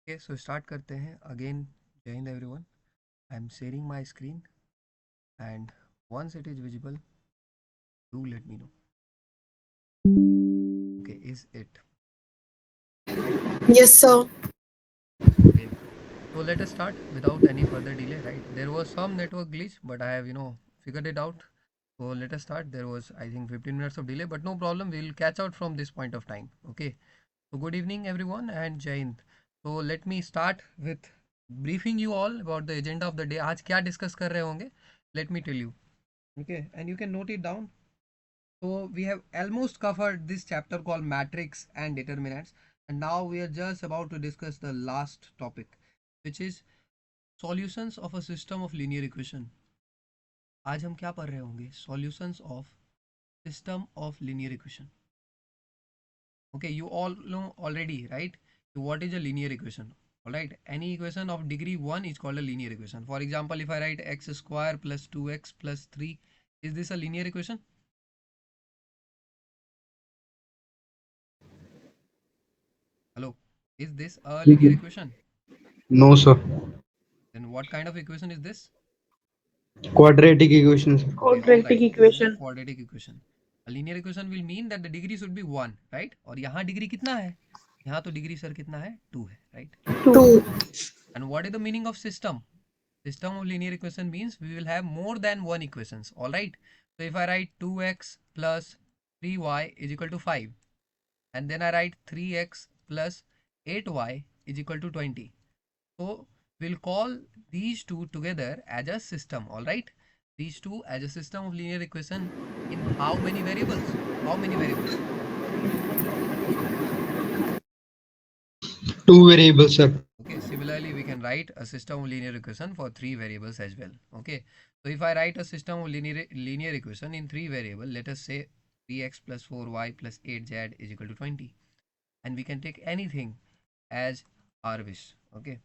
Okay so start करते हैं again. जय हिंद everyone. I am sharing my screen and once it is visible do let me know. Okay is it Yes, sir. okay? So let us start without any further delay, right? There was some network glitch but I have figured it out. So let us start. There was I think 15 minutes of delay but no problem, we'll catch out from this point of time. Okay, so good evening everyone and Jai Hind. So let me start with briefing you all about the agenda of the day. आज क्या discuss कर रहे होंगे, let me tell you. Okay, and you can note it down. So we have almost covered this chapter called matrix and determinants, and now we are just about to discuss the last topic, which is solutions of a system of linear equation. आज हम क्या पढ़ रहे होंगे? Solutions of system of linear equation. Okay, you all know already, right? What is a linear equation? All right, any equation of degree 1 is called a linear equation. For example, if I write x square plus 2x plus 3, is this a linear equation? Hello, is this a linear equation? No, sir. Then what kind of equation is this? Quadratic equations. Okay, all Quadratic right. This is a equation. quadratic equation. A linear equation will mean that the degree should be 1, right? और यहाँ degree कितना है? यहाँ तो degree sir कितना है? 2 है, right? 2. And what is the meaning of system? System of linear equation means we will have more than one equations, all right? So if I write 2x plus 3y is equal to 5, and then I write 3x plus 8y is equal to 20. So we'll call these two together as a system, all right? These two as a system of linear equation in how many variables? How many variables? Two variables, sir. Okay, similarly, we can write a system of linear equation for 3 variables as well. Okay, so if I write a system of linear equation in 3 variables, let us say 3x plus 4y plus 8z is equal to 20, and we can take anything as our wish. Okay,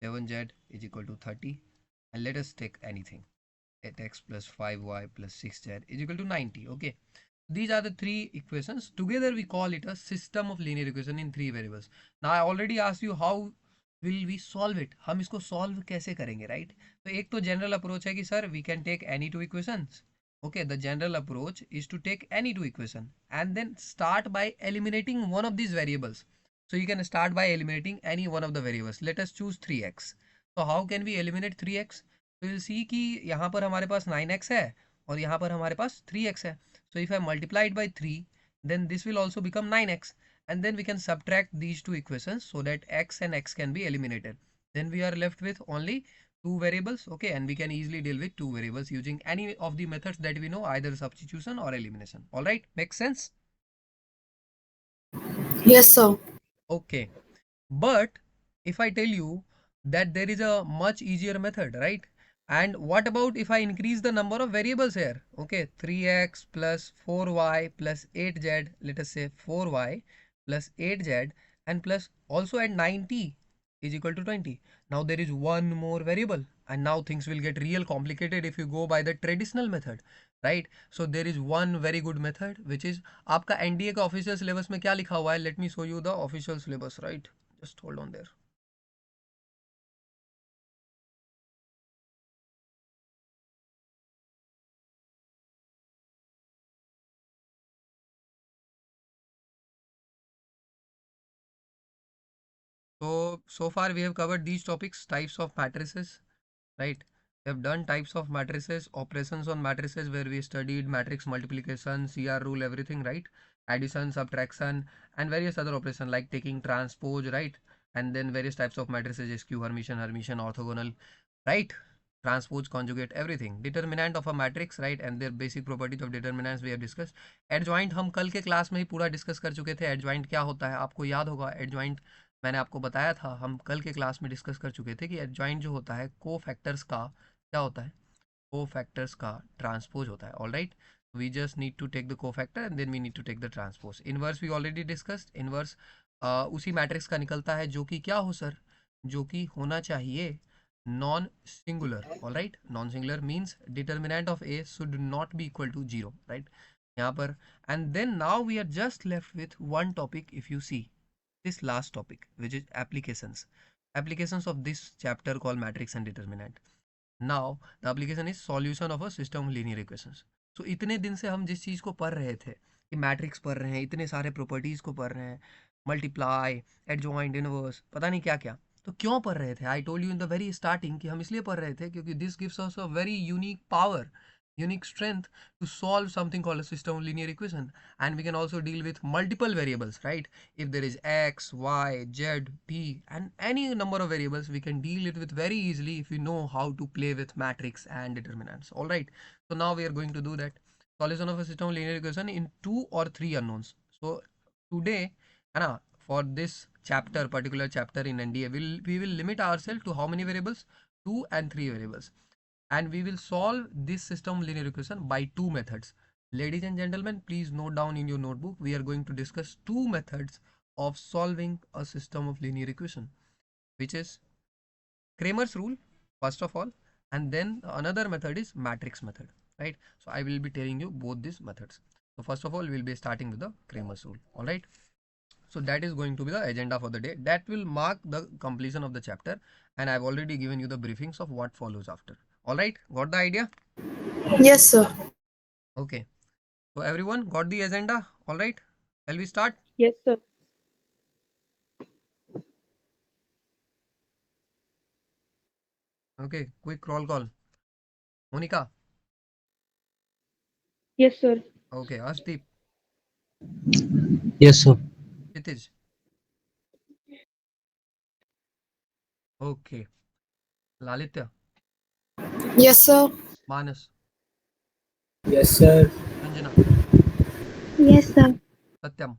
7z is equal to 30, and let us take anything 8x plus 5y plus 6z is equal to 90. Okay, these are the 3 equations. Together we call it a system of linear equation in 3 variables. Now I already asked you how will we solve it. हम इसको solve कैसे करेंगे, right? तो एक तो general approach है कि sir we can take any 2 equations. Okay, the general approach is to take any 2 equation and then start by eliminating one of these variables. So you can start by eliminating any one of the variables. Let us choose 3x. So how can we eliminate 3x? तो you'll see कि यहाँ पर हमारे पास 9x है और यहाँ पर हमारे पास 3x है. So if I multiply it by 3, then this will also become 9x, and then we can subtract these 2 equations so that x and x can be eliminated. Then we are left with only 2 variables. Okay, and we can easily deal with 2 variables using any of the methods that we know, either substitution or elimination. All right, makes sense? Yes, sir. Okay, but if I tell you that there is a much easier method, right? And what about if I increase the number of variables here? Okay, 3x plus 4y plus 8z, let us say 4y plus 8z, and plus also at 90 is equal to 20. Now there is one more variable, and now things will get real complicated if you go by the traditional method, right? So there is one very good method which is आपका NDA का official syllabus में क्या लिखा हुआ है? Let me show you the official syllabus, right? Just hold on their. So far we have covered these topics: types of matrices, right? We have done types of matrices, operations on matrices where we studied matrix multiplication, CR rule, everything, right? Addition, subtraction, and various other operations like taking transpose, right? And then various types of matrices: skew, Hermitian, orthogonal, right? Transpose, conjugate, everything. Determinant of a matrix, right? And their basic properties of determinants we have discussed. Adjoint हम कल के class में ही पूरा discuss कर चुके थे. Adjoint क्या होता है आपको याद होगा. एडजॉइंट मैंने आपको बताया था, हम कल के क्लास में डिस्कस कर चुके थे कि एडजॉइंट जो होता है को फैक्टर्स का क्या होता है, को फैक्टर्स का ट्रांसपोज होता है. All right, we just need to take the cofactor and then we need to take the transpose. Inverse we already discussed. Inverse उसी मैट्रिक्स का निकलता है जो कि क्या हो सर, जो कि होना चाहिए non singular. All right, non singular means determinant of A should not be equal to 0, right? यहाँ पर and then now we are just left with one topic. If you see this last topic, which is applications. applications of this chapter called matrix and determinant. Now the application is solution of a system of linear equations. So इतने दिन से हम जिस चीज़ को पढ़ रहे थे कि मैट्रिक्स पढ़ रहे हैं, इतने सारे प्रॉपर्टीज़ को पढ़ रहे हैं, मल्टीप्लाई, एडजॉइंट, इनवर्स, पता नहीं क्या क्या, तो क्यों पढ़ रहे थे? I told you in the very starting कि हम इसलिए पढ़ रहे थे क्योंकि this gives us a very unique power, unique strength to solve something called a system of linear equation, and we can also deal with multiple variables, right? If there is x, y, z, t and any number of variables, we can deal it with very easily if we know how to play with matrix and determinants. All right, so now we are going to do that solution of a system of linear equation in 2 or 3 unknowns. So today, Anna, for this chapter, particular chapter in NDA, we will limit ourselves to how many variables? 2 and 3 variables, and we will solve this system linear equation by two methods. Ladies and gentlemen, please note down in your notebook, we are going to discuss two methods of solving a system of linear equation, which is Kramer's rule first of all, and then another method is matrix method, right? So I will be telling you both these methods. So first of all, we'll be starting with the Kramer's rule. All right, so that is going to be the agenda for the day. That will mark the completion of the chapter, and I've already given you the briefings of what follows after. All right, got the idea? Yes, sir. Okay, so everyone got the agenda? All right, shall we start? Yes, sir. Okay, quick roll call. Monica. Yes, sir. Okay, Ashdeep. Yes, sir. Kshitij. Okay, Lalitya. Yes, sir. Manas. Yes, sir. Anjana. Yes, sir. Satyam.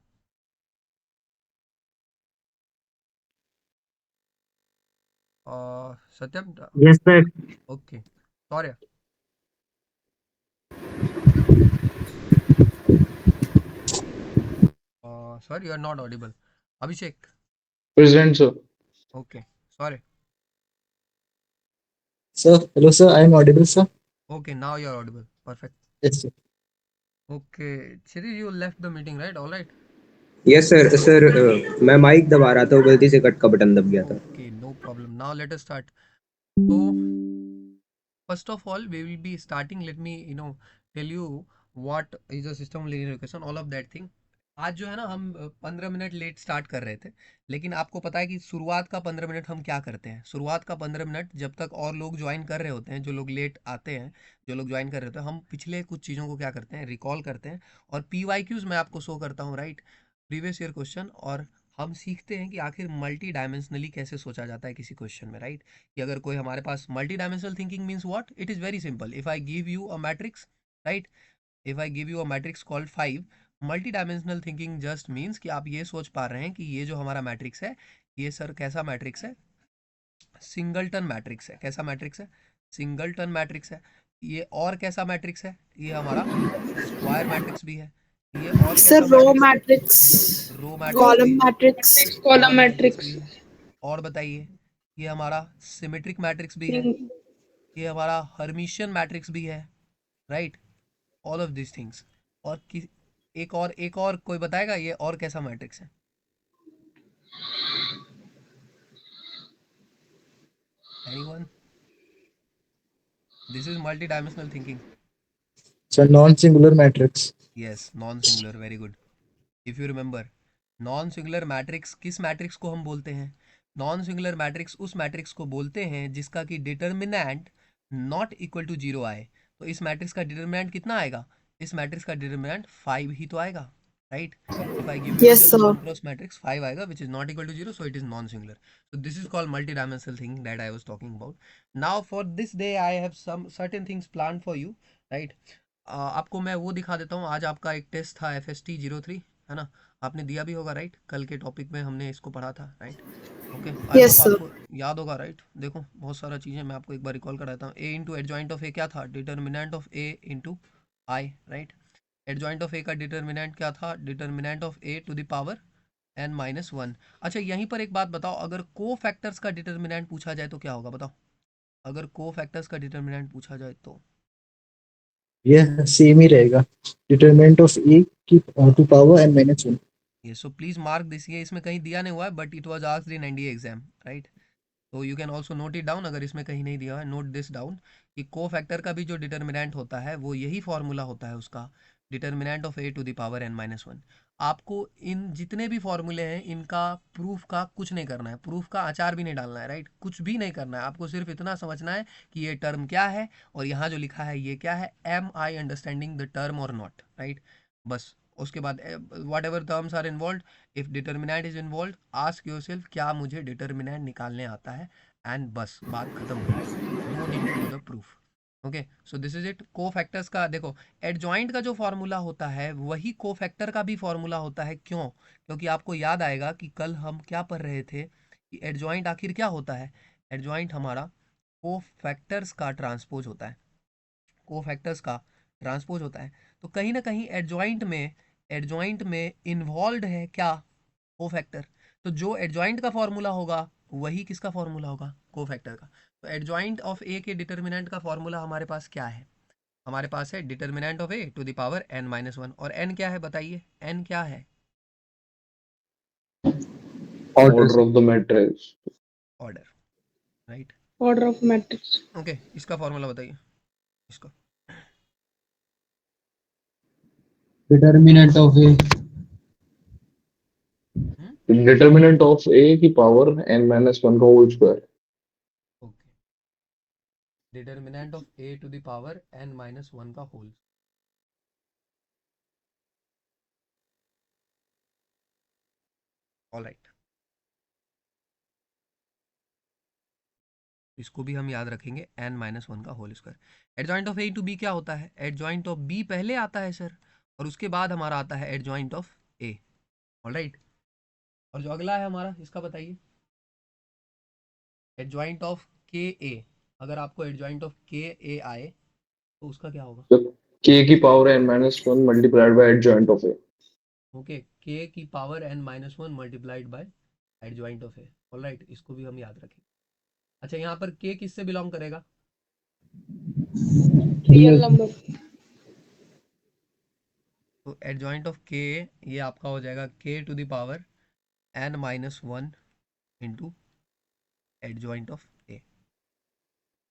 Satyam. Yes, sir. Okay. Sorry. Sorry, you are not audible. Abhishek. Present, sir. Okay. Sorry. Sir, hello, sir. I am audible, sir. Okay, now you are audible. Perfect. Yes, sir. Okay. Kshitij, you left the meeting, right? All right. Yes sir मैं mic दबा रहा था वो गलती से cut का button दब गया था Okay, no problem. Now let us start. So first of all, we will be starting. Let me tell you what is a system of linear equation, all of that thing. आज जो है ना हम 15 minute let start कर रहे थे, लेकिन आपको पता है कि शुरुआत का 15 मिनट हम क्या करते हैं? शुरुआत का 15 मिनट जब तक और लोग ज्वाइन कर रहे होते हैं, जो लोग लेट आते हैं, जो लोग ज्वाइन कर रहे होते हैं, हम पिछले कुछ चीज़ों को क्या करते हैं? रिकॉल करते हैं, और PYQs मैं आपको शो करता हूँ, राइट? प्रीवियस ईयर क्वेश्चन, और हम सीखते हैं कि आखिर मल्टी डायमेंशनली कैसे सोचा जाता है किसी क्वेश्चन में, राइट? कि अगर कोई हमारे पास multi dimensional thinking means what? It is very simple. If I give you a matrix, right, if I give you a matrix called 5, multi dimensional thinking just means कि आप ये सोच पा रहे हैं कि ये जो हमारा मैट्रिक्स है, ये सर कैसा मैट्रिक्स है? सिंगलटन मैट्रिक्स है. कैसा मैट्रिक्स है? सिंगलटन मैट्रिक्स है. ये और कैसा मैट्रिक्स है? ये हमारा स्क्वायर मैट्रिक्स भी है. ये और Sir, कैसा row matrix? matrix, row matrix column भी है. matrix, column matrix. भी है. और बताइए, ये हमारा सिमेट्रिक मैट्रिक्स भी है. ये हमारा हर्मिशियन मैट्रिक्स भी है, right? All of this things. और एक और कोई बताएगा ये और कैसा मैट्रिक्स है? Anyone? This is multi dimensional thinking. Sir, non-singular matrix. Yes, non singular. Very good. If you remember, non singular matrix किस मैट्रिक्स को हम बोलते हैं? नॉन सिंगुलर मैट्रिक्स उस मैट्रिक्स को बोलते हैं जिसका कि डिटर्मिनेंट नॉट इक्वल टू 0 आए. तो इस मैट्रिक्स का डिटर्मिनेंट कितना आएगा? इस मैट्रिक्स का डिटर्मिनेंट 5 ही तो आएगा, right? If I give you Yes, sir. Cross matrix 5 आएगा, which is not equal to 0, so it is non singular. So this is called multi-dimensional thing that I was talking about. Now for this day I have some certain things planned for you, right? आपको मैं वो दिखा देता हूँ. आज आपका एक test था FST 03, है ना? आपने दिया भी होगा, राइट? कल के टॉपिक में हमने इसको पढ़ा था, राइट? ओके, आई Yes, होप sir. आपको याद होगा, राइट? देखो बहुत सारा चीज़ें मैं आपको एक बार रिकॉल कराता हूँ. A into adjoint of A क्या था? Determinant of A into I, right? Adjoint of A का डिटर्मिनेंट क्या था? Determinant of A to the power n-1. अच्छा, यहीं पर एक बात बताओ, अगर को फैक्टर्स का डिटर्मिनेंट पूछा जाए तो क्या होगा? बताओ, अगर को फैक्टर्स का डिटर्मिनेंट पूछा जाए तो? यह सेम ही रहेगा. Determinant of a की to power n-1. ये सो प्लीज मार्क दिस. ये इसमें कहीं दिया नहीं हुआ है, but it was asked in NDA exam, right? तो you can also note it down, अगर इसमें कहीं नहीं दिया है नोट दिस डाउन कि को फैक्टर का भी जो डिटर्मिनेंट होता है वो यही फॉर्मूला होता है उसका, determinant of a to the power n-1। आपको इन जितने भी फॉर्मूले हैं इनका प्रूफ का कुछ नहीं करना है, प्रूफ का अचार भी नहीं डालना है, राइट, कुछ भी नहीं करना है, आपको सिर्फ इतना समझना है कि ये टर्म क्या है और यहाँ जो लिखा है ये क्या है, am I understanding the term और नॉट, राइट, बस। उसके बाद whatever terms are involve, if determinant is involve, ask yourself क्या मुझे डिटर्मिनेंट निकालने आता है, एंड बस बात खत्म हो गई, no need to do the proof. Okay, so this is it. Cofactors का देखो, एडजॉइंट का जो फॉर्मूला होता है वही को फैक्टर का भी फॉर्मूला होता है। क्यों? क्योंकि आपको याद आएगा कि कल हम क्या पढ़ रहे थे कि एडजॉइंट आखिर क्या होता है। एडजॉइंट हमारा को फैक्टर्स का ट्रांसपोज होता है, को फैक्टर्स का ट्रांसपोज होता है। तो कहीं ना कहीं एडजॉइंट में इन्वॉल्व है क्या, को फैक्टर। तो जो एडजॉइंट का फॉर्मूला होगा वही किसका फॉर्मूला होगा, को फैक्टर का। तो एडजॉइंट ऑफ ए के डिटर्मिनेंट का फॉर्मूला हमारे पास क्या है, हमारे पास है determinant of A to the power n-1। और n क्या है बताइए, n क्या है? Order. Order of the matrix. Order, right. Order of matrix. Okay, इसका फॉर्मूला बताइए इसका। Determinant of A. Determinant of a की power n-1 का whole square. Okay, determinant of A to the power n-1 का whole. Alright, इसको भी हम याद रखेंगे, n-1 का whole square. Adjoint of A to B क्या होता है, एडजॉइंट ऑफ बी पहले आता है सर, और उसके बाद हमारा आता है एडजॉइंट ऑफ ए। ऑलराइट, और जो अगला है हमारा इसका बताइए, एडजॉइंट ऑफ के ए। अगर आपको एडजॉइंट ऑफ के ए आए तो उसका क्या होगा? तो k की power n-1 multiplied by adjoint of a. Okay, के की power n-1 multiplied by adjoint of A. Alright, इसको भी हम याद रखेंगे। अच्छा, यहाँ पर के किससे बिलोंग करेगा? Real number. तो एडजॉइंट ऑफ के ये आपका हो जाएगा K to the power n-1 into adjoint of A.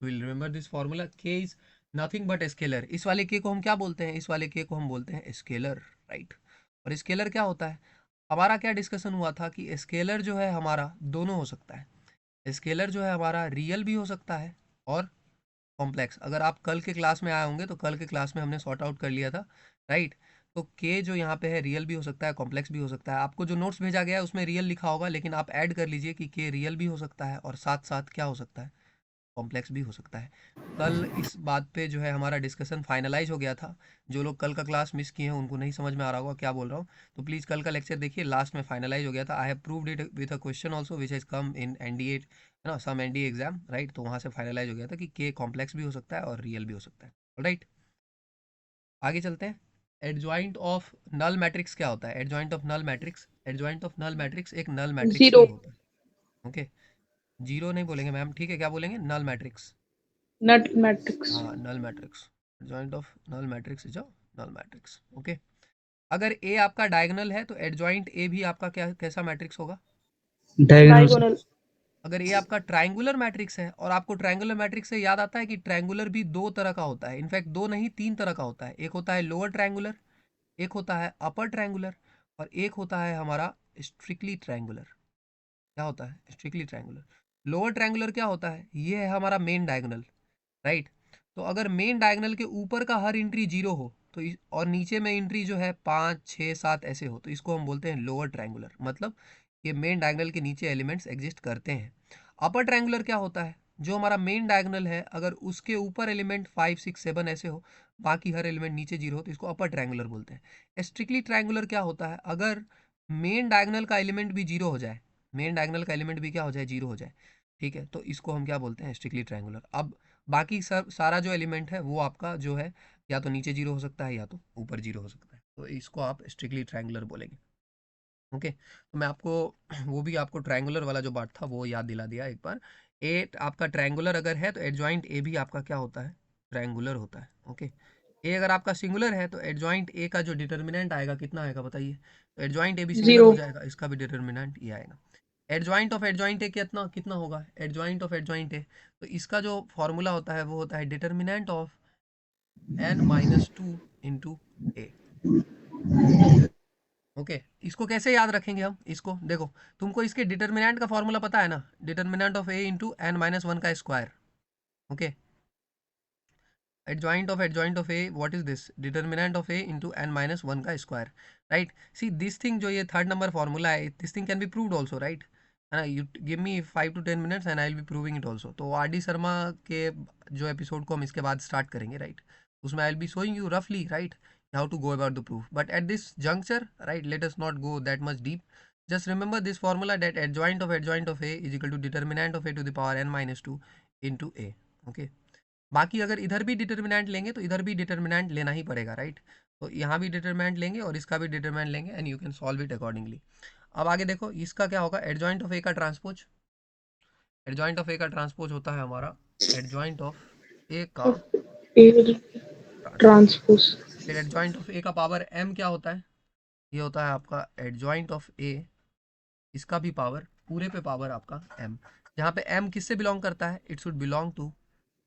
Will remember this formula, K is nothing but scalar. इस वाले के को हम क्या बोलते हैं, इस वाले के को हम बोलते हैं स्केलर, राइट। और स्केलर क्या होता है, हमारा क्या डिस्कशन हुआ था कि स्केलर जो है हमारा दोनों हो सकता है। स्केलर जो है हमारा रियल भी हो सकता है और कॉम्प्लेक्स। अगर आप कल के क्लास में आए होंगे तो कल के क्लास में हमने सॉर्ट आउट कर लिया था, राइट। तो के जो यहाँ पे है रियल भी हो सकता है, कॉम्प्लेक्स भी हो सकता है। आपको जो नोट्स भेजा गया है उसमें रियल लिखा होगा, लेकिन आप ऐड कर लीजिए कि के रियल भी हो सकता है और साथ साथ क्या हो सकता है, कॉम्प्लेक्स भी हो सकता है। कल इस बात पे जो है हमारा डिस्कशन फाइनलाइज हो गया था। जो लोग कल का क्लास मिस किए हैं उनको नहीं समझ में आ रहा होगा क्या बोल रहा हूँ, तो प्लीज़ कल का लेक्चर देखिए, लास्ट में फाइनलाइज हो गया था। I have proved it with a question also which has come in NDA, है ना, सम NDA एग्जाम, राइट। तो वहाँ से फाइनलाइज हो गया था कि के कॉम्प्लेक्स भी हो सकता है और रियल भी हो सकता है, राइट। आगे चलते हैं। एडजॉइंट ऑफ नल मैट्रिक्स क्या होता है, adjoint of null matrix, adjoint of null matrix एक नल मैट्रिक्स ही Zero. होता है। ओके, जीरो नहीं बोलेंगे मैम, ठीक है, क्या बोलेंगे, नल मैट्रिक्स। Nut matrix. हाँ, null matrix, adjoint of null matrix is a null matrix. Okay, अगर ए आपका डायगोनल है तो एडजॉइंट ए भी आपका क्या कैसा मैट्रिक्स होगा? Diagonal. Diagonal. अगर ये आपका ट्रायंगुलर मैट्रिक्स है, और आपको ट्रायंगुलर मैट्रिक्स से याद आता है कि ट्रायंगुलर भी दो तरह का होता है, इनफैक्ट दो नहीं तीन तरह का होता है। एक होता है लोअर ट्रायंगुलर, एक होता है अपर ट्रायंगुलर, और एक होता है हमारा स्ट्रिक्टली ट्रायंगुलर। क्या होता है स्ट्रिक्टली ट्रायंगुलर? लोअर ट्रायंगुलर क्या होता है, ये है हमारा मेन डायगोनल, राइट। तो अगर मेन डायगोनल के ऊपर का हर एंट्री जीरो हो तो और नीचे में एंट्री जो है 5 6 7 ऐसे हो तो इसको हम बोलते हैं लोअर ट्रायंगुलर, मतलब ये मेन डायगोनल के नीचे एलिमेंट्स एग्जिस्ट करते हैं। अपर ट्रायंगुलर क्या होता है, जो हमारा मेन डायगोनल है अगर उसके ऊपर एलिमेंट 5 6 7 ऐसे हो, बाकी हर एलिमेंट नीचे जीरो हो, तो इसको अपर ट्रायंगुलर बोलते हैं। स्ट्रिक्टली ट्रायंगुलर क्या होता है, अगर मेन डायगोनल का एलिमेंट भी जीरो हो जाए, मेन डायगोनल का एलिमेंट भी क्या हो जाए, जीरो हो जाए, ठीक है, तो इसको हम क्या बोलते हैं, स्ट्रिक्टली ट्रायंगुलर। अब बाकी सब सारा जो एलिमेंट है वो आपका जो है या तो नीचे जीरो हो सकता है या तो ऊपर जीरो हो सकता है, तो इसको आप स्ट्रिक्टली ट्रायंगुलर बोलेंगे। ओके, तो मैं आपको वो भी आपको ट्रायंगुलर वाला जो पार्ट था वो याद दिला दिया एक बार। ए आपका ट्रायंगुलर अगर है तो एडजॉइंट ए भी आपका क्या होता है, ट्रायंगुलर होता है। ओके, ए अगर आपका सिंगुलर है तो एडजॉइंट ए का जो डिटर्मिनेंट आएगा कितना आएगा बताइए, तो एडजॉइंट ए भी सिंगुलर हो Zero. जाएगा, इसका भी डिटर्मिनेंट ये आएगा। एडजॉइंट ऑफ एडजॉइंट ए कितना कितना होगा, एडजॉइंट ऑफ एडजॉइंट ए, तो इसका जो फॉर्मूला होता है वो होता है determinant of n-2 into A. Okay, इसको कैसे याद रखेंगे हम, इसको देखो, तुमको इसके डिटर्मिनेंट का फॉर्मूला पता है ना, determinant of A into n-1 का square. Okay, adjoint of a, what is this, determinant of a into n-1 का square, right. See this thing जो ये थर्ड नंबर फॉर्मूला है, this thing can be proved also, right, है ना। You give me 5 to 10 minutes and I will B proving it also. तो R D Sharma के जो episode को हम इसके बाद स्टार्ट करेंगे, राइट, उसमें I will be showing you रफली, right, how to go about the proof, but at this juncture, right, let us not go that much deep, just remember this formula that adjoint of a is equal to determinant of a to the power n-2 into a। okay, बाकी अगर इधर भी determinant लेंगे तो इधर भी determinant लेना ही पड़ेगा, राइट। तो यहाँ भी डिटर्मिनेंट लेंगे और इसका भी डिटर्मिनेंट लेंगे and you can solve it accordingly. अब आगे देखो इसका क्या होगा, एडजॉइंट ऑफ ए का ट्रांसपोज, एडजॉइंट ऑफ ए का ट्रांसपोज होता है हमारा एडजॉइंट ऑफ ए का ट्रांसपोज। फिर एडजॉइंट ऑफ ए का पावर m क्या होता है, ये होता है आपका एडजॉइंट ऑफ ए, इसका भी पावर पूरे पे पावर आपका m, जहाँ पे m किससे बिलोंग करता है, it should belong to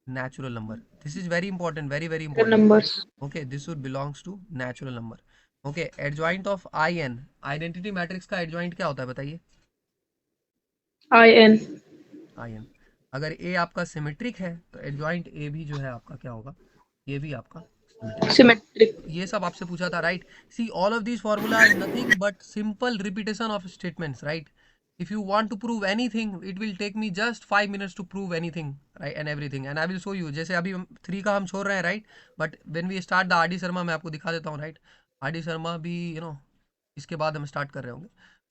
natural number. This is very important, very very important. Numbers. Okay, this would belongs to natural number. Okay, adjoint of in, identity matrix का adjoint क्या होता है बताइए, in। अगर a आपका symmetric है तो adjoint a भी जो है आपका क्या होगा, ये भी आपका सिमेट्रिक। ये सब आपसे पूछा था, right. See all of this formula are nothing but simple repetition of statements, right. if you want to prove anything it will take me just 5 minutes to prove anything, right, and everything, and I will show you। जैसे अभी 3 का हम छोड़ रहे हैं, right, but when we start the R D. Sharma मैं आपको दिखा देता हूँ, राइट, आर.डी. शर्मा भी इसके बाद हम स्टार्ट कर रहे होंगे।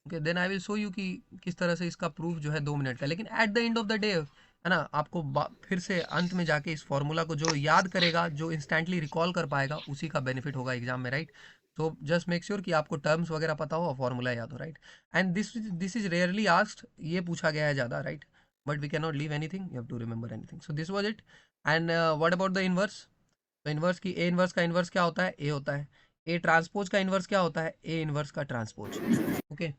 Okay, then I will show you कि किस तरह से इसका प्रूफ जो है 2 मिनट का, लेकिन at the end of the day, है ना, आपको फिर से अंत में जाके इस फॉर्मूला को जो याद करेगा, जो इंस्टेंटली रिकॉल कर पाएगा, उसी का बेनिफिट होगा एग्जाम में, राइट। तो जस्ट मेक श्योर कि आपको टर्म्स वगैरह पता हो और फॉर्मूला याद हो, right. And this is rarely asked, ये पूछा गया है ज़्यादा, right, but we can not leave anything, you have to remember anything. So this was it. And what about the inverse, तो इन्वर्स की ए इन्वर्स का इन्वर्स क्या होता है, ए होता है। ए ट्रांसपोज का इन्वर्स क्या होता है, ए इन्वर्स का ट्रांसपोज। ओके,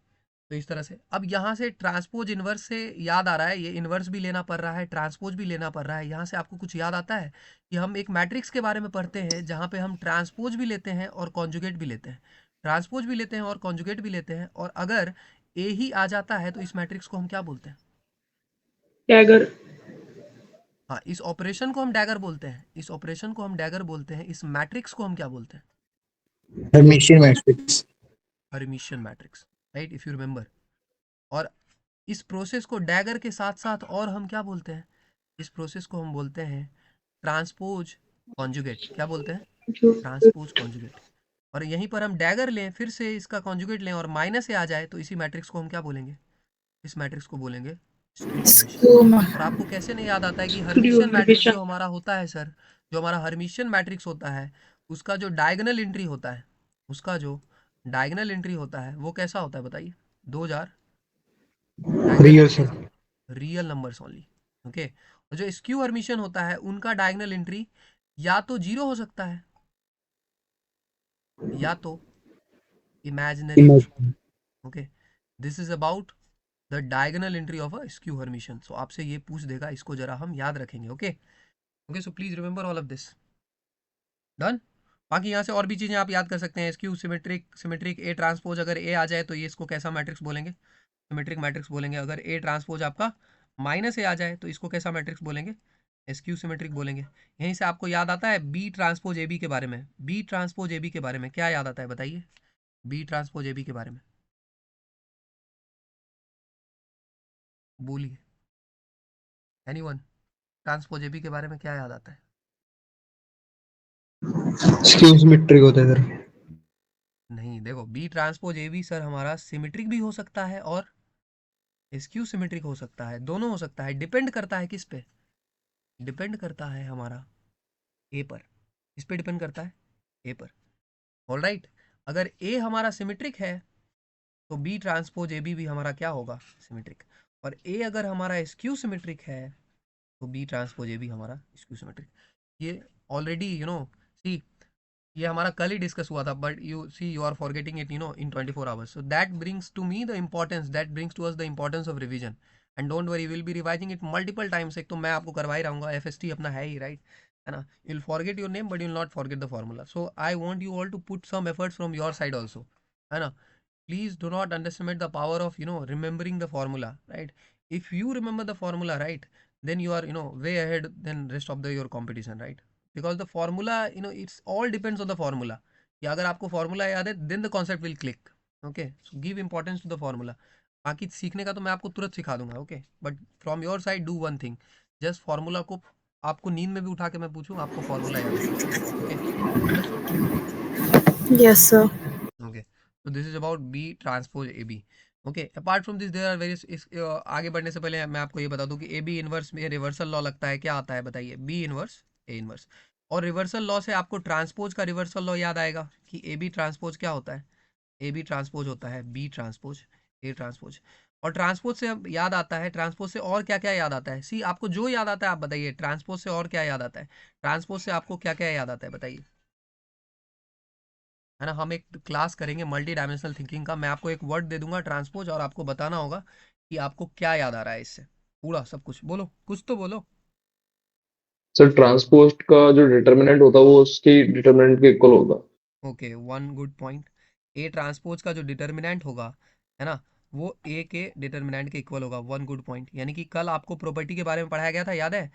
तो इस तरह से अब यहाँ से ट्रांसपोज इन्वर्स से याद आ रहा है, ये इन्वर्स भी लेना पड़ रहा है, ट्रांसपोज भी लेना पड़ रहा है। यहाँ से आपको कुछ याद आता है कि हम एक मैट्रिक्स के बारे में पढ़ते हैं जहाँ पे हम ट्रांसपोज भी लेते हैं और कॉन्जुगेट भी लेते हैं, ट्रांसपोज भी लेते हैं और कॉन्जुगेट भी लेते हैं, और अगर ए ही आ जाता है तो इस मैट्रिक्स को हम क्या बोलते हैं, डैगर। हाँ, इस ऑपरेशन को हम डैगर बोलते हैं, इस ऑपरेशन को हम डैगर बोलते हैं, इस मैट्रिक्स को हम क्या बोलते हैं, Hermitian matrix. Hermitian matrix, right, if you remember. और इस प्रोसेस को डैगर के साथ साथ और हम क्या बोलते हैं, इस प्रोसेस को हम बोलते हैं ट्रांसपोज कॉन्जुगेट। क्या बोलते हैं, ट्रांसपोज कॉन्जुगेट। और यहीं पर हम डैगर लें, फिर से इसका कॉन्जुगेट लें और माइनस से आ जाए तो इसी मैट्रिक्स को हम क्या बोलेंगे, इस मैट्रिक्स को बोलेंगे स्क्यू। और आपको कैसे नहीं याद आता है कि हर्मिशियन मैट्रिक्स जो हमारा होता है सर, जो हमारा हर्मिशियन मैट्रिक्स होता है उसका जो डायगोनल एंट्री होता है, उसका जो डायगोनल एंट्री होता है वो कैसा होता है बताइए, 2000 Real sir. Real numbers only. Okay, और जो स्क्यू हर्मिशियन होता है उनका डायगोनल एंट्री या तो 0 हो सकता है या तो imaginary. Okay, this is about the diagonal entry of a skew hermitian. So आपसे ये पूछ देगा, इसको जरा हम याद रखेंगे। Okay okay, so please remember all of this. Done. बाकी यहाँ से और भी चीज़ें आप याद कर सकते हैं, स्क्यू सिमेट्रिक ए ट्रांसपोज, अगर ए आ जाए तो ये इसको कैसा मैट्रिक्स बोलेंगे, सिमेट्रिक मैट्रिक्स बोलेंगे। अगर ए ट्रांसपोज आपका माइनस ए आ जाए तो इसको कैसा मैट्रिक्स बोलेंगे, स्क्यू सिमेट्रिक बोलेंगे। यहीं से आपको याद आता है बी ट्रांसपोज ए बी के बारे में, बी ट्रांसपोज ए बी के बारे में क्या याद आता है बताइए, बी ट्रांसपोज ए बी के बारे में बोलिए, एनीवन, ट्रांसपोज ए बी के बारे में क्या याद आता है, Skew symmetric होता है सर। नहीं, देखो B transpose A B sir हमारा सिमेट्रिक भी हो सकता है और स्क्यू सिमेट्रिक हो सकता है, दोनों हो सकता है, डिपेंड करता है किस पे, डिपेंड करता है हमारा ए पर, इस पे डिपेंड करता है ए पर। ऑलराइट, अगर ए हमारा सिमेट्रिक है तो बी ट्रांसपोज ए बी भी हमारा क्या होगा, सिमेट्रिक। और ए अगर हमारा स्क्यू सिमेट्रिक है तो बी ट्रांसपोज ए बी हमारा स्क्यू सिमेट्रिक। ये ऑलरेडी सी ये हमारा कल ही डिस्कस हुआ था, but you see you are forgetting it in 24 hours. So that brings to me the importance, that brings to us the importance of revision. And don't worry, will be revising it multiple times. एक तो मैं आपको करवा ही रहूँगा, FST अपना है ही, right, है ना. You will forget your name but you will not forget the formula. So I want you all to put some efforts from your side also, है ना. Please do not underestimate the power of remembering the formula, right? If you remember the formula, right, then you are way ahead than rest of the your competition, right? Because the formula, it's all depends on the formula. कि अगर आपको formula याद है, then the concept will click. Okay, so give importance to the formula. बाकी सीखने का तो मैं आपको तुरंत सिखा दूंगा. Okay, but from your side do one thing, just formula को आपको नींद में भी उठा के मैं पूछूं, आपको फॉर्मूला याद रखना. Okay, understood? Yes, sir. Okay, so this is about B transpose AB. Okay, apart from this there are various आगे बढ़ने से पहले मैं आपको ये बता दूं कि AB इनवर्स में रिवर्सल लॉ लगता है. क्या आता है बताइए? B inverse A inverse. और रिवर्सल लॉ से आपको ट्रांसपोज का रिवर्सल लॉ याद आएगा कि AB ट्रांसपोज क्या होता है? AB ट्रांसपोज होता है B ट्रांसपोज A ट्रांसपोज. और ट्रांसपोज से अब याद आता है, ट्रांसपोज से और क्या क्या याद आता है? सी आपको जो याद आता है आप बताइए. ट्रांसपोज से और क्या याद आता है? ट्रांसपोज से आपको क्या क्या याद आता है बताइए, है ना. हम एक क्लास करेंगे मल्टी डायमेंशनल थिंकिंग का. मैं आपको एक वर्ड दे दूंगा ट्रांसपोज, और आपको बताना होगा कि आपको क्या याद आ रहा है इससे. पूरा सब कुछ बोलो, कुछ तो बोलो. सर ट्रांसपोज का जो डिटर्मिनेंट होता है वो उसकी डिटर्मिनेंट के इक्वल होगा. Okay, one good point. A transpose का जो डिटर्मिनेंट होगा, है ना, वो ए के डिटर्मिनेंट के इक्वल होगा. One good point. यानी कि कल आपको प्रॉपर्टी के बारे में पढ़ाया गया था, याद है?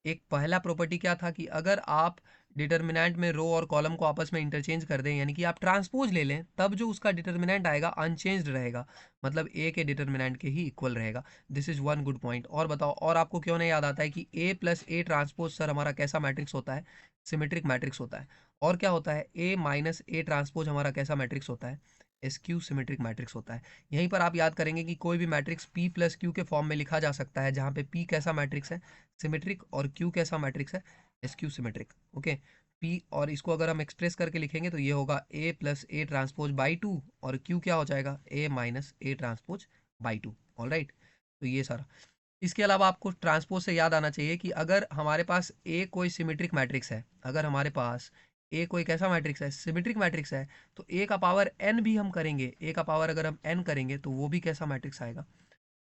एक पहला प्रॉपर्टी क्या था कि अगर आप डिटर्मिनेंट में रो और कॉलम को आपस में इंटरचेंज कर दें, यानी कि आप ट्रांसपोज ले लें, तब जो उसका डिटर्मिनेंट आएगा अनचेंज्ड रहेगा, मतलब ए के डिटर्मिनेंट के ही इक्वल रहेगा. This is one good point. और बताओ, और आपको क्यों नहीं याद आता है कि ए प्लस ए ट्रांसपोज सर हमारा कैसा मैट्रिक्स होता है? सिमेट्रिक मैट्रिक्स होता है. और क्या होता है? ए माइनस ए ट्रांसपोज हमारा कैसा मैट्रिक्स होता है? SQ सिमेट्रिक मैट्रिक्स होता है. यहीं पर आप याद करेंगे कि कोई भी मैट्रिक्स P प्लस क्यू के फॉर्म में लिखा जा सकता है, जहाँ पे P कैसा मैट्रिक्स है? सिमेट्रिक. और Q कैसा मैट्रिक्स है? SQ symmetric. ओके, P, और इसको अगर हम एक्सप्रेस करके लिखेंगे तो ये होगा A plus A transpose by 2, और Q क्या हो जाएगा? A minus A transpose by 2. All right, तो ये सारा. इसके अलावा आपको ट्रांसपोज से याद आना चाहिए कि अगर हमारे पास ए कोई सिमेट्रिक मैट्रिक्स है, अगर हमारे पास ए कोई कैसा मैट्रिक्स है? सिमेट्रिक मैट्रिक्स है, तो ए का पावर n भी हम करेंगे. ए का पावर अगर हम n करेंगे तो वो भी कैसा मैट्रिक्स आएगा?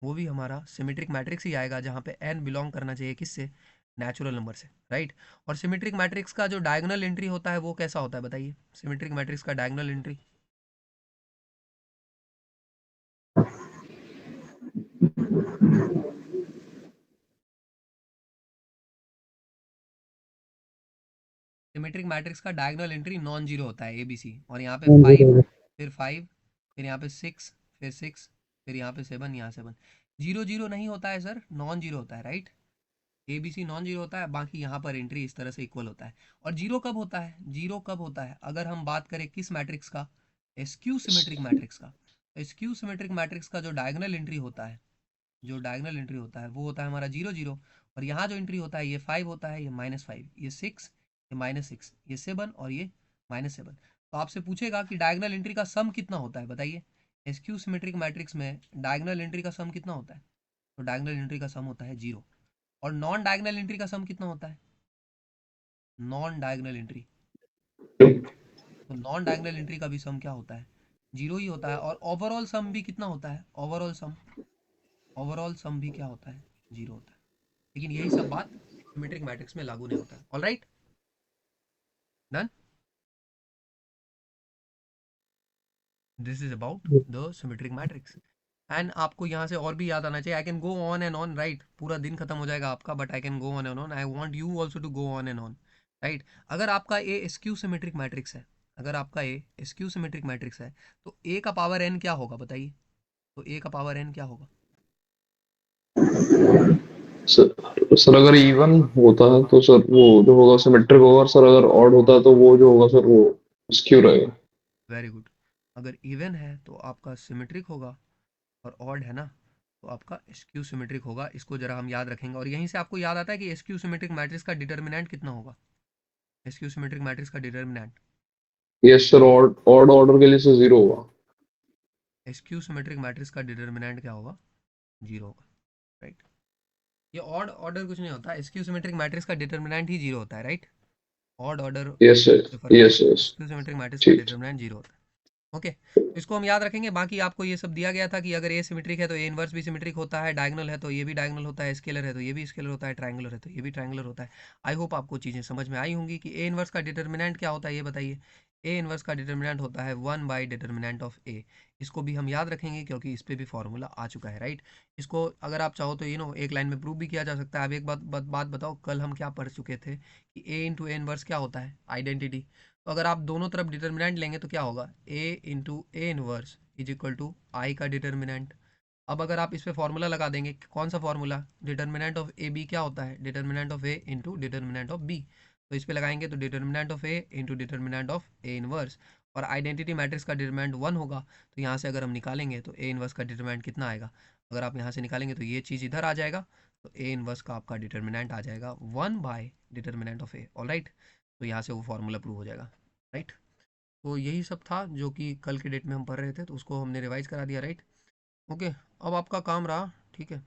वो भी हमारा सिमेट्रिक मैट्रिक्स ही आएगा, जहाँ पे n बिलोंग करना चाहिए किससे? नेचुरल नंबर से, राइट. और सिमेट्रिक मैट्रिक्स का जो डायगोनल एंट्री होता है वो कैसा होता है बताइए? सिमेट्रिक मैट्रिक्स का डायगोनल एंट्री सिमेट्रिक मैट्रिक्स का डायगोनल एंट्री नॉन जीरो होता है, ABC. और यहाँ पे 5, फिर 5, फिर यहाँ पे 6, फिर 6, फिर यहाँ पे 7, यहाँ 7. जीरो जीरो नहीं होता है सर, नॉन जीरो होता है, राइट. ABC नॉन जीरो होता है, बाकी यहाँ पर एंट्री इस तरह से इक्वल होता है. और जीरो कब होता है? जीरो कब होता है अगर हम बात करें किस मैट्रिक्स का? SQ सिमेट्रिक मैट्रिक्स का. SQ सिमेट्रिक मैट्रिक्स का जो डायगोनल एंट्री होता है, जो डायगोनल एंट्री होता है वो होता है हमारा 0 0. और यहाँ जो एंट्री होता है ये 5 होता है, ये -5, ये 6, ये -6, ये 7 और ये -7. तो आपसे पूछेगा कि डायगोनल एंट्री का सम कितना होता है बताइए? SQ सिमेट्रिक मैट्रिक्स में डायगोनल एंट्री का सम कितना होता है? तो डायगोनल एंट्री का सम होता है 0. और नॉन डायगोनल एंट्री का सम कितना होता है? नॉन डायगोनल एंट्री, तो नॉन डायगोनल एंट्री का भी सम क्या होता है? 0 ही होता है. और ओवरऑल सम भी कितना होता है? ओवरऑल सम भी क्या होता है? 0 होता है. लेकिन यही सब बात सिमेट्रिक मैट्रिक्स में लागू नहीं होता है. All right, done. This is about the symmetric matrix. And आपको यहाँ से और भी याद आना चाहिए. I can go on and on, right. पूरा दिन खत्म हो जाएगा आपका, but I can go on and on. I want you also to go on and on, right. अगर आपका ए एसक्यू सिमेट्रिक मैट्रिक्स है, अगर आपका ए एसक्यू सिमेट्रिक मैट्रिक्स है, तो ए का पावर एन क्या होगा बताइए? तो ए का पावर एन क्या होगा? सर अगर इवन होता है तो सर वो जो होगा सिमेट्रिक होगा, और सर अगर ऑड होता है तो वो जो होगा सर वो स्क्यू रहेगा. Very good. अगर इवन है तो आपका सिमेट्रिक होगा, और ऑड है ना तो आपका स्क्यू सिमेट्रिक होगा. इसको जरा हम याद रखेंगे. और यहीं से आपको याद आता है कि स्क्यू सिमेट्रिक मैट्रिक्स का डिटर्मिनेंट कितना होगा? स्क्यू सिमेट्रिक मैट्रिक्स का determinant, yes sir, odd order के लिए सर 0 होगा. स्क्यू सिमेट्रिक मैट्रिक्स का डिटर्मिनेंट क्या होगा? 0 होगा, राइट. ये ऑड ऑर्डर कुछ नहीं होता, स्क्यू सिमेट्रिक मैट्रिक्स का डिटर्मिनेंट ही 0 होता है, right. Odd order yes sir, yes yes, skew symmetric matrix का ठीक। डिटरमिनेंट 0 होता है। ओके, तो इसको हम याद रखेंगे। बाकी आपको ये सब दिया गया था कि अगर ए सिमेट्रिक है तो ए इनवर्स भी सिमेट्रिक होता है, डायगोनल है तो ये भी डायगोनल होता है, स्केलर है तो ये भी स्केलर होता है, ट्रायंगुलर है तो ये भी ट्रायंगुलर होता है। आई होप आपको चीज़ें समझ में आई होंगी कि ए इनवर्स का डिटर्मिनेंट क्या होता है, ये बताइए। ए इनवर्स का डिटर्मिनेंट होता है 1 बाई डिटर्मिनेंट ऑफ ए। इसको भी हम याद रखेंगे क्योंकि इस पर भी फॉर्मूला आ चुका है, राइट। इसको अगर आप चाहो तो एक लाइन में प्रूव भी किया जा सकता है। अब एक बात बताओ, कल हम क्या पढ़ चुके थे कि ए इंटू ए इनवर्स क्या होता है, आइडेंटिटी। तो अगर आप दोनों तरफ डिटर्मिनेंट लेंगे तो क्या होगा, A into A inverse is equal to I का डिटर्मिनेंट। अब अगर आप इस पे फॉर्मूला लगा देंगे, कौन सा formula, determinant of A B क्या होता है, determinant of A into determinant of B. तो इस पे लगाएंगे तो determinant of A into determinant of A inverse, और आइडेंटिटी मैट्रिक्स का डिटर्मिनेंट 1 होगा। तो यहाँ से अगर हम निकालेंगे तो ए इनवर्स का डिटर्मिनेंट कितना आएगा, अगर आप यहाँ से निकालेंगे तो ये चीज़ इधर आ जाएगा, तो ए इनवर्स का आपका डिटर्मिनेंट आ जाएगा 1 bye determinant of A. Alright, तो यहाँ से वो फॉर्मूला प्रूव हो जाएगा, राइट। तो यही सब था जो कि कल के डेट में हम पढ़ रहे थे, तो उसको हमने रिवाइज करा दिया, राइट। ओके, अब आपका काम रहा, ठीक है।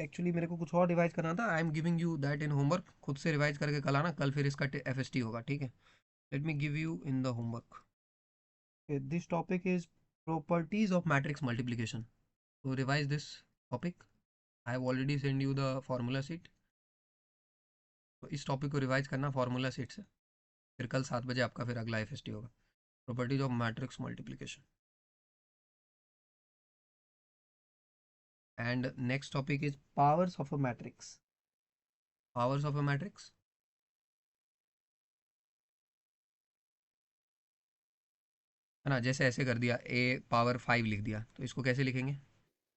एक्चुअली मेरे को कुछ और रिवाइज करना था, आई am giving you that in homework. खुद से रिवाइज करके कल आना, कल फिर इसका FST होगा, ठीक है। Let me give you in the homework. This topic is properties of matrix multiplication. तो revise this topic, I have already send you the formula sheet. तो इस टॉपिक को रिवाइज करना फॉर्मूला सीट से, फिर कल 7 बजे आपका फिर अगला FST होगा, properties of matrix multiplication. And next topic is powers of a matrix. Powers of a matrix. है ना, जैसे ऐसे कर दिया, a पावर 5 लिख दिया, तो इसको कैसे लिखेंगे,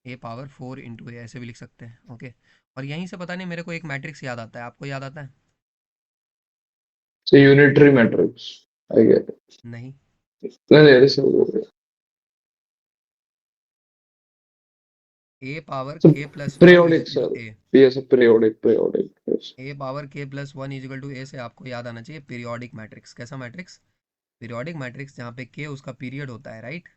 a पावर 4 इंटू ए, ऐसे भी लिख सकते हैं, ओके। और यहीं से पता नहीं मेरे को एक मैट्रिक्स याद आता है, आपको याद आता है? So unitary matrix, I get it. नहीं, नहीं नहीं, ऐसे हो गया। a power So k plus periodic sir, A, yes periodic yes. a power k plus 1 is equal to A से आपको याद आना चाहिए पीरियोडिक मैट्रिक्स। कैसा मैट्रिक्स, पीरियोडिक मैट्रिक्स, जहाँ पे k उसका पीरियड होता है, राइट।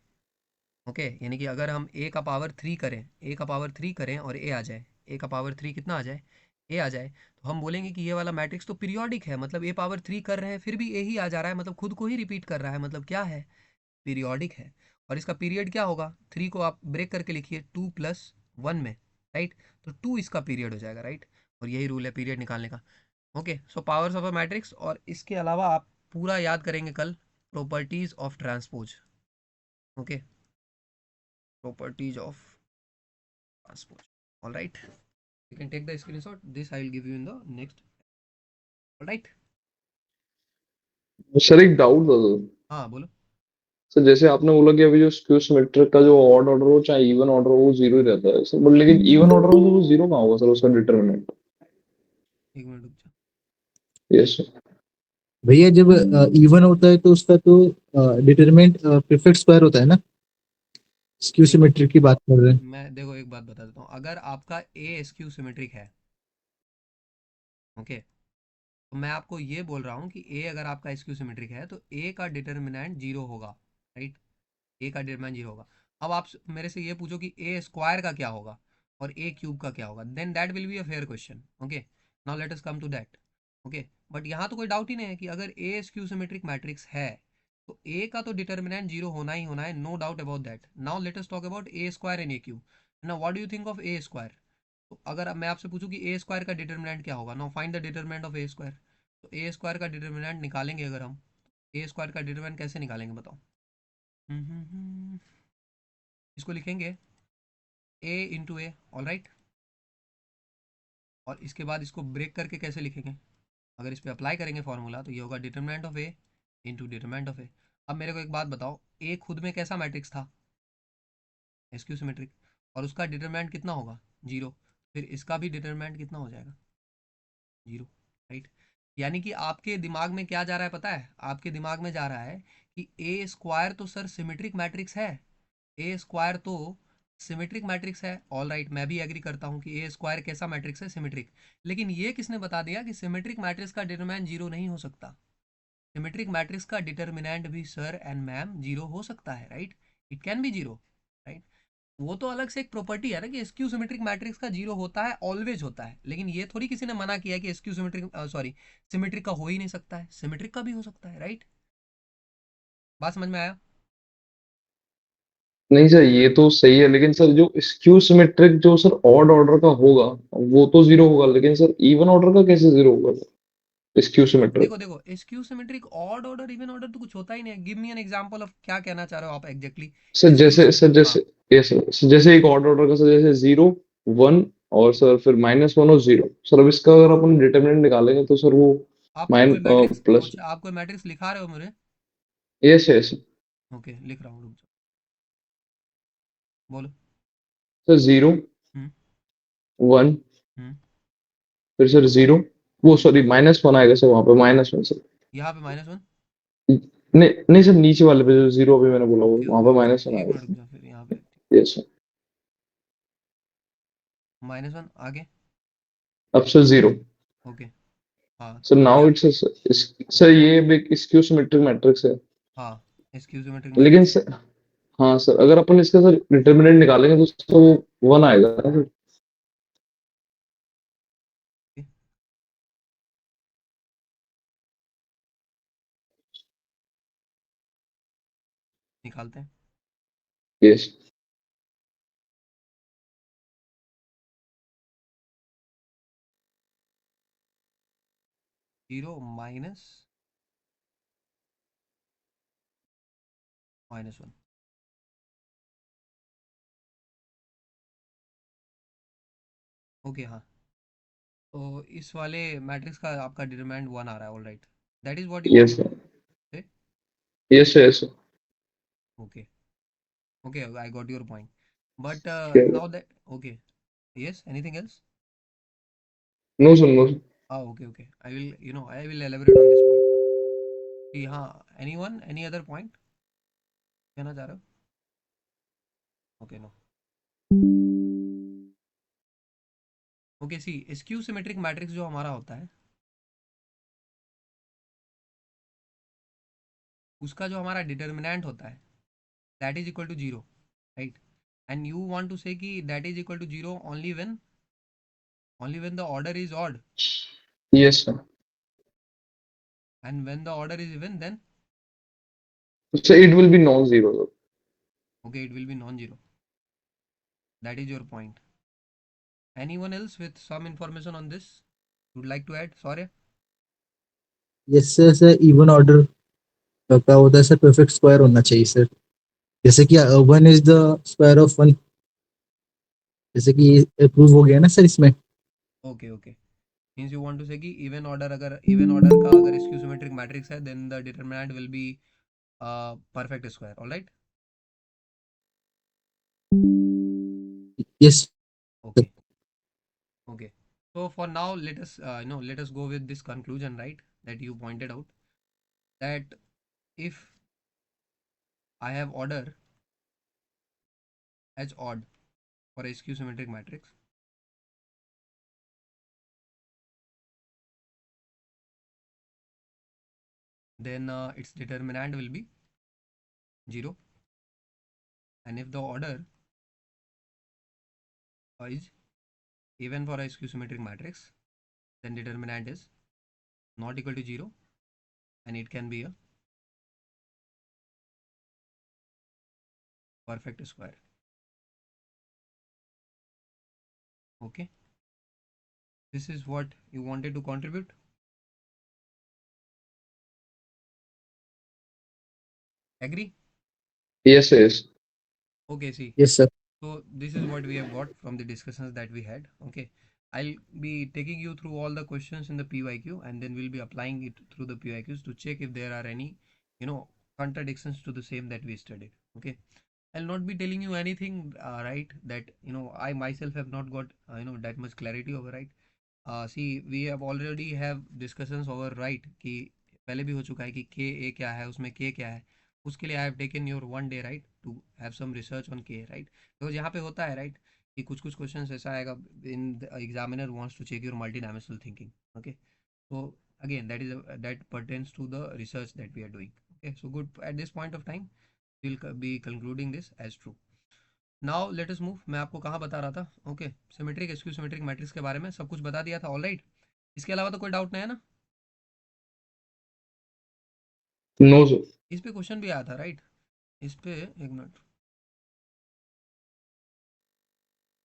ओके, यानी कि अगर हम a का पावर 3 करें, a का पावर 3 करें और a आ जाए, a का पावर 3 कितना आ जाए, a आ जाए, तो हम बोलेंगे कि ये वाला मैट्रिक्स तो पीरियोडिक है। मतलब a पावर 3 कर रहे हैं फिर भी a ही आ जा रहा है, मतलब खुद को ही रिपीट कर रहा है, मतलब क्या है, पीरियोडिक है। और इसका पीरियड क्या होगा, 3 को आप ब्रेक करके लिखिए 2 प्लस 1 में, राइट। तो 2 इसका पीरियड हो जाएगा, राइट। और यही रूल है पीरियड निकालने का। Okay, so powers of a matrix, और इसके अलावा आप पूरा याद करेंगे कल properties of transpose. Okay, properties of transpose. All right, you can take the screenshot. This I will give you in the next. All right. Sir एक doubt था सर। हाँ बोलो। सर जैसे आपने बोला कि अभी जो स्क्यू सिमेट्रिक का जो ऑड ऑर्डर हो चाहे इवन ऑर्डर हो वो जीरो ही रहता है सर, बट लेकिन इवन ऑर्डर हो तो वो जीरो कहाँ होगा सर उसका डिटरमिनेंट? एक मिनट रुक जा। Yes sir. भैया जब इवन होता है तो उसका तो डिटरमिनेंट परफेक्ट स्क्वायर होता है ना, स्क्यू सिमेट्रिक की बात कर रहे हैं। मैं देखो एक बात बता देता हूँ, अगर आपका ए स्क्यू सिमेट्रिक है, ओके, तो मैं आपको ये बोल रहा हूँ कि ए अगर आपका स्क्यू सिमेट्रिक है तो ए का डिटरमिनेंट 0 होगा, राइट। ए का डिटरमिनेंट 0 होगा। अब आप मेरे से ये पूछो कि ए स्क्वायर का क्या होगा और ए क्यूब का क्या होगा, then that will be a fair question. Okay, now let us come to that. Okay, but यहाँ तो कोई डाउट ही नहीं है कि अगर ए स्क्यू सिमेट्रिक मैट्रिक्स है तो ए का तो डिटरमिनेंट 0 होना ही होना है, no doubt about that. Now let us talk about A square and A cube. Now what do you think of A square? तो अगर अब मैं आपसे पूछूं कि ए स्क्वायर का डिटरमिनेंट क्या होगा, now find the determinant of A square. तो ए स्क्वायर का डिटरमिनेंट निकालेंगे अगर हम, ए स्क्वायर का डिटरमिनेंट कैसे निकालेंगे बताओ? इसको लिखेंगे ए इंटू ए, ऑल राइट। और इसके बाद इसको ब्रेक करके कैसे लिखेंगे, अगर इस पर अप्लाई करेंगे फॉर्मूला तो ये होगा determinant of A into determinant of A. अब मेरे को एक बात बताओ, ए खुद में कैसा मैट्रिक्स था, स्क्यू सिमेट्रिक, और उसका डिटरमिनेंट कितना होगा, 0। फिर इसका भी डिटरमिनेंट कितना हो जाएगा, 0, राइट। यानी कि आपके दिमाग में क्या जा रहा है पता है, आपके दिमाग में जा रहा है कि ए स्क्वायर तो सर सिमेट्रिक मैट्रिक्स है, ए स्क्वायर तो सिमेट्रिक मैट्रिक्स है। ऑल राइट, मैं भी एग्री करता हूँ कि ए स्क्वायर कैसा मैट्रिक्स है, सिमेट्रिक। लेकिन ये किसने बता दिया कि सिमेट्रिक मैट्रिक्स का डिटरमिनेंट 0 नहीं हो सकता? सिमेट्रिक मैट्रिक्स का डिटरमिनेंट भी सर एंड मैम 0 हो सकता है, right. It can be 0, right. वो तो अलग से एक प्रॉपर्टी है ना कि स्क्यू सिमेट्रिक मैट्रिक्स का जीरो होता है, ऑलवेज होता है, लेकिन ये थोड़ी किसी ने मना किया कि स्क्यू सिमेट्रिक सॉरी सिमेट्रिक का हो ही नहीं सकता है, सिमेट्रिक का भी हो सकता है, राइट? बात समझ में आया? नहीं सर, ये तो सही है, लेकिन सर जो स्क्यू सिमेट्रिक जो सर ऑड ऑर्डर का होगा वो तो जीरो होगा, लेकिन सर इवन ऑर्डर का कैसे जीरो होगा सर, स्क्यू सिमेट्रिक? देखो देखो, skew symmetric odd order even order तो कुछ होता ही नहीं है। Give me an example of क्या कहना चाह रहे हो आप एग्जैक्टली स्क्यू सर हाँ, जैसे ये सर जैसे एक ऑड ऑर्डर का सर, जैसे 0 1 और सर फिर -1 और 0, सर अब इसका अगर अपन डिटरमिनेंट निकालेंगे तो सर वो आपको कोई मैट्रिक्स प्लस। अच्छा आप कोई मैट्रिक्स लिखा रहे हो मुझे? Yes yes. ओके, लिख रहा हूँ, रुक जाओ, बोलो। सर 0 हम्म 1 हम्म फिर सर 0, वो सॉरी -1 आएगा सर, वहां पे -1 सर। यहाँ पे -1। नहीं नहीं सर, नीचे वाले पे जो 0 अभी मैंने बोला वो ओके वहां ओके पे ओके, -1 एक आएगा मिनट रुक सर। जाओ, फिर यहाँ पे यस सर। -1 आगे। अब सर 0। ओके, हाँ सर नाउ या इट्स सर ये भी एक स्क्यू सिमेट्रिक मैट्रिक्स है, हाँ, स्क्यू सिमेट्रिक लेकिन मैट्रिक्स। सर हाँ सर, अगर अपन इसका सर डिटरमिनेंट निकालेंगे तो सर वो 1 आएगा सर। निकालते हैं। यस। 0 -1। ओके हाँ, तो इस वाले मैट्रिक्स का आपका डिटरमिनेंट 1 आ रहा है, all right, that is what you want yes to sir. से। Yes sir yes okay okay, I got your point, but sir. Now that okay, yes, anything else? No sir no sir. Okay okay, I will I will elaborate on this point कि हाँ, anyone any other point कहना चाह रहे हो? Okay, no. Okay, see skew symmetric matrix जो हमारा होता है, उसका जो हमारा डिटर्मिनेंट होता है, that is equal to 0, right? And you want to say कि that is equal to 0 only when the order is odd, yes sir. and when the order is even, then sir it will be non zero sir. okay, it will be non-zero. That is your point. Anyone else with some information on this would like to add? Sorry. Yes sir, sir even order का होता है sir, perfect square होना चाहिए sir. जैसे कि 1 is the square of 1, जैसे कि ये प्रूव हो गया ना सर इसमें। Okay, okay. Means you want to say कि even order अगर even order का अगर skew symmetric matrix है, then the determinant will be perfect square. All right. Yes. Okay. Okay. So for now, let us let us go with this conclusion, right? That you pointed out that if I have order as odd for a skew symmetric matrix, then its determinant will be 0, and if the order is even for a skew symmetric matrix, then determinant is not equal to 0, and it can be a perfect square. Okay, this is what you wanted to contribute. Agree? Yes yes. Okay, see, yes sir. so this is what we have got from the discussions that we had. Okay, I'll be taking you through all the questions in the PYQ, and then we'll be applying it through the PYQs to check if there are any contradictions to the same that we studied. Okay, I'll not be telling you anything, right, that I myself have not got that much clarity over, right? See, we have already have discussions over, right, कि पहले भी हो चुका है कि के ए क्या है, उसमें के क्या है, उसके लिए I have taken your 1 day, right, to have some research on K, right? तो यहाँ पे होता है, राइट, कि कुछ कुछ क्वेश्चंस ऐसा आएगा, in examiner wants to check your multi dimensional thinking. Okay, so again, that pertains to the research that we are doing. Okay, so good, at this point of time we'll be concluding this as true. Now let us move. मैं आपको कहाँ बता रहा था? Okay, symmetric skew symmetric matrix के बारे में सब कुछ बता दिया था। ऑलराइट, इसके अलावा तो कोई डाउट नहीं है ना? No sir. इस पे क्वेश्चन भी आया था राइट? इस पे एक minute,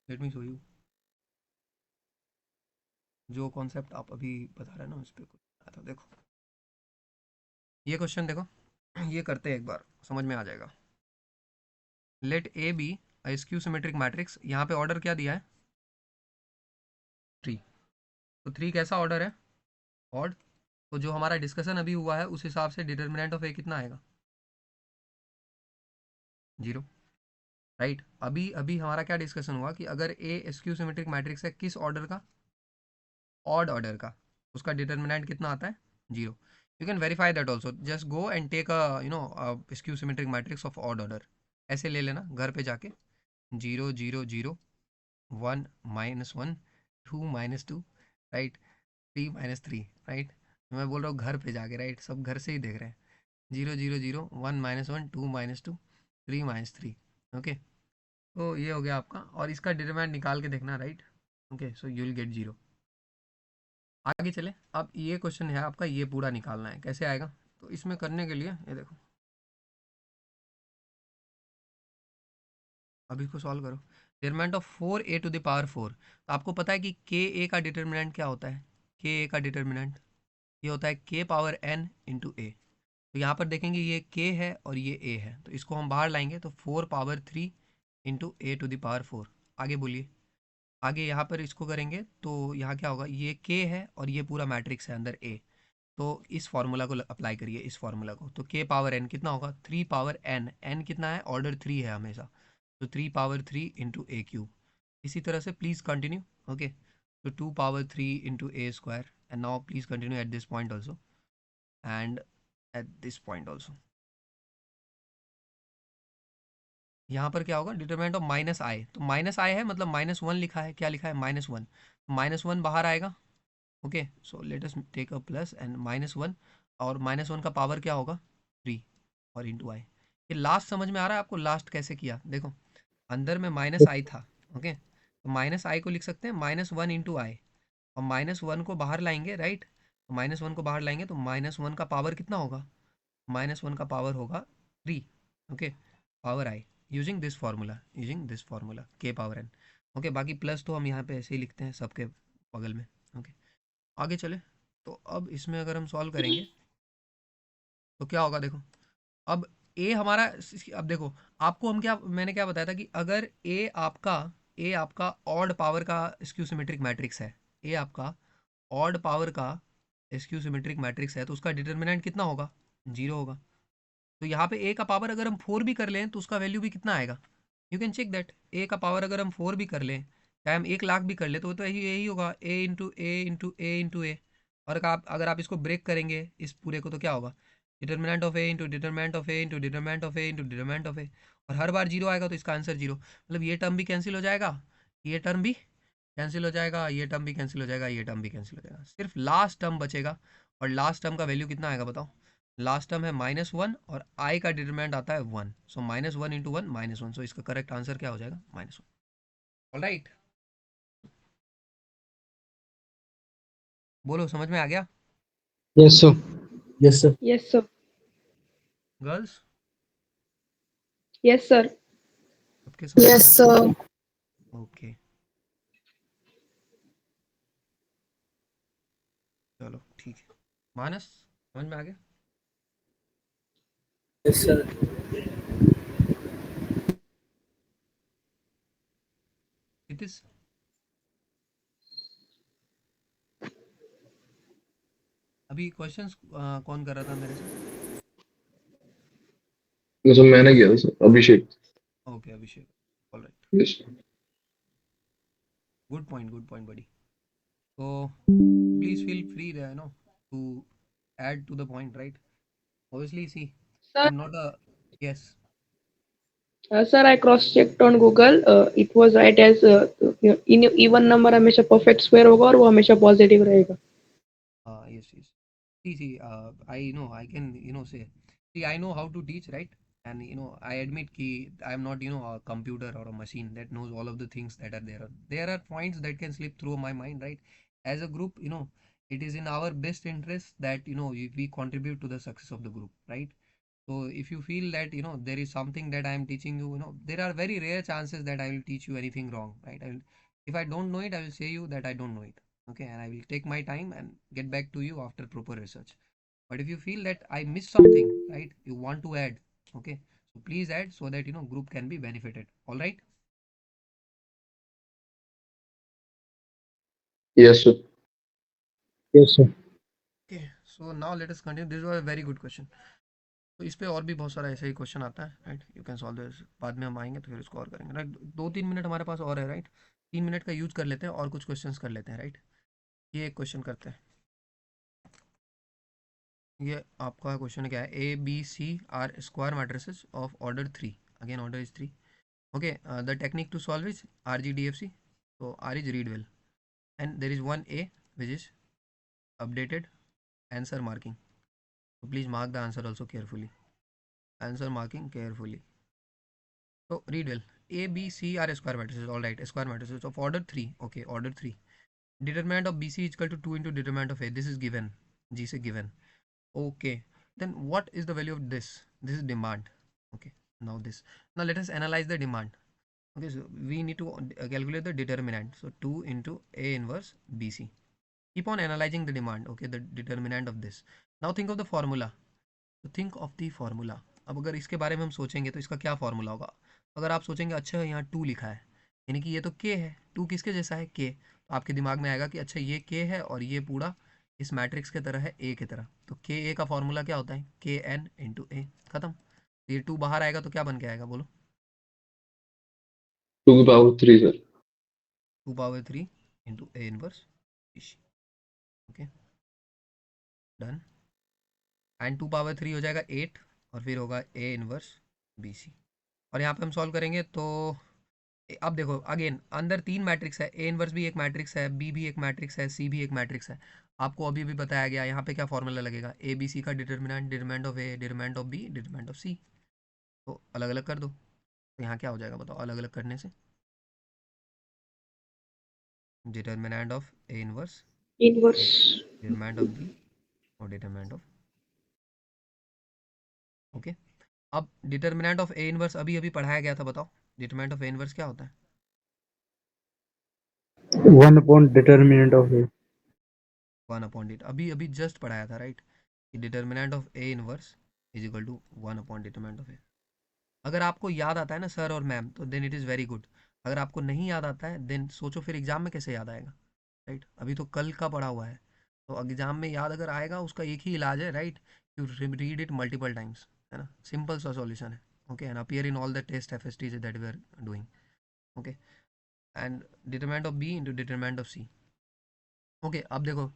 late me show you जो कॉन्सेप्ट आप अभी बता रहे हैं ना, इस पे कुछ आया था। देखो ये क्वेश्चन देखो, ये करते हैं एक बार, समझ में आ जाएगा। Let A be a skew symmetric matrix. यहाँ पे ऑर्डर क्या दिया है? 3। तो 3 कैसा ऑर्डर है? ऑड। तो जो हमारा डिस्कशन अभी हुआ है उस हिसाब से डिटर्मिनेंट ऑफ ए कितना आएगा? 0। राइट, अभी अभी हमारा क्या डिस्कशन हुआ कि अगर ए स्क्यू सिमेट्रिक मैट्रिक्स है, किस ऑर्डर का? ऑड ऑर्डर का, उसका डिटर्मिनेंट कितना आता है? 0। You can verify that also, just go and take skew symmetric matrix of odd order. ऐसे ले लेना घर पे जाके, 0 0 0 1 -1 2 -2 राइट, 3 -3 राइट। मैं बोल रहा हूँ घर पे जाके, राइट, सब घर से ही देख रहे हैं। 0 0 0 1 -1 2 -2 3 -3। ओके, तो ये हो गया आपका, और इसका डिटरमिनेंट निकाल के देखना, right. Okay, so you will gate 0। आगे चले, अब ये क्वेश्चन है आपका, ये पूरा निकालना है। कैसे आएगा? तो इसमें करने के लिए ये देखो, अब इसको सॉल्व करो। Determinant of 4a⁴। तो आपको पता है कि के ए का डिटरमिनेंट क्या होता है? के ए का डिटरमिनेंट ये होता है k पावर n इंटू ए। तो यहाँ पर देखेंगे ये k है और ये a है, तो इसको हम बाहर लाएंगे तो 4 पावर 3 इंटू a⁴। आगे बोलिए, आगे यहाँ पर इसको करेंगे तो यहाँ क्या होगा? ये k है और ये पूरा मैट्रिक्स है अंदर a। तो इस फार्मूला को अप्लाई करिए, इस फार्मूला को। तो k पावर n कितना होगा? 3 पावर n। n कितना है? ऑर्डर 3 है हमेशा, तो 3 पावर 3 इंटू ए क्यूब। इसी तरह से प्लीज़ कंटिन्यू। ओके, तो 2 power 3 into A square. And now please continue at this point also and eight this point also. यहाँ पर क्या होगा? डिटरमिनेंट ऑफ माइनस आई। तो माइनस आई है मतलब -1 लिखा है। क्या लिखा है? -1। -1 बाहर आएगा। Okay, so let us take a plus and -1, और -1 का पावर क्या होगा? 3 और इंटू आई। ये लास्ट समझ में आ रहा है आपको? लास्ट कैसे किया देखो, अंदर में माइनस आई था। ओके, तो माइनस आई को लिख सकते हैं -1 इंटू आई, और -1 को बाहर लाएंगे, राइट। तो -1 को बाहर लाएंगे तो -1 का पावर कितना होगा? -1 का पावर होगा 3। Okay, power I using this formula k power n। Okay, बाकी प्लस तो हम यहाँ पे ऐसे ही लिखते हैं सबके बगल में। ओके, आगे चले। तो अब इसमें अगर हम सॉल्व करेंगे तो क्या होगा? देखो, अब ए हमारा, अब देखो आपको हम क्या, मैंने क्या बताया था कि अगर ए आपका ऑड पावर का स्क्यू सिमेट्रिक मैट्रिक्स है, ए आपका ऑड पावर का स्क्यू सिमेट्रिक मैट्रिक्स है, तो उसका डिटर्मिनेंट कितना होगा? 0 होगा। तो यहाँ पे ए का पावर अगर हम 4 भी कर लें तो उसका वैल्यू भी कितना आएगा? You can check that. A का पावर अगर हम 4 भी कर लें, चाहे हम 1 लाख भी कर लें, तो वो तो यही यही होगा, A into A into A into ए। और अगर आप इसको ब्रेक करेंगे इस पूरे को, तो क्या होगा? Determinant of A into determinant of A into determinant of A into determinant of A. और हर बार 0 आएगा तो इसका आंसर 0। मतलब ये टर्म भी कैंसिल हो जाएगा, ये टर्म भी कैंसिल हो जाएगा, ये टर्म भी कैंसिल हो जाएगा, ये टर्म भी कैंसिल हो जाएगा। सिर्फ लास्ट टर्म बचेगा, और लास्ट टर्म का वैल्यू कितना आएगा बताओ? लास्ट टर्म है -1 और आई का डिटरमिनेंट आता है 1। सो -1 इंटू 1 -1। सो इसका करेक्ट आंसर क्या हो जाएगा? -1। ऑलराइट, बोलो समझ में आ गया? Yes, sir. Yes, sir. Yes, sir. Girls Yes, sir. सबके समझ में आ Yes, गया? sir. ओके, चलो ठीक है। मानस, समझ में आ गया? Yes, sir. नितिश, अभी क्वेश्चंस कौन कर रहा था मेरे से? सर मैंने किया था sir, Abhishek. Okay, Abhishek, all right, yes. Good point buddy. तो please feel free to add to the point, right? Obviously, see, Sir, I'm not a, yes, sir, I cross-checked on Google. It was right as in even number हमेशा perfect square होगा और वो हमेशा positive रहेगा. yes. See, I know, I can, say, see, I know how to teach, right? and I admit ki I am not a computer or a machine that knows all of the things that are there. There are points that can slip through my mind, right? As a group, it is in our best interest that we contribute to the success of the group, right? So if you feel that there is something that I am teaching you, there are very rare chances that I will teach you anything wrong, right? If I don't know it, I will say you that I don't know it, okay, and I will take my time and get back to you after proper research. But if you feel that I missed something, right, you want to add, okay, so please add so that group can be benefited. All right. Yes, sir. Yes, sir. Okay, so now let us continue. This was a very good question. तो इस पे और भी बहुत सारा ऐसे ही question आता है, right? You can solve this, बाद में हम आएंगे तो फिर इसको और करेंगे, राइट? 2-3 मिनट हमारे पास और है, राइट? 3 मिनट का यूज कर लेते हैं और कुछ क्वेश्चंस कर लेते हैं, राइट? ये एक क्वेश्चन करते हैं। ये आपका क्वेश्चन क्या है? A B C are square matrices of order 3, again order is 3, okay. The technique to solve is RGDFC. So R is read well, and there is one A which is updated answer marking. So please mark the answer also carefully. Answer marking carefully. So read well. A, B, C are square matrices. All right, square matrices of order 3. Okay, order 3. Determinant of BC is equal to 2 into determinant of A. This is given. G is given. Okay. Then what is the value of this? This is demand. Okay. Now this. Now let us analyze the demand. Okay, so we need to calculate the determinant. So 2 into A inverse BC. Keep on analyzing the demand. Okay, the determinant of this. Now think of the formula. तो think of the formula. अब अगर इसके बारे में हम सोचेंगे तो इसका क्या फार्मूला होगा? अगर आप सोचेंगे अच्छा यहाँ 2 लिखा है, यानी कि ये तो के है, 2 किसके जैसा है? के। तो आपके दिमाग में आएगा कि अच्छा ये के है और ये पूरा इस मैट्रिक्स के तरह है, ए की तरह। तो के ए का फार्मूला क्या होता है? के एन इंटू ए। खत्म। ये 2 बाहर आएगा तो क्या बन के आएगा, बोलो? 2 की power 3, sir. 2 power 3 into A inverse. Okay, done. And 2 power 3 हो जाएगा 8 और फिर होगा ए इनवर्स बी सी। और यहाँ पे हम सॉल्व करेंगे तो अब देखो अगेन अंदर 3 मैट्रिक्स है, ए इनवर्स भी एक मैट्रिक्स है, बी भी एक मैट्रिक्स है, सी भी एक मैट्रिक्स है। आपको अभी भी बताया गया यहाँ पे क्या फॉर्मूला लगेगा? ए बी सी का determinant, determinant of A, determinant of B, determinant of C. तो अलग अलग कर दो, तो यहाँ क्या हो जाएगा बताओ अलग अलग करने से? Determinant of A inverse, Inverse. Determinant of B और डिटर्मिनेंट ऑफ, ओके। अब डिटर्मिनेंट ऑफ ए इनवर्स अभी अभी पढ़ाया गया था, बताओ डिटर्मिनेंट ऑफ ए इनवर्स क्या होता है? 1 upon determinant of A. 1 upon det, अभी अभी जस्ट पढ़ाया था, राइट? कि determinant of A inverse is equal to 1 upon determinant of A. अगर आपको याद आता है ना सर और मैम, तो then it is very good. अगर आपको नहीं याद आता है देन सोचो फिर एग्जाम में कैसे याद आएगा, राइट? अभी तो कल का पढ़ा हुआ है, तो एग्जाम में याद अगर आएगा उसका एक ही इलाज है, right? You read it multiple times, है ना? सिंपल सा सॉल्यूशन है, okay. And appear in all the test F S Ts that we are doing, okay. And determinant of B into determinant of C, okay. अब देखो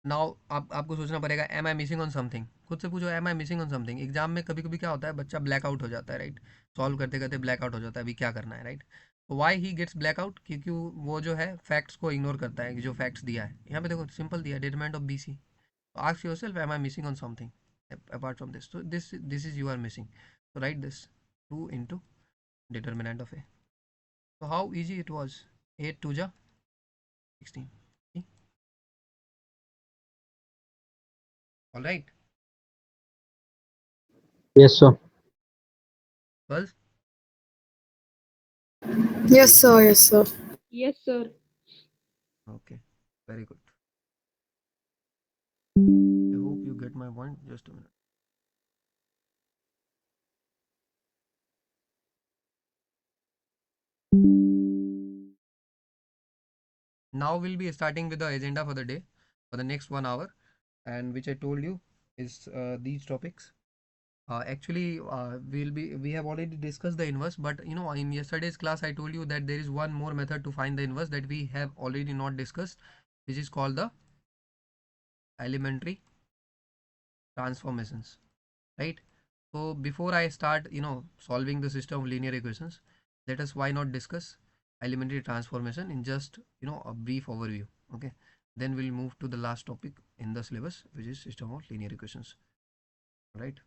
now आपको सोचना पड़ेगा am I missing on something. खुद से पूछो am I missing on something. Exam में कभी कभी क्या होता है, बच्चा ब्लैक आउट हो जाता है, राइट? सॉल्व करते करते ब्लैक आउट हो जाता है, अभी क्या करना है, राइट? तो why he gets black out? क्योंकि वो जो है फैक्ट्स को इग्नोर करता है, जो फैक्ट्स दिया है। यहाँ पे देखो सिंपल दिया डिटरमिनेंट ऑफ बी सी। तो ask yourself am I missing on something apart from this? तो this is you are missing, तो write this 2 into determinant of A. तो हाउ इजी इट वॉज, 8 2 जा 16, all right Yes, sir. Girls? Yes, sir. Yes, sir. Yes, sir. Okay, very good. I hope you get my point. Just a minute. Now we'll be starting with the agenda for the day for the next 1 hour, and which I told you is these topics. Actually, we have already discussed the inverse, but in yesterday's class I told you that there is one more method to find the inverse that we have already not discussed, which is called the elementary transformations, right? So before I start solving the system of linear equations, let us why not discuss elementary transformation in just a brief overview, okay? Then we'll move to the last topic in the syllabus, which is system of linear equations, right?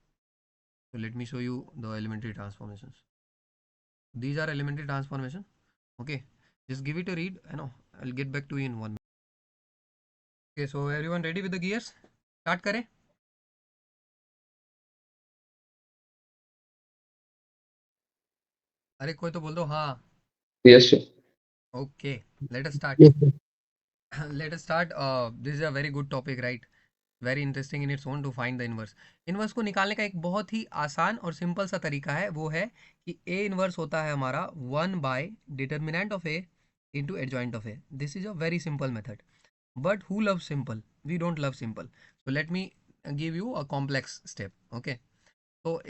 So let me show you the elementary transformations. These are elementary transformation. Okay, just give it a read. I know I'll get back to you in 1 minute. Okay, so everyone ready with the gears? Start करें. अरे कोई तो बोल दो हाँ. Yes, sir. Okay, let us start. Yes, sir. Let us start. This is a very good topic, right? Very interesting in its own to find the inverse. Inverse को निकालने का एक बहुत ही आसान और सिंपल सा तरीका है, वो है कि ए इनवर्स होता है हमारा 1 by determinant of A into adjoint of A. This is a very simple method, but who love simple? We don't love simple. So let me give you a complex step. Okay, तो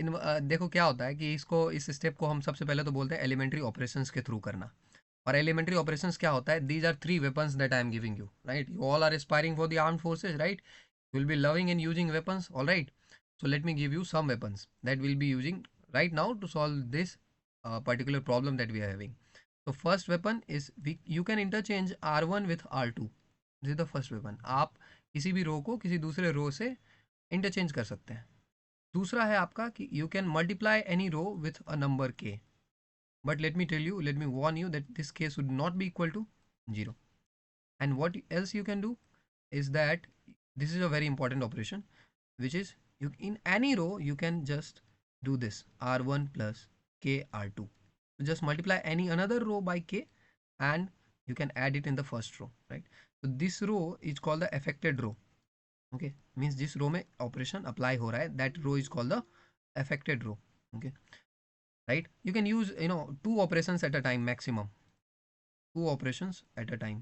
देखो क्या होता है कि इस step को हम सबसे पहले तो बोलते हैं एलिमेंट्री ऑपरेशंस के थ्रू करना. और एलिमेंट्री ऑपरेशंस क्या होता है? These are 3 weapons that I am giving you, right? You all are aspiring for the armed forces, right? You will be loving and using weapons, all right? So let me give you some weapons that we'll be using right now to solve this particular problem that we are having. So first weapon is you can interchange R1 with R2. This is the first weapon. आप किसी भी रो को किसी दूसरे रो से interchange कर सकते हैं. दूसरा है आपका कि you can multiply any row with a number k. But let me warn you that this k should not be equal to 0. And what else you can do is that this is a very important operation, which is you in any row you can just do this r1 plus k r2. So just multiply any another row by k and you can add it in the first row, right? So this row is called the affected row. Okay, means this row mein operation apply ho raha hai, that row is called the affected row. Okay, right? You can use 2 operations at a time, maximum 2 operations at a time.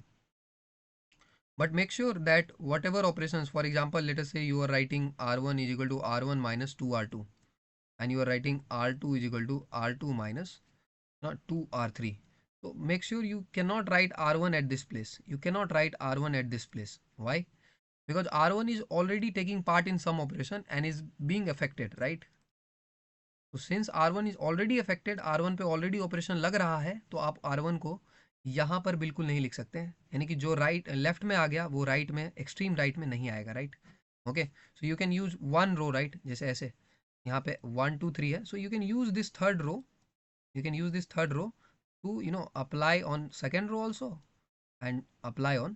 But make sure that whatever operations, for example, let us say you are writing r1 is equal to r1 minus 2r2, and you are writing r2 is equal to r2 minus not 2r3. So make sure you cannot write r1 at this place. You cannot write r1 at this place. Why? Because r1 is already taking part in some operation and is being affected, right? So since r1 is already affected, r1 पे already operation लग रहा है, तो आप r1 को यहाँ पर बिल्कुल नहीं लिख सकते हैं. यानी कि जो राइट लेफ्ट में आ गया वो राइट में, एक्सट्रीम राइट में नहीं आएगा, right? Okay, so you can use 1 row, right? जैसे ऐसे यहाँ पे 1 2 3 है, so you can use this third row. You can use this third row to apply on second row also and apply on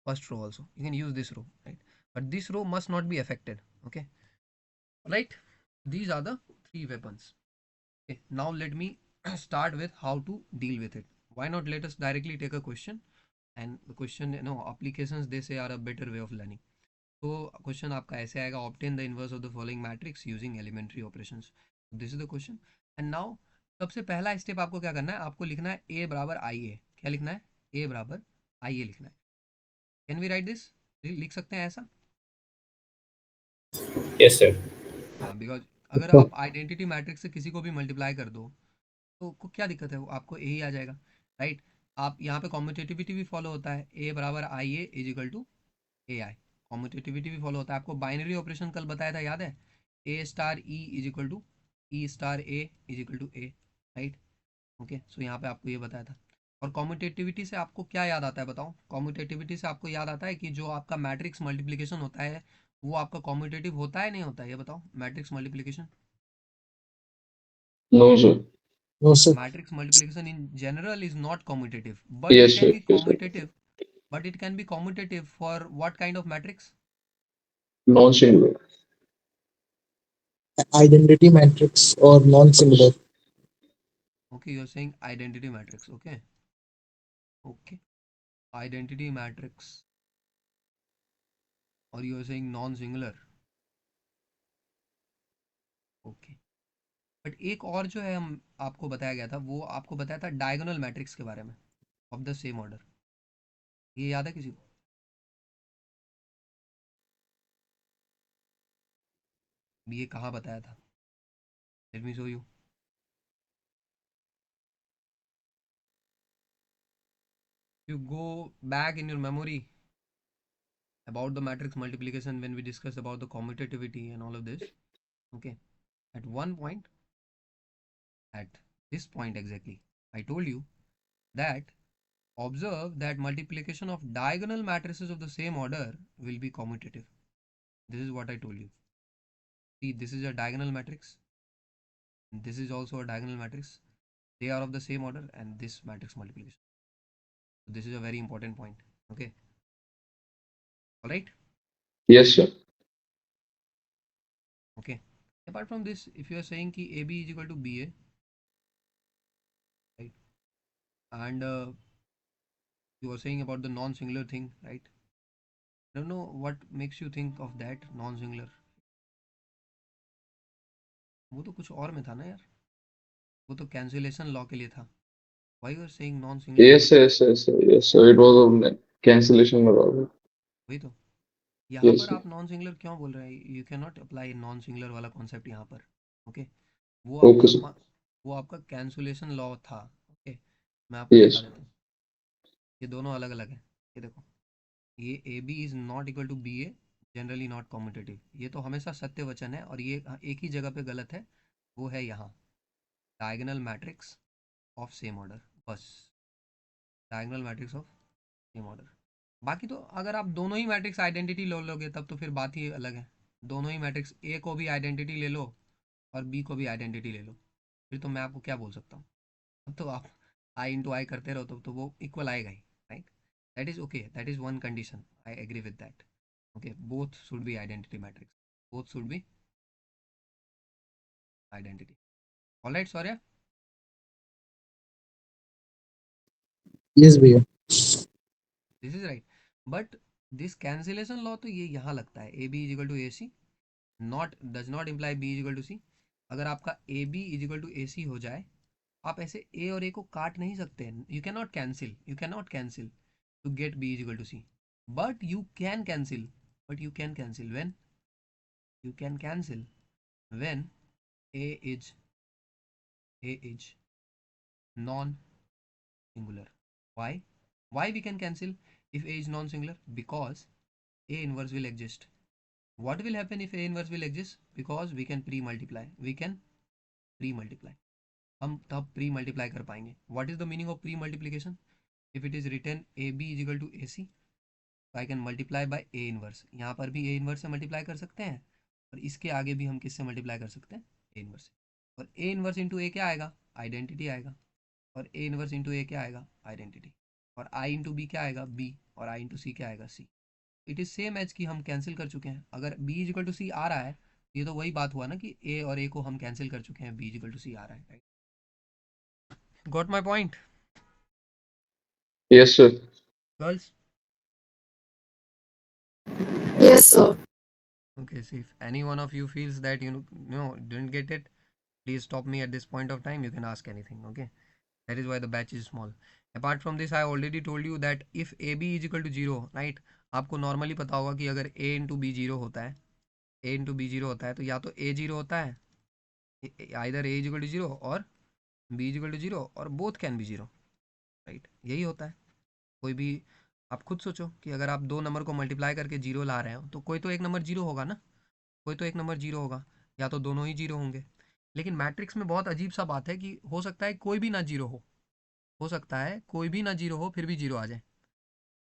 first row also. You can use this row, right? But this row must not be affected. Okay, right? These are the 3 weapons. Okay, now let me start with how to deal with it. Why not let us directly take a question, and the question, applications they say are a better way of learning. तो question आपका ऐसे आएगा, obtain the inverse of the following matrix using elementary operations. This is the question. And now सबसे पहला step आपको क्या करना है? आपको लिखना है ए बराबर आई ए. क्या लिखना है? ए बराबर आई ए लिखना है. Can we write this? लिख सकते हैं ऐसा? Yes sir. हाँ, बिकॉज अगर आप आइडेंटिटी मैट्रिक्स से किसी को भी मल्टीप्लाई कर दो तो क्या दिक्कत है? आपको ए ही आ जाएगा, राइट? आप यहाँ पे कॉम्यूटेटिविटी भी फॉलो होता है. ए बराबर I A is equal to A I. Commutativity भी फॉलो होता है. आपको बाइनरी ऑपरेशन कल बताया था, याद है? A star E is equal to E star A is equal to A, right? Okay, so यहाँ पे आपको ये बताया था. और कॉम्यूटेटिविटी से आपको क्या याद आता है बताओ? कॉम्यूटेटिविटी से आपको याद आता है कि जो आपका मैट्रिक्स मल्टीप्लिकेशन होता है वो आपका कॉम्यूटेटिव होता है नहीं होता है? ये बताओ. Matrix multiplication, No, sir. No, sir. matrix multiplication in general is not commutative, but Yes, it can sir. be Yes, sir. commutative. But it can be commutative for what kind of matrix? Non-singular. Identity matrix or non-singular. Okay, you're saying identity matrix. Okay, okay, identity matrix, or you're saying non-singular. Okay, but एक और जो है हम आपको बताया गया था, वो आपको बताया था डायगोनल मैट्रिक्स के बारे में ऑफ द सेम ऑर्डर. ये याद है किसी को? ये कहाँ बताया था? Late me show you. You go back in your memory about the matrix multiplication when we discussed about the commutativity and all of this. Okay, at one point, at this point exactly, I told you that observe that multiplication of diagonal matrices of the same order will be commutative. This is what I told you. See, this is a diagonal matrix. This is also a diagonal matrix. They are of the same order and this matrix multiplication. So this is a very important point. Okay. All right. Yes, sir. Okay. Apart from this, if you are saying ki AB is equal to BA, right? And you were saying about the non-singular thing, right? I don't know what makes you think of that non-singular. वो तो कुछ और में था ना यार, वो तो कैंसिलेशन लॉ के लिए था. Why you are saying non-singular? Yes, yes, yes, sir. Yes, sir. It was a cancellation में था. वही तो. यहाँ Yes, पर sir. आप नॉन सिंगुलर क्यों बोल रहे हैं? You can not apply non singular वाला कॉन्सेप्ट यहाँ पर. ओके. वो Okay, sir. आपका वो आपका कैंसुलेशन लॉ था. ओके. मैं आपको Yes. दिखा देता हूँ. ये दोनों अलग अलग है. ये देखो, ये A B is not equal to B A, generally not commutative. ये तो हमेशा सत्य वचन है और ये एक ही जगह पे गलत है. वो है यहाँ diagonal matrix of same order. बस diagonal matrix of same order. बाकी तो अगर आप दोनों ही मैट्रिक्स आइडेंटिटी ले लोगे तब तो फिर बात ही अलग है. दोनों ही मैट्रिक्स ए को भी आइडेंटिटी ले लो और बी को भी आइडेंटिटी ले लो, फिर तो मैं आपको क्या बोल सकता हूँ. अब तो आप आई इंटू आई करते रहो तो वो इक्वल आएगा ही, right. That is okay, that is one condition, I agree with that. Okay, both should be identity matrix, both should be identity. All right Saurya. Yes, भैया. This is right. But this cancellation law तो ये यहाँ लगता है. A B is equal to A C not does not imply B is equal to C. अगर आपका A B is equal to A C हो जाए, आप ऐसे ए और ए को काट नहीं सकते. You can not cancel, you can not cancel to get B is equal to C. But you can cancel, but you can cancel when, you can cancel when a is non singular. Why we can cancel if a is non singular? Because a inverse will exist. What will happen if a inverse will exist? Because we can pre-multiply, हम तब pre multiply कर पाएंगे. What is the meaning of pre multiplication? If it is written A B is equal to A C, तो I can multiply by A inverse. यहाँ पर भी A inverse से multiply कर सकते हैं और इसके आगे भी हम किससे मल्टीप्लाई कर सकते हैं? ए इनवर्स. और ए इनवर्स इंटू ए क्या आएगा? आइडेंटिटी आएगा. और ए इनवर्स इंटू ए क्या आएगा? आइडेंटिटी. और आई इंटू बी क्या आएगा? बी. और आई इंटू सी क्या आएगा? सी. इट इज सेम एज कि हम कैंसिल कर चुके हैं. अगर बी इज इक्वल टू सी आ रहा है, ये तो वही बात हुआ ना कि ए और ए को हम कैंसिल कर चुके हैं, बी इज इक्वल टू सी आ रहा है, right. Got my point Yes, sir. Girls? Yes, sir. Okay, so if any one of you feels that didn't get it, please stop me at this point of time. You can ask anything. Okay, that is why the batch is small. Apart from this, I already told you that if AB is equal to 0, right? आपको normally पता होगा कि अगर A into B 0 होता है, A into B 0 होता है, तो या तो A 0 होता है, either A is equal to 0 और B is equal to 0 और both can be 0, right? यही होता है. कोई भी आप खुद सोचो कि अगर आप दो नंबर को मल्टीप्लाई करके 0 ला रहे हो तो कोई तो एक नंबर 0 होगा ना, कोई तो एक नंबर 0 होगा, या तो दोनों ही 0 होंगे. लेकिन मैट्रिक्स में बहुत अजीब सा बात है कि हो सकता है कोई भी ना 0 हो सकता है कोई भी ना 0 हो फिर भी 0 आ जाए,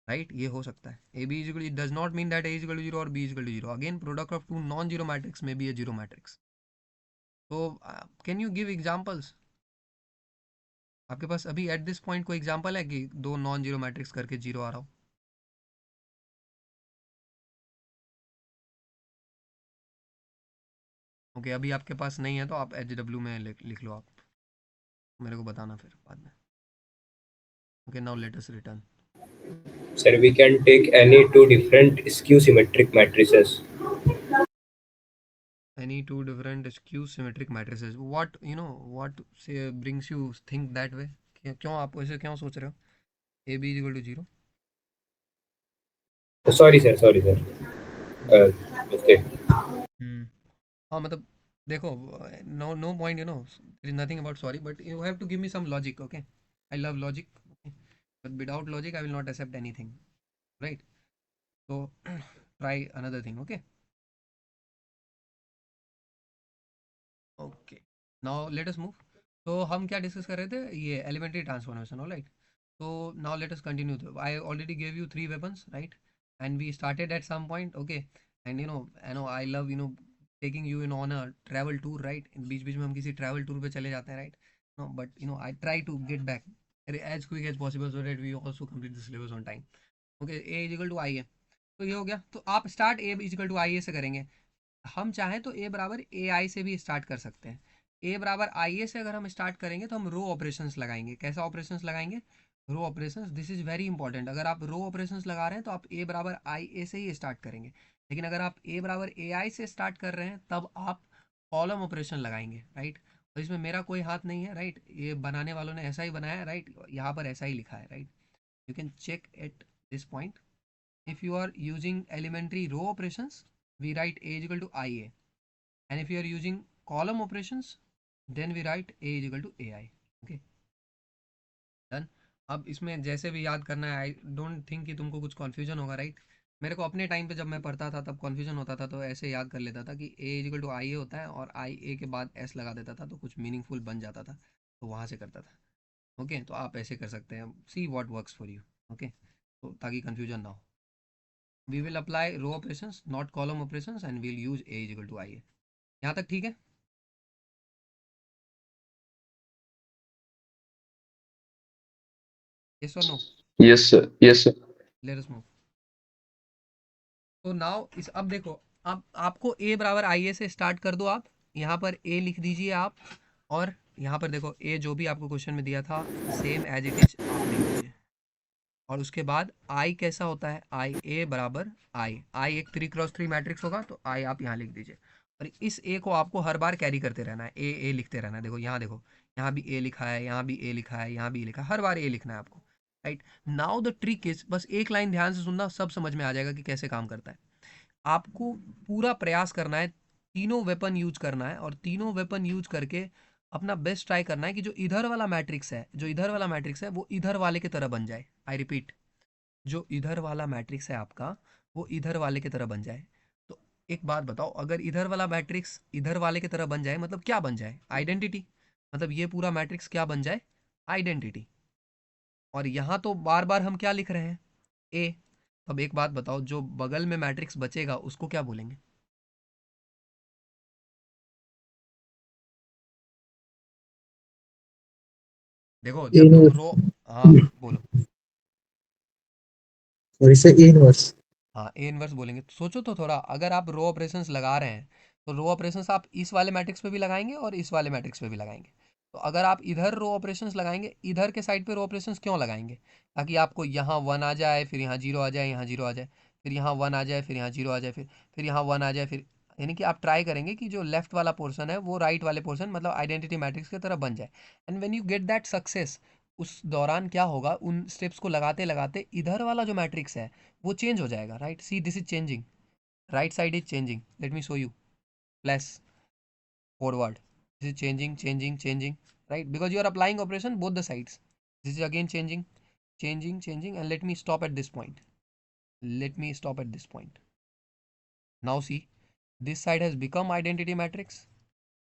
राइट. ये हो सकता है. A B is does not mean that A is equal to 0 और B is equal to 0. Again product of two non zero matrix में बी ए जीरो मैट्रिक्स. तो कैन यू गिव एग्जांपल्स? आपके पास अभी एट दिस पॉइंट कोई example है कि दो नॉन जीरो मैट्रिक्स करके 0 आ रहा हो? ओके, अभी आपके पास नहीं है तो आप HW में लिख लो. आप मेरे को बताना फिर बाद में. Okay, now let us return. Sir, we can take any two different skew symmetric matrices. Any two different skew symmetric matrices. What say brings you think that way? क्यों आप ऐसे क्यों सोच रहे हो? A B is equal to 0. Sorry, sir. Okay. हाँ मतलब देखो, no point, there is nothing about sorry, but you have to give me some logic. Okay, I love logic. Okay? But without logic I will not accept anything, right? So try another thing. Okay, now let us move. तो हम क्या discuss कर रहे थे? ये elementary transformation. Alright, so now let us continue. I already gave you 3 weapons, right? And we started at some point. Okay, and I know I love taking you in on a travel tour, right? बीच बीच में हम किसी travel tour पे चले जाते हैं, राइट? No, but I try to get back as quick as possible so that we also complete the syllabus on time. Okay, A is equal to I है, तो ये हो गया। तो आप start A is equal to I A से करेंगे। हम चाहें तो ए बराबर ए आई से भी स्टार्ट कर सकते हैं। ए बराबर आई ए से अगर हम स्टार्ट करेंगे तो हम रो ऑपरेशंस लगाएंगे। कैसा ऑपरेशंस लगाएंगे? Row operations. This is very important. अगर आप रो ऑपरेशंस लगा रहे हैं तो आप ए बराबर आई ए से ही स्टार्ट करेंगे, लेकिन अगर आप ए बराबर ए आई से स्टार्ट कर रहे हैं तब आप कॉलम ऑपरेशन लगाएंगे, राइट? और इसमें मेरा कोई हाथ नहीं है, राइट? ये बनाने वालों ने ऐसा ही बनाया है, राइट? यहाँ पर ऐसा ही लिखा है, right? You can check at this point. if you are using elementary row operations, we write a is equal to ia, and if you are using column operations, then we write a is equal to ai. Okay, done. अब इसमें जैसे भी याद करना है, I don't think कि तुमको कुछ कन्फ्यूजन होगा, राइट? मेरे को अपने टाइम पे जब मैं पढ़ता था तब कन्फ्यूजन होता था, तो ऐसे याद कर लेता था कि a is equal to I ए होता है और आई ए के बाद s लगा देता था, तो कुछ मीनिंगफुल बन जाता था, तो वहाँ से करता था। ओके, तो आप ऐसे कर सकते हैं, see what works for you. Okay, तो ताकि कन्फ्यूजन ना हो। We will apply row operations, not column operations, and we'll use a is equal to ia. यहाँ तक ठीक है? Yes or no? Yes sir, yes sir. Let us move. तो now इस अब देखो, अब आपको a बराबर ia से स्टार्ट कर दो। आप यहाँ पर a लिख दीजिए आप, और यहाँ पर देखो a जो भी आपको क्वेश्चन में दिया था सेम एज इट इज आप लिख दीजिए। और उसके बाद i कैसा होता है? i a बराबर i एक 3x3 मैट्रिक्स होगा, तो i आप यहाँ लिख दीजिए। और इस a को आपको हर बार कैरी करते रहना है, a लिखते रहना है। देखो, यहाँ भी a लिखा है, यहाँ भी a लिखा है, यहाँ भी a लिखा है, हर बार a लिखना है आपको, right? Now the trick is, बस एक लाइन ध्यान से सुनना, सब समझ में आ जाएगा कि कैसे काम करता है। आपको पूरा प्रयास करना है, तीनों वेपन यूज करना है, और तीनों वेपन यूज करके अपना बेस्ट ट्राई करना है कि जो इधर वाला मैट्रिक्स है वो इधर वाले की तरह बन जाए। आई रिपीट, जो इधर वाला मैट्रिक्स है आपका वो इधर वाले की तरह बन जाए। तो एक बात बताओ, अगर इधर वाला मैट्रिक्स इधर वाले की तरह बन जाए मतलब क्या बन जाए? आइडेंटिटी। मतलब ये पूरा मैट्रिक्स क्या बन जाए? आइडेंटिटी। और यहाँ तो बार बार हम क्या लिख रहे हैं? ए। अब एक बात बताओ, जो बगल में मैट्रिक्स बचेगा उसको क्या बोलेंगे? देखो, जब तुम रो, हाँ बोलो। और इसे ए इनवर्स। हाँ, ए इनवर्स बोलेंगे। तो सोचो तो थोड़ा, अगर आप रो ऑपरेशंस लगा रहे हैं तो रो ऑपरेशंस आप इस वाले मैट्रिक्स पे भी लगाएंगे और इस वाले मैट्रिक्स पे भी लगाएंगे। तो अगर आप इधर रो ऑपरेशंस लगाएंगे, इधर के साइड पे रो ऑपरेशंस क्यों लगाएंगे? ताकि आपको यहाँ 1 आ जाए, फिर यहाँ 0 आ जाए, यहाँ 0 आ जाए, फिर यहाँ 1 आ जाए, फिर यहाँ 0 आ जाए, फिर यहाँ 1 आ जाए, फिर यानी कि आप ट्राई करेंगे कि जो लेफ्ट वाला पोर्शन है वो राइट वाले पोर्शन मतलब आइडेंटिटी मैट्रिक्स की तरह बन जाए। And when you get that success, उस दौरान क्या होगा, उन स्टेप्स को लगाते लगाते इधर वाला जो मैट्रिक्स है वो चेंज हो जाएगा, right? See, this is changing, right side is changing, let me show you, plus forward, this is changing, right? Because you are applying operation both the sides. This is again changing, and let me stop at this point. Now see, this side has become identity matrix,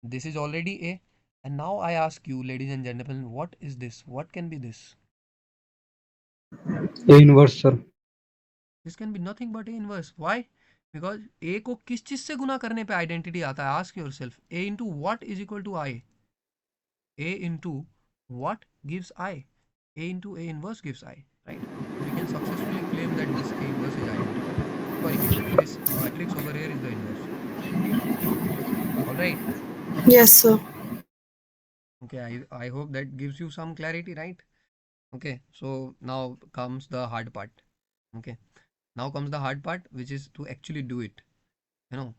this is already a, and now I ask you, ladies and gentlemen, what is this? What can be this? A inverse, sir. This can be nothing but a inverse. Why? Because a को किस चीज से गुना करने पे identity आता है? Ask yourself, a into what is equal to I? A into what gives I? A into A inverse gives I, right? We can successfully claim that this A inverse is identity. Sorry, this matrix over here is the inverse. All right. Yes, sir. Okay, I hope that gives you some clarity, right? Okay, so now comes the hard part. Okay, now comes the hard part, which is to actually do it. You know,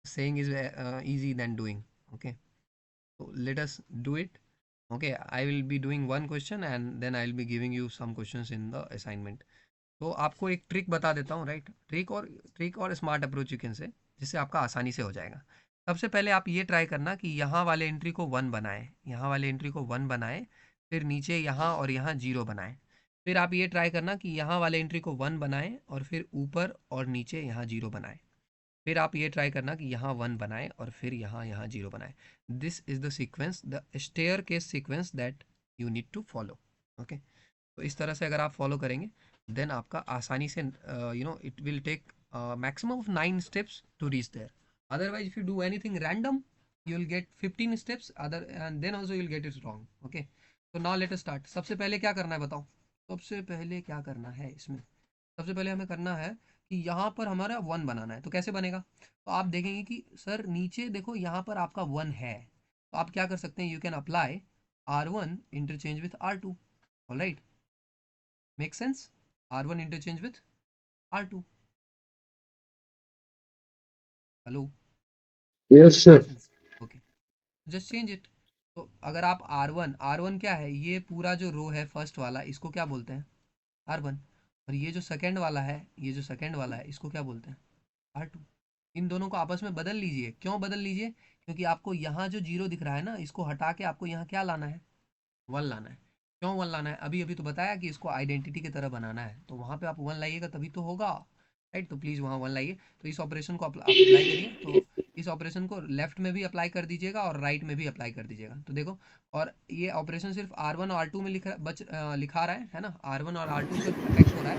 saying is easy than doing. Okay, so let us do it. Okay, I will be doing one question and then I will be giving you some questions in the assignment. तो आपको एक trick बता देता हूँ, right? Trick और smart approach you can say, जिससे आपका आसानी से हो जाएगा। सबसे पहले आप ये ट्राई करना कि यहाँ वाले एंट्री को 1 बनाएं, यहाँ वाले एंट्री को 1 बनाएं, फिर नीचे यहाँ और यहाँ 0 बनाएं। फिर आप ये ट्राई करना कि यहाँ वाले एंट्री को 1 बनाएं और फिर ऊपर और नीचे यहाँ 0 बनाएं। फिर आप ये ट्राई करना कि यहाँ 1 बनाएं और फिर यहाँ 0 बनाएं। This is the sequence, the staircase sequence that you need to follow. Okay, तो इस तरह से अगर आप फॉलो करेंगे देन आपका आसानी से it will take maximum of 9 steps to reach there. Otherwise, if you do anything random, you will get 15 steps other, and then also you will get it wrong. Okay, so now let us start. सबसे पहले क्या करना है बताओ? सबसे पहले क्या करना है इसमें? सबसे पहले हमें करना है कि यहाँ पर हमारा 1 बनाना है। तो कैसे बनेगा? तो आप देखेंगे कि सर नीचे देखो, यहाँ पर आपका 1 है, तो आप क्या कर सकते हैं? You can apply R1 interchange with R2. Alright, make sense? R1 interchange with R2. Hello, yes sir. Okay, just change it. तो अगर आप R1 क्या है? ये पूरा जो रो है फर्स्ट वाला, इसको क्या बोलते हैं? R1. और ये जो सेकंड वाला है, इसको क्या बोलते हैं? R2. इन दोनों को आपस में बदल लीजिए. क्यों बदल लीजिए? क्योंकि आपको यहाँ जो जीरो दिख रहा है ना, इसको हटा के आपको यहाँ क्या लाना है? 1 लाना है. क्यों 1 लाना है? अभी अभी तो बताया कि इसको आइडेंटिटी की तरह बनाना है, तो वहाँ पे आप 1 लाइएगा तभी तो होगा, राइट? तो प्लीज़ वहाँ 1 लाइए. तो इस ऑपरेशन को अप्लाई करिए. तो इस ऑपरेशन को लेफ्ट में भी अप्लाई कर दीजिएगा और राइट में भी अप्लाई कर दीजिएगा. तो देखो, और ये ऑपरेशन सिर्फ R1 और R2 में लिखा रहा है ना? R1 और R2 पे अफेक्ट हो रहा है.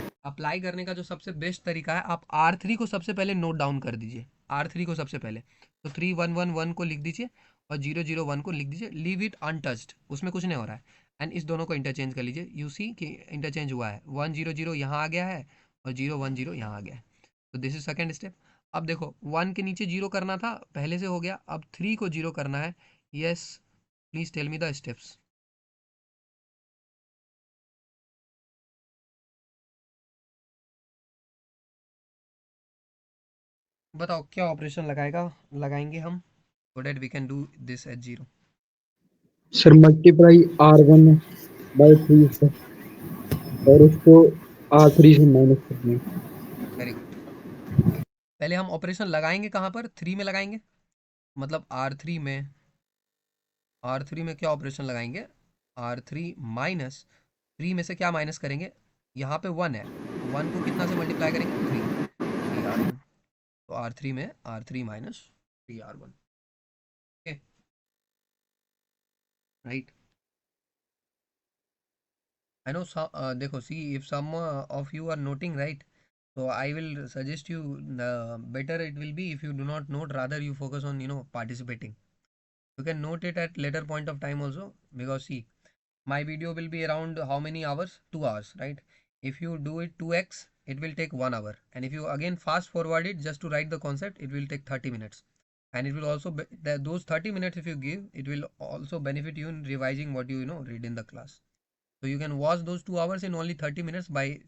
तो अप्लाई करने का जो सबसे बेस्ट तरीका है, आप R3 को सबसे पहले नोट डाउन कर दीजिए. R3 को सबसे पहले, तो 3111 को लिख दीजिए और 001 को लिख दीजिए. लीव इट अनटच्ड, उसमें कुछ नहीं हो रहा है. एंड इस दोनों को इंटरचेंज कर लीजिए. यू सी कि इंटरचेंज हुआ है. 100 यहाँ आ गया है और 010 यहाँ आ गया है. तो दिस इज सेकेंड स्टेप. अब देखो, 1 के नीचे 0 करना था, पहले से हो गया. अब 3 को 0 करना है. Yes, please tell me the steps. बताओ क्या ऑपरेशन लगाएंगे हम, so that we can do this at 0. Sir multiply R1 by 3 sir, और उसको R3 से माइनस करना है. Very good. पहले हम ऑपरेशन लगाएंगे कहाँ पर? 3 में लगाएंगे. मतलब R3 में क्या ऑपरेशन लगाएंगे? R3 माइनस 3 में से क्या माइनस करेंगे? यहाँ पे 1 है, 1 को कितना से मल्टीप्लाई करेंगे? 3R1. तो R3 में R3 minus 3R1. Okay, right. I know, देखो, see, if some of you are noting, right, so I will suggest you, better it will be if you do not note, rather you focus on participating. You can note it at later point of time also, because see, my video will be around how many hours? 2 hours, right? If you do it 2x, it will take 1 hour, and if you again fast forward it just to write the concept, it will take 30 minutes. And it will also those 30 minutes, if you give, it will also benefit you in revising what you read in the class. So you can watch those 2 hours in only 30 minutes by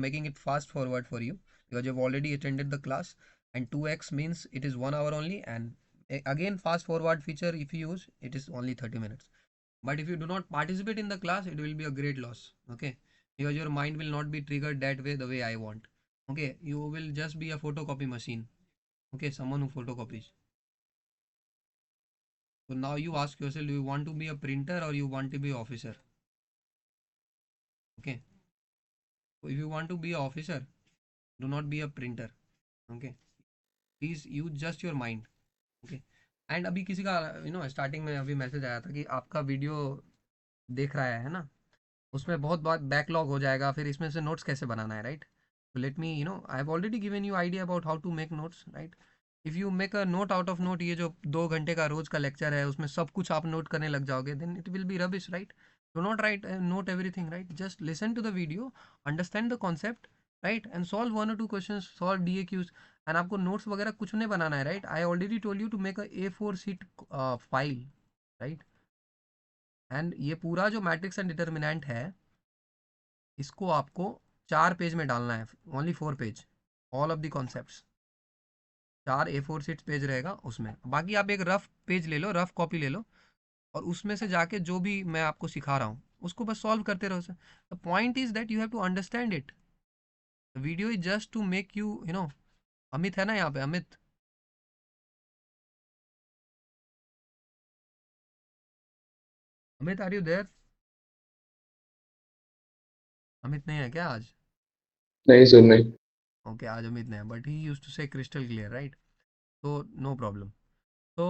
making it fast forward for you, because you've already attended the class. And 2x means it is 1 hour only, and again fast forward feature if you use, it is only 30 minutes. But if you do not participate in the class, it will be a great loss. Okay, because your mind will not be triggered that way, the way I want. Okay, you will just be a photocopy machine. Okay, someone who photocopies. So now you ask yourself, do you want to be a printer or you want to be an officer? Okay, so if you want to be an officer, do not be a printer. Okay, please use just your mind. Okay, and अभी किसी का starting में अभी message आया था कि आपका video देख रहा है ना, उसमें बहुत बार बैकलॉग हो जाएगा, फिर इसमें से नोट्स कैसे बनाना है, राइट? तो let me I have already given you idea about how to make notes, right? If you make a note out of note, ये जो 2 घंटे का रोज का लेक्चर है, उसमें सब कुछ आप नोट करने लग जाओगे, then it will be rubbish, right? Do not write note everything, right? Just listen to the video, understand the concept, right? And solve 1 or 2 questions, solve DAQs. And आपको नोट्स वगैरह कुछ नहीं बनाना है, right? I already told you to make a A4 sheet file, right? And ये पूरा जो matrix and determinant है, इसको आपको 4 पेज में डालना है, only 4 page, all of the concepts. 4 A4 sheets page रहेगा उसमें. बाकी आप एक रफ पेज ले लो, रफ कॉपी ले लो, और उसमें से जाके जो भी मैं आपको सिखा रहा हूँ उसको बस सॉल्व करते रहो. Sir, the point is that you have to understand it. The video is just to make you Amit है ना यहाँ पे? Amit are you there? Amit नहीं है क्या आज? नहीं सर, नहीं. ओके, आज अमित नहीं है, बट ही यूज्ड टू से क्रिस्टल क्लियर, राइट? तो नो प्रॉब्लम. तो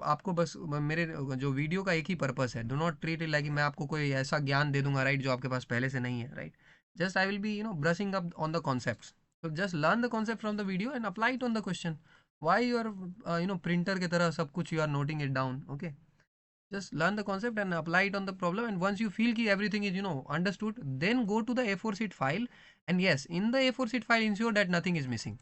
आपको बस मेरे जो वीडियो का एक ही पर्पस है, do not treat it like मैं आपको कोई ऐसा ज्ञान दे दूंगा, राइट, जो आपके पास पहले से नहीं है, right? Just I will B brushing up on the concepts. So just learn the concept from the video and apply it on the question. Why you are printer के तरह सब कुछ you are noting it down. Okay, just learn the concept and apply it on the problem, and once you feel ki everything is understood, then go to the A4 sheet file, and yes, in the A4 sheet file ensure that nothing is missing.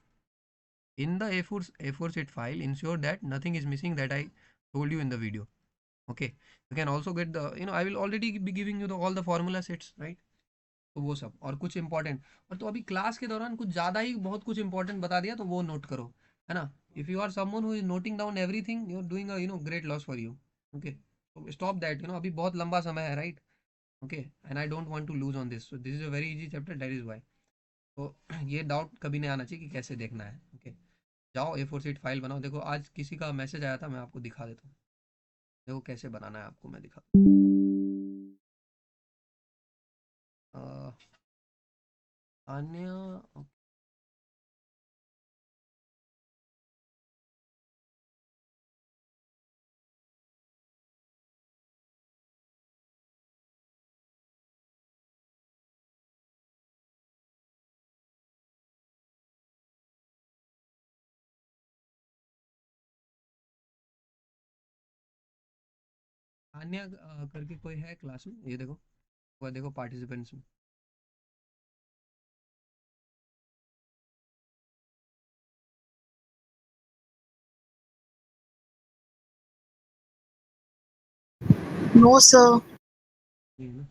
In the A4 sheet file ensure that nothing is missing that I told you in the video. Okay, you can also get the I will already be giving you all the formula sets, right? तो वो सब और कुछ important, और तो अभी class के दौरान कुछ ज़्यादा ही बहुत कुछ इंपॉर्टेंट बता दिया तो वो नोट करो, है ना. If you are someone who is noting down everything, you are doing a great loss for you. Okay, so stop that, अभी बहुत लंबा समय है, right. Okay, and I don't want to lose on this, so this is a very easy chapter, that is why. तो ये doubt कभी नहीं आना चाहिए कि कैसे देखना है. ओके, जाओ A4 शीट फाइल बनाओ. देखो आज किसी का मैसेज आया था, मैं आपको दिखा देता हूँ. देखो कैसे बनाना है आपको, मैं दिखा अन्य. अन्य करके कोई है क्लास में, ये देखो, वो देखो पार्टिसिपेंट्स में. No, sir. ये ना,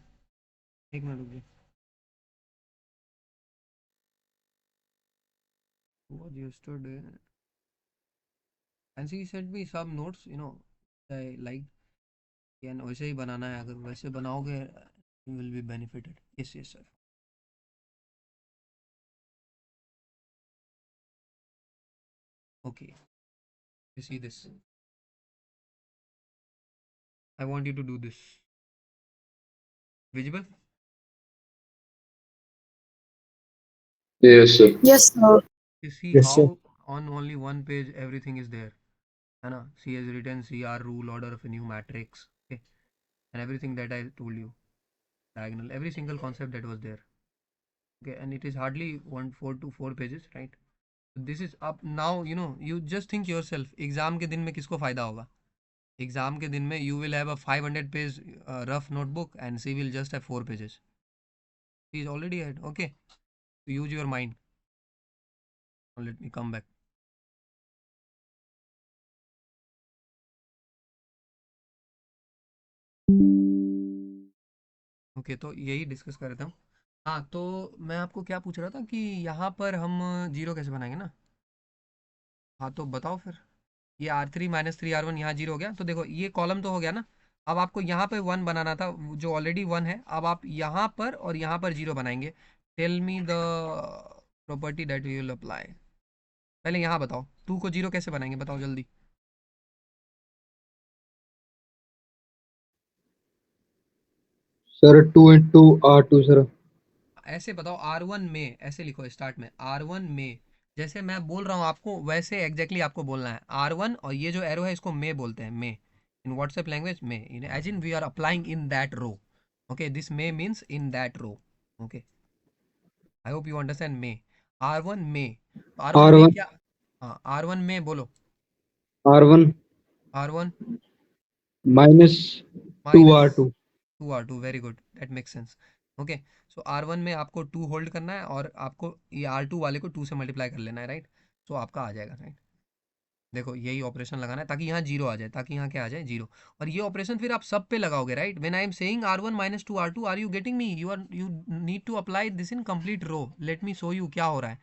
एक मिनट रुकिए. Was yesterday, and she sent me some notes, I like, and वैसे ही बनाना है. अगर वैसे बनाओगे you will be benefited. Yes, yes sir. Okay, you see this, I want you to do this. Visible? Yes, sir. Yes, sir. You see Yes, sir. how on only one page everything is there, है ना. She has written CR rule order of a new matrix, okay, and everything that I told you, diagonal, every single concept that was there. Okay, and it is hardly 4 pages, right? This is up now. You just think yourself, exam के दिन में किसको फायदा होगा. Exam के दिन में you will have a 500 page rough notebook and she will just have 4 pages. She is already ahead. Okay, so use your mind. Now let me come back. Okay, तो यही डिस्कस कर रहे थे हम. हाँ, तो मैं आपको क्या पूछ रहा था कि यहाँ पर हम जीरो कैसे बनाएंगे ना. हाँ, तो बताओ फिर. ये R3 माइनस 3R1 यहाँ जीरो हो गया, तो देखो ये कॉलम तो हो गया ना. अब आपको यहाँ पे वन बनाना था, जो ऑलरेडी वन है. अब आप यहाँ पर और यहाँ पर जीरो बनाएंगे. Tell me the property that we will apply. पहले यहाँ बताओ, 2 को जीरो कैसे बनाएंगे, बताओ जल्दी. Sir 2 into R2 sir. ऐसे बताओ, R1 में ऐसे लिखो, स्टार्ट में R1 में, जैसे मैं बोल रहा हूँ आपको वैसे एग्जैक्टली आपको बोलना है. R1 और ये जो एरो है इसको मे बोलते हैं, मे इन व्हाट्सएप लैंग्वेज में, in as in we are applying in that row. Okay, this may means in that row. Okay, I hope you understand me. R1 में, R1 में R1 क्या. हाँ, R1 में बोलो. R1 R1 minus minus 2R2. 2R2, very good, that make sense. Okay, so R1 में आपको 2 hold करना है और आपको ये R2 वाले को 2 से मल्टीप्लाई कर लेना है, राइट. सो आपका आ जाएगा, राइट. देखो यही ऑपरेशन लगाना है ताकि यहाँ जीरो आ जाए, ताकि यहाँ क्या आ जाए, जीरो. और ये ऑपरेशन फिर आप सब पे लगाओगे, right. When I am saying R1 minus 2R2, are you getting me. You need to apply this in complete row. Let me show you क्या हो रहा है.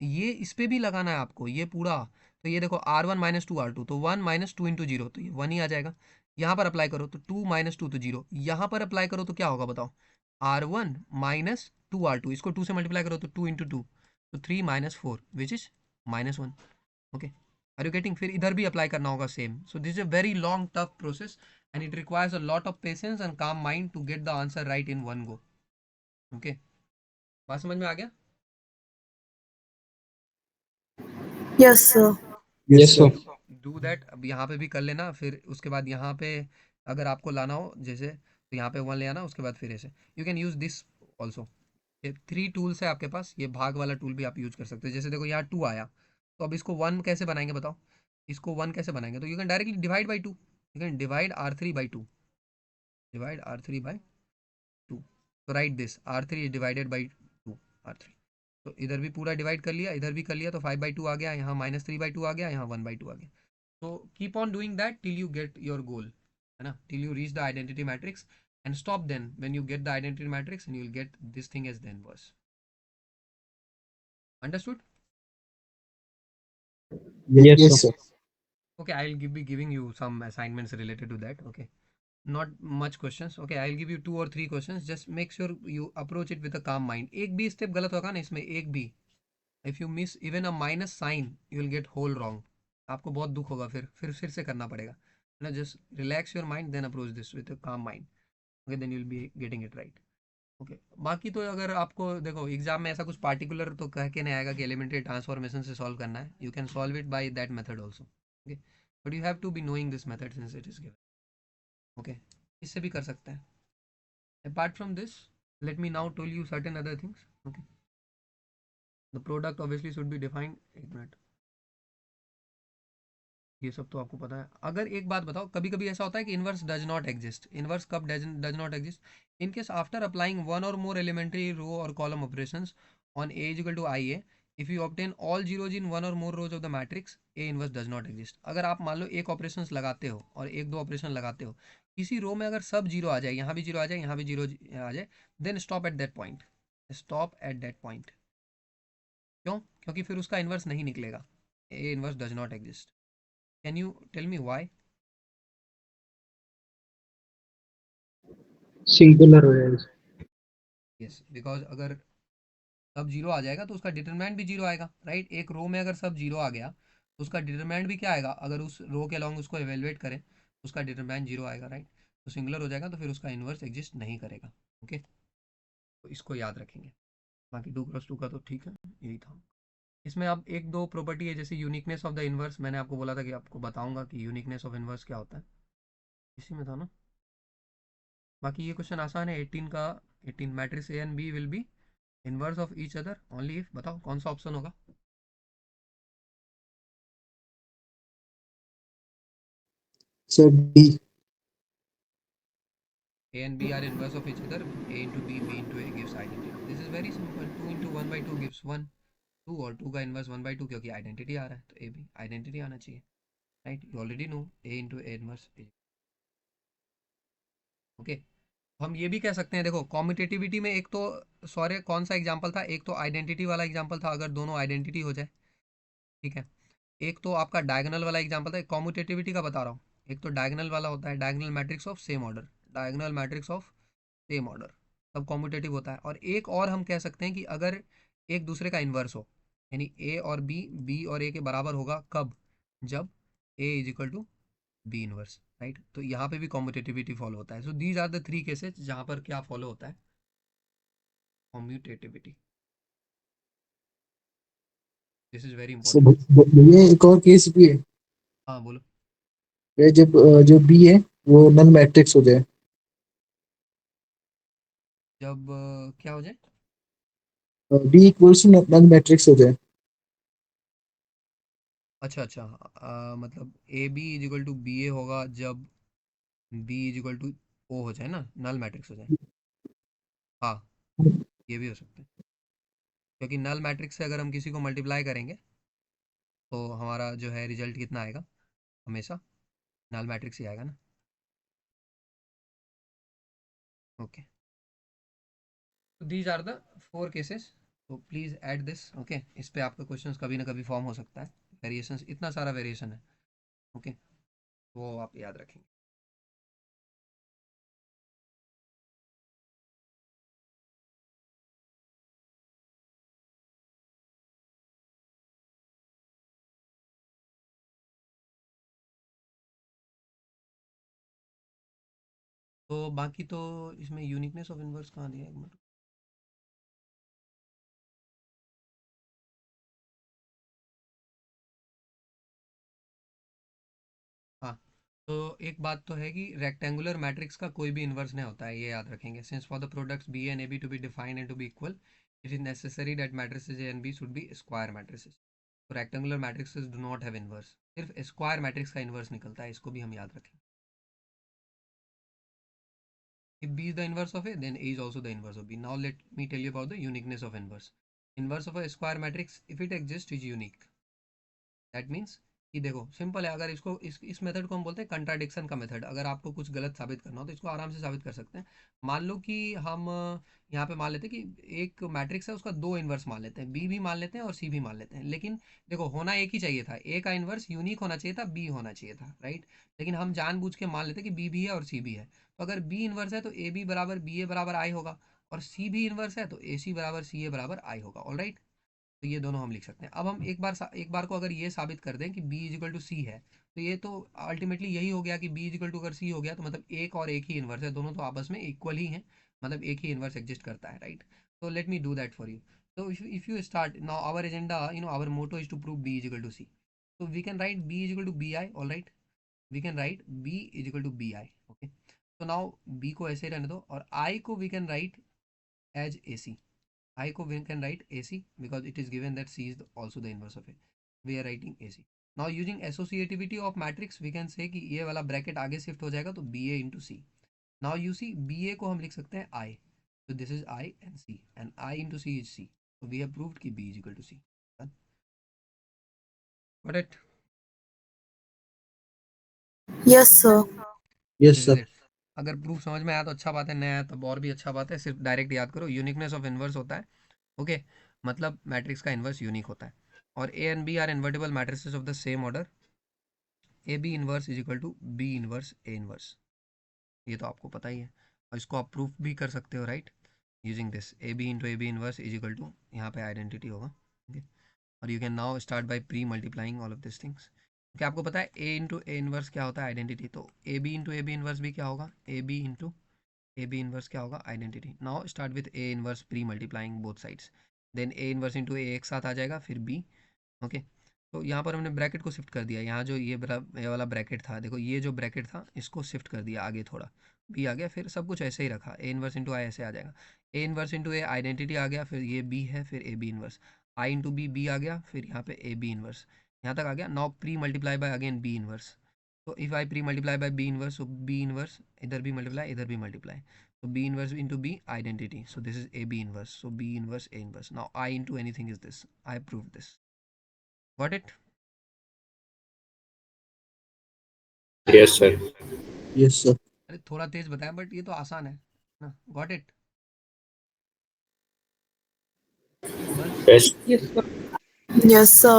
ये इस पे भी लगाना है आपको, ये पूरा. तो ये देखो R1 माइनस 2R2, तो 1 माइनस 2 इंटू जीरो, तो ये 1 ही आ जाएगा. यहाँ पर अप्लाई करो तो 2 माइनस 2 तो जीरो. यहाँ पर अप्लाई करो तो क्या होगा बताओ. R1 माइनस 2R2, इसको 2 से मल्टीप्लाई करो तो 2 इंटू 2, तो 3 minus 4 which is -1. Okay, are you getting. फिर इधर भी अप्लाई करना होगा same. So this is a very long tough process and it requires a lot of patience and calm mind to get the answer right in one go. Okay, बात समझ में आ गया. Yes, sir. Yes sir. Do that. अब यहाँ पे भी कर लेना, फिर उसके बाद यहाँ पे अगर आपको लाना हो जैसे, तो यहाँ पे 1 ले आना, उसके बाद फिर ऐसे. You can use this also. ये 3 टूल्स है आपके पास. ये भाग वाला टूल भी आप यूज कर सकते हो. जैसे देखो यहाँ 2 आया, तो अब इसको 1 कैसे बनाएंगे बताओ, इसको 1 कैसे बनाएंगे, तो you can directly divide by 2, you can divide R3 by 2, divide R3 by 2, तो write this R3 is divided by 2, R3, तो इधर भी पूरा डिवाइड कर लिया, इधर भी कर लिया, तो 5/2 आ गया, यहाँ -3/2 आ गया, यहाँ 1/2 आ गया। तो keep on doing that till you get your goal, है ना, till you reach the identity matrix and stop then when you get the identity matrix and you will get this thing as the inverse. Understood? Yes, Yes, sir. sir. Okay, I will be giving you some assignments related to that. Okay, not much questions. Okay, I will give you 2 or 3 questions. Just make sure you approach it with a calm mind. एक भी step गलत होगा ना इसमें, एक भी, if you miss even a minus sign, you will get whole wrong. आपको बहुत दुख होगा, फिर से करना पड़ेगा, है ना। just relax your mind, then approach this with a calm mind. Okay, then you will be getting it right. Okay बाकी तो अगर आपको देखो एग्जाम में ऐसा कुछ पार्टिकुलर तो कह के नहीं आएगा कि एलिमेंट्री ट्रांसफॉर्मेशन से सॉल्व करना है, you can solve it by that method also, okay, but you have to be knowing this method since it is given, okay, इससे भी कर सकते हैं। Apart from this let me now tell you certain other things, okay, the product obviously should be defined, एक minute, ये सब तो आपको पता है। अगर एक बात बताओ, कभी कभी ऐसा होता है कि inverse does not exist, inverse कब does not exist, in case after applying one or more elementary row or column operations on A is equal to I A, if you obtain all zeros in one or more rows of the matrix, A inverse does not exist. अगर आप मान लो एक operation लगाते हो और एक दो operation लगाते हो, किसी रो में अगर सब जीरो आ जाए, यहाँ भी जीरो आ जाए, यहाँ भी जीरो आ जाए, then stop at that point, stop at that point. क्यों? क्योंकि फिर उसका इनवर्स नहीं निकलेगा, A inverse does not exist. Can you tell me why? Singular हो जाएगा। यस, बिकॉज अगर सब जीरो आ जाएगा तो उसका डिटरमिनेंट भी जीरो आएगा, राइट। एक रो में अगर सब जीरो आ गया तो उसका डिटरमिनेंट भी क्या आएगा, अगर उस रो के अलॉन्ग उसको एवेलुएट करें तो उसका डिटरमिनेंट जीरो आएगा, राइट। तो सिंगुलर हो जाएगा तो फिर उसका इन्वर्स एग्जिस्ट नहीं करेगा, ओके, तो इसको याद रखेंगे। बाकी 2x2 का तो ठीक है, यही था। इसमें अब एक दो प्रॉपर्टी है, जैसे यूनिकनेस ऑफ द इन्वर्स, मैंने आपको बोला था कि आपको बताऊंगा कि यूनिकनेस ऑफ इन्वर्स क्या होता है, इसी में था ना। बाकी ये क्वेश्चन आसान है, 18 का, 18 matrix A and B will be inverse of each other only if, बताओ कौन सा ऑप्शन होगा? So D. A and B are inverse of each other. A into B, B into A gives identity. This is very simple. 2 into 1/2 gives 1. 2 और 2 का inverse 1/2, क्योंकि identity आ रहा है तो ए भी आइडेंटिटी आना चाहिए, right. You already no A into A inverse, okay. हम ये भी कह सकते हैं, देखो कॉम्यूटेटिविटी में एक तो, सॉरी कौन सा एग्जांपल था, एक तो आइडेंटिटी वाला एग्जांपल था, अगर दोनों आइडेंटिटी हो जाए, ठीक है। एक तो आपका डायगोनल वाला एग्जांपल था, कॉम्यूटेटिविटी का बता रहा हूँ। एक तो डायगोनल वाला होता है, diagonal matrix of same order, diagonal matrix of same order, तब कॉम्यूटेटिव होता है। और एक और हम कह सकते हैं कि अगर एक दूसरे का इन्वर्स हो, यानी ए और बी, बी और ए के बराबर होगा, कब? जब A is equal to B inverse, right. तो यहाँ पे भी कॉम्यूटेटिविटी फॉलो होता है। So these are the 3 cases जहाँ पर क्या फॉलो होता है, commutativity. This is very So important. भैया एक और केस भी है, हाँ बोलो। ये जब जो B है वो नल मैट्रिक्स हो जाए। जब क्या हो जाए? B equals to null matrix हो जाए। अच्छा अच्छा, मतलब A B is equal to B A होगा जब B is equal to O हो जाए ना, नल मैट्रिक्स हो जाए। हाँ, ये भी हो सकता है, क्योंकि नल मैट्रिक्स से अगर हम किसी को मल्टीप्लाई करेंगे तो हमारा जो है रिजल्ट कितना आएगा, हमेशा नल मैट्रिक्स ही आएगा ना, ओके। तो दीज आर द 4 केसेस, तो प्लीज़ ऐड दिस, ओके। इस पे आपका क्वेश्चंस कभी ना कभी फॉर्म हो सकता है, वेरिएशंस, इतना सारा वेरिएशन है, ओके, वो आप याद रखेंगे। तो बाकी तो इसमें यूनिकनेस ऑफ इनवर्स कहाँ दिया है, एक मिनट। हाँ, तो एक बात तो है कि रेक्टेंगुलर मैट्रिक्स का कोई भी इन्वर्स नहीं होता है, ये याद रखेंगे। Since for the products B and A B to be defined and to be equal, it is necessary that matrices A and B should be square matrices. तो rectangular matrices do not have inverse, सिर्फ square matrix का inverse निकलता है, इसको भी हम याद रखें। If B is the inverse of A, then A is also the inverse of B. Now let me tell you about the uniqueness of inverse. Inverse of a square matrix, if it exists, is unique. That means कि देखो simple है, अगर इसको इस method को हम बोलते हैं कंट्राडिक्शन का मेथड। अगर आपको कुछ गलत साबित करना हो तो इसको आराम से साबित कर सकते हैं। मान लो कि हम यहाँ पे मान लेते हैं कि एक मैट्रिक्स है, उसका 2 इन्वर्स मान लेते हैं, बी भी मान लेते हैं और सी भी मान लेते हैं। लेकिन देखो होना एक ही चाहिए था, ए का इन्वर्स यूनिक होना चाहिए था, बी होना चाहिए था, राइट। लेकिन हम जानबूझ के मान लेते हैं कि बी भी है और सी भी है। तो अगर बी इन्वर्स है तो ए बी बराबर बी ए बराबर आई होगा, और सी भी इन्वर्स है तो ए सी बराबर सी ए बराबर आई होगा। ऑलराइट, तो ये दोनों हम लिख सकते हैं। अब हम एक बार को अगर ये साबित कर दें कि b इज इक्वल टू सी है, तो ये तो अल्टीमेटली यही हो गया कि b इज इक्वल टू अगर सी हो गया तो मतलब एक और एक ही इन्वर्स है, दोनों तो आपस में इक्वल ही हैं, मतलब एक ही इन्वर्स एग्जिस्ट करता है, राइट। तो let me do that for you. तो if you start now, our agenda, our motto is to prove b is equal to C. तो we can write b is equal to B I. All right, we can write b is equal to B I. Okay, तो now b को ऐसे रहने दो और i को we can write as A C. I को we can write AC because it is given that C is also the inverse of A. We are writing AC. Now using associativity of matrix we can say कि ये वाला bracket आगे shift हो जाएगा तो BA into C. Now you see BA को हम लिख सकते हैं I. So this is I and C and I into C is C. So we have proved कि B is equal to C. Done. Got it? Yes, sir. Yes, sir. Let's. अगर proof समझ में आया तो अच्छा बात है, नहीं आया तो और भी अच्छा बात है। सिर्फ डायरेक्ट याद करो, यूनिकनेस ऑफ इन्वर्स होता है, ओके, मतलब मैट्रिक्स का इन्वर्स यूनिक होता है। और A and B are invertible matrices of the same order. A B inverse is equal to B inverse A inverse, ये तो आपको पता ही है, और इसको आप प्रूफ भी कर सकते हो, right, using this A B into A B inverse is equal to, यहाँ पे आइडेंटिटी होगा, ओके। और you can now start by pre multiplying all of this things, क्योंकि आपको पता है ए इंटू ए इन्वर्स क्या होता है, आइडेंटिटी। तो A B into A B inverse भी क्या होगा, A B into A B inverse क्या होगा, identity. Now start with A inverse pre multiplying both sides, then A inverse into A एक साथ आ जाएगा, फिर बी, ओके। तो यहाँ पर हमने ब्रैकेट को शिफ्ट कर दिया, यहाँ जो ये वाला ब्रैकेट था, देखो ये जो ब्रैकेट था इसको शिफ्ट कर दिया आगे थोड़ा, बी आ गया, फिर सब कुछ ऐसे ही रखा, ए इन्वर्स इंटू आई ऐसे आ जाएगा, A inverse into A identity आ गया, फिर ये बी है, फिर A B inverse, I into B B आ गया, फिर यहाँ पे ए बी इन्वर्स, यहाँ तक आ गया। Now pre multiply by again B inverse, तो if I pre multiply by B inverse, so B inverse इधर भी मल्टीप्लाई इधर भी multiply, so b inverse into b identity, so this is ab inverse, so b inverse a inverse. Now I into anything is this, I proved this. Got it? Yes, sir. Yes, sir. अरे थोड़ा तेज बताया but ये तो आसान है ना। Got it? बस Yes. Yes, sir. Yes, sir.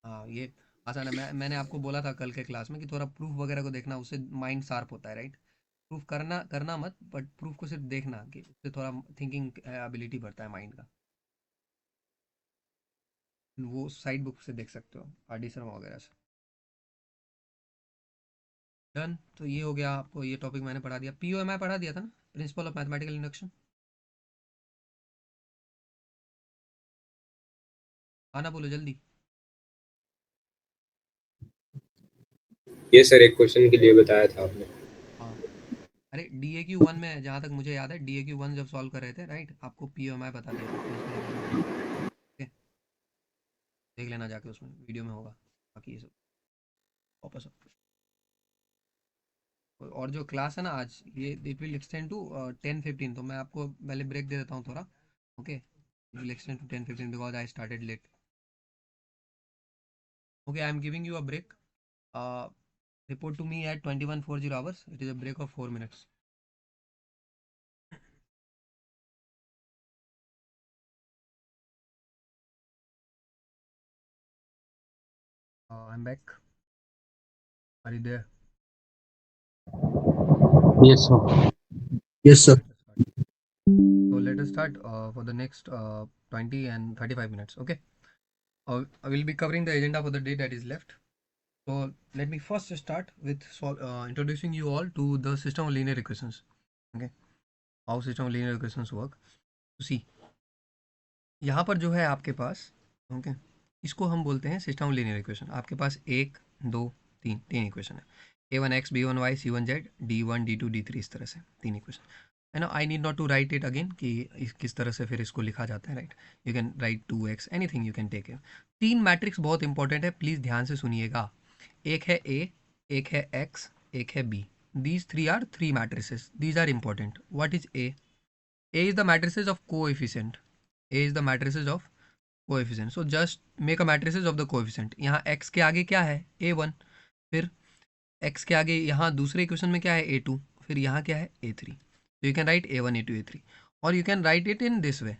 हाँ, ये आसान है। मैंने आपको बोला था कल के क्लास में कि थोड़ा प्रूफ वगैरह को देखना, उससे माइंड शार्प होता है, राइट। प्रूफ करना मत, बट प्रूफ को सिर्फ देखना कि उससे थोड़ा थिंकिंग एबिलिटी बढ़ता है माइंड का। वो साइड बुक से देख सकते हो, आर डी शर्मा वगैरह से। डन, तो ये हो गया, आपको ये टॉपिक मैंने पढ़ा दिया। POMI पढ़ा दिया था ना, प्रिंसिपल ऑफ मैथमेटिकल इंडक्शन। आना बोलो जल्दी। ये सर एक क्वेश्चन के लिए बताया था आपने। हाँ, अरे DAQ1 में जहाँ तक मुझे याद है, DAQ1 जब सॉल्व कर रहे थे, राइट, आपको POMI बता दिया था, प्रिंसिपल ऑफ मैथमेटिकल। ओके, देख लेना जाके, उसमें वीडियो में होगा। बाकी ये सब वापस और जो क्लास है ना आज, ये इट विल एक्सटेंड टू 10:15, तो मैं आपको पहले ब्रेक दे देता हूँ थोड़ा, okay. It will extend to 10:15 because I started late. Okay, I am giving you a break. Report to me at 21:40 hours. It is a break of 4 minutes. I'm back. Are you there? Yes, sir. Yes, sir. So let us start for the next 20 and 35 minutes. Okay. I will be covering the agenda for the day that is left. So let me first start with introducing you all to the system of linear equations. Okay. How system of linear equations work. So see, यहाँ पर जो है आपके पास, okay, इसको हम बोलते हैं system of linear equation. आपके पास 1 2 3 इक्वेशन है, A1x B1y C1z D1 D2 D3, इस तरह से 3 इक्वेशन। है ना. I need not to write it again कि किस तरह से फिर इसको लिखा जाता है, right. You can write 2x, anything you can take it. 3 matrix बहुत इंपॉर्टेंट है, प्लीज़ ध्यान से सुनिएगा. एक है A, एक है X, एक है B. These three are 3 matrices. These are important. What is A? A is the matrices of coefficient. A is the matrices of coefficient. So just make a matrices of the coefficient. यहाँ x के आगे क्या है? A1. फिर x के आगे यहाँ दूसरे इक्वेशन में क्या है? A2. फिर यहाँ क्या है? A3. So you can write A1, A2, A3. Or you can write it in this way.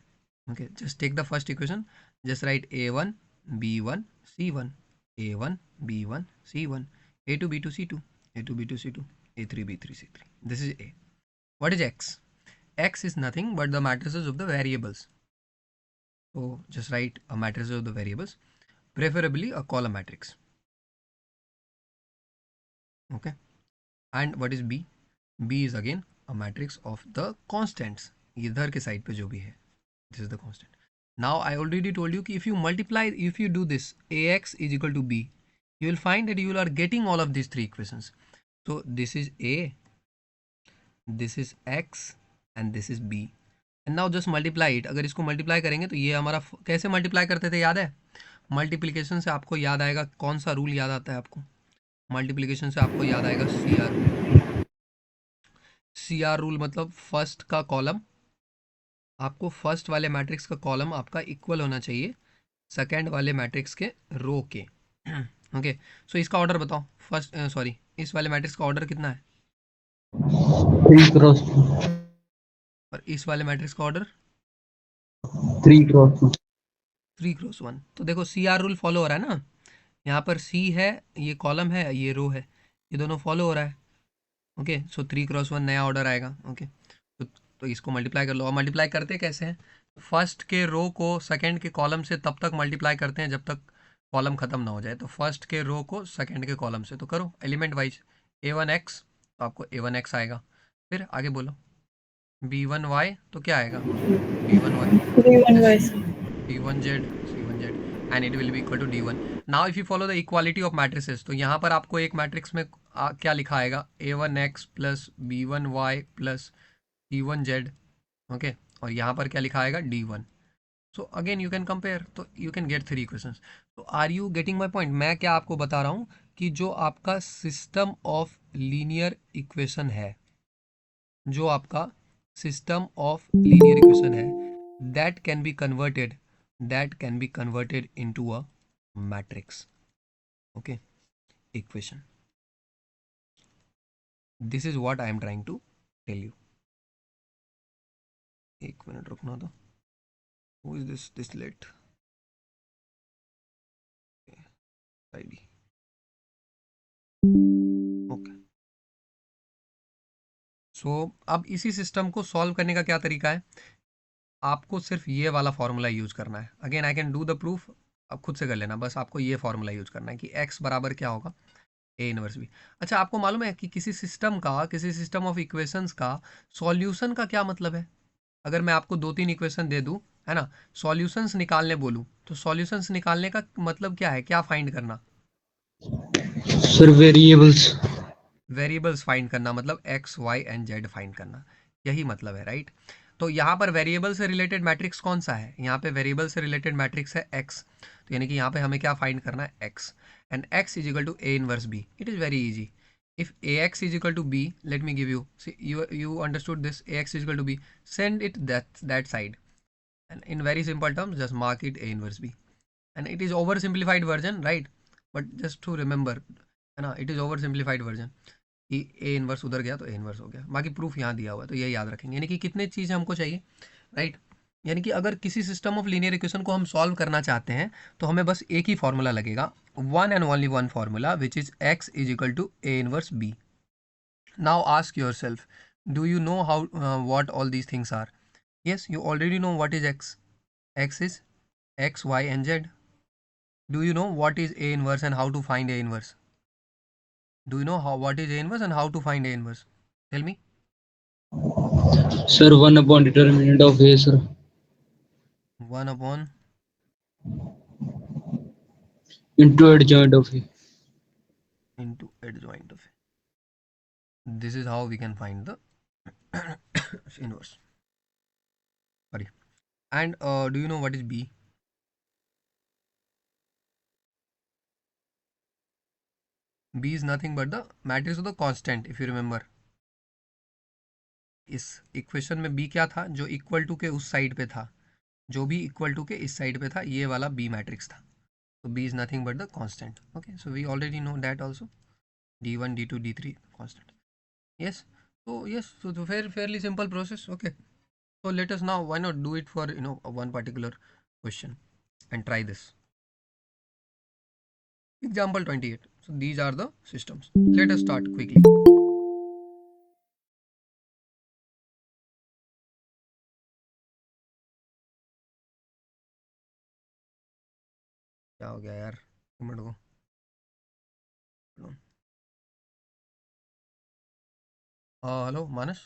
Okay, just take the first equation. Just write A1, B1, C1. A1, B1, C1. A2, B2, C2. A2, B2, C2. A3, B3, C3. This is A. What is X? X is nothing but the matrices of the variables. So just write a matrix of the variables, preferably a column matrix. Okay. And what is B? B is again a matrix of the constants. इधर के side पे जो भी है, this is the constant. Now I already told you कि if you multiply, if you do this, AX is equal to B, you will find that you are getting all of these 3 equations. So this is A, this is X and this is B. And now just multiply it. अगर इसको multiply करेंगे तो ये हमारा कैसे multiply करते थे याद है? मल्टीप्लिकेशन से आपको याद आएगा, कौन सा रूल याद आता है आपको? मल्टीप्लिकेशन से आपको याद आएगा CR रूल. CR रूल मतलब फर्स्ट का कॉलम, आपको फर्स्ट वाले मैट्रिक्स का कॉलम आपका इक्वल होना चाहिए सेकंड वाले मैट्रिक्स के रो के. ओके, सो इसका ऑर्डर बताओ. फर्स्ट सॉरी, इस वाले मैट्रिक्स का ऑर्डर कितना है? 3 क्रॉस 2. और इस वाले मैट्रिक्स का ऑर्डर 3 क्रॉस 2. 3 क्रॉस 1. तो देखो CR रूल फॉलो हो रहा है ना. यहाँ पर C है, ये कॉलम है, ये रो है, ये दोनों फॉलो हो रहा है. ओके, सो 3 क्रॉस 1 नया ऑर्डर आएगा. ओके, तो इसको मल्टीप्लाई कर लो. और मल्टीप्लाई करते कैसे हैं? फर्स्ट के रो को सेकंड के कॉलम से तब तक मल्टीप्लाई करते हैं जब तक कॉलम खत्म ना हो जाए. तो फर्स्ट के रो को सेकंड के कॉलम से, तो करो एलिमेंट वाइज. A1x तो आपको A1x आएगा. फिर आगे बोलो. B1y तो क्या आएगा? B1y. B1y. C1z, C1z and it will be equal to D1. Now if you follow the equality of matrices, तो यहाँ पर आपको एक मैट्रिक्स में क्या लिखा आएगा? A1x plus B1y plus C1z. Okay, और यहाँ पर क्या लिखा आएगा? D1. So again you can compare, तो यू कैन गेट 3 इक्वेशंस. तो are you getting my point? मैं क्या आपको बता रहा हूँ कि जो आपका सिस्टम ऑफ लीनियर इक्वेशन है, जो आपका सिस्टम ऑफ लीनियर इक्वेशन है, that can be converted into a matrix. Okay, equation. This is what I am trying to tell you. एक मिनट रुकना तो. Who is this late? ID. Okay. So अब इसी system को solve करने का क्या तरीका है? आपको सिर्फ ये वाला फॉर्मूला यूज करना है. Again I can do the proof, अब खुद से कर लेना. बस आपको ये फॉर्मूला यूज करना है कि x बराबर क्या होगा? A inverse B. अच्छा, आपको मालूम है कि किसी सिस्टम ऑफ इक्वेशंस का सॉल्यूशन का क्या मतलब है? अगर मैं आपको 2-3 इक्वेशन दे दूं, है ना, सॉल्यूशंस निकालने बोलूं, तो सॉल्यूशंस निकालने का मतलब क्या है? क्या फाइंड करना? सर वेरिएबल्स फाइंड करना, मतलब x, y and z find करना, यही मतलब है, राइट. तो यहाँ पर वेरिएबल से रिलेटेड मैट्रिक्स कौन सा है? यहाँ पे वेरिएबल से रिलेटेड मैट्रिक्स है x. तो यानी कि यहाँ पे हमें क्या फाइंड करना है? x. And x is equal to A inverse B. It is very easy. if ax is equal to b, let me give you, see, you understood this, ax is equal to b, send it that side, and in very simple terms just mark it A inverse B. And it is oversimplified version, right? But just to remember, है ना, it is oversimplified version कि A inverse उधर गया तो A inverse हो गया. बाकी proof यहाँ दिया हुआ है, तो ये याद रखेंगे. यानी कि कितने चीज़ें हमको चाहिए, राइट? यानी कि अगर किसी सिस्टम ऑफ लीनियर इक्वेशन को हम सॉल्व करना चाहते हैं तो हमें बस एक ही फॉर्मूला लगेगा, one and only one formula, which is x is equal to A inverse B. Now ask yourself, do you know how what all these things are? Yes, you already know what is x. x is x, y and z. Do you know what is A inverse and how to find A inverse? Do you know what is A inverse and how to find A inverse? Tell me. Sir, 1 upon determinant of A, sir. 1 upon Into adjoint of A. into adjoint of A. This is how we can find the inverse. Sorry. And do you know what is B? B is nothing but the matrix of the constant, if you remember. इस equation में B क्या था? जो equal to के उस side पे था, जो भी इक्वल टू के इस साइड पे था, ये वाला B मैट्रिक्स था. So B is nothing but the constant. Okay, so we already know that also. D1, D2, D3 constant. Yes. So yes, so the fairly simple process. Okay. So let us now, why not do it for one particular question and try this. Example 28. So these are the systems. Let us start quickly. क्या हो गया यार, एक minute को. Hello, Manas.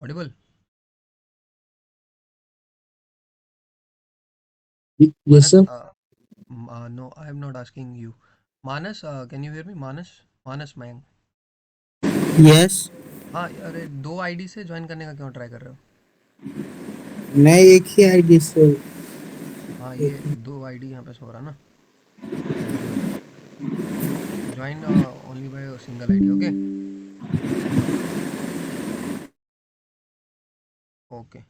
Audible? Yes, Manas, sir. no, I am not asking you. Manas, can you hear me? Manas Mayank. Yes हाँ, अरे 2 ID से join करने का क्यों ट्राई कर रहे हो? मैं एक ही आईडी से. हाँ, ये 2 आईडी यहाँ पे सो रहा ना. Join only by a single ID. Okay. Okay.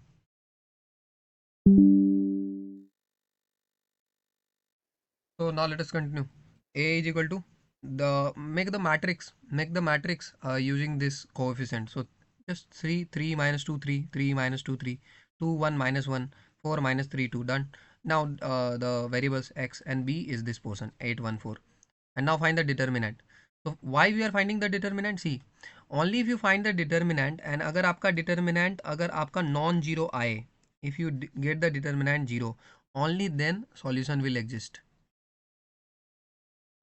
So now let us continue. A is equal to make the matrix using this coefficient. So just 3 minus 2 3 3 minus 2 3 2 1 minus 1 4 minus 3 2 done. Now the variables x and b is this portion 8 1 4, and now find the determinant. So why we are finding the determinant? See, only if you find the determinant, and अगर आपका determinant अगर आपका non zero आए, if you get the determinant 0, only then solution will exist.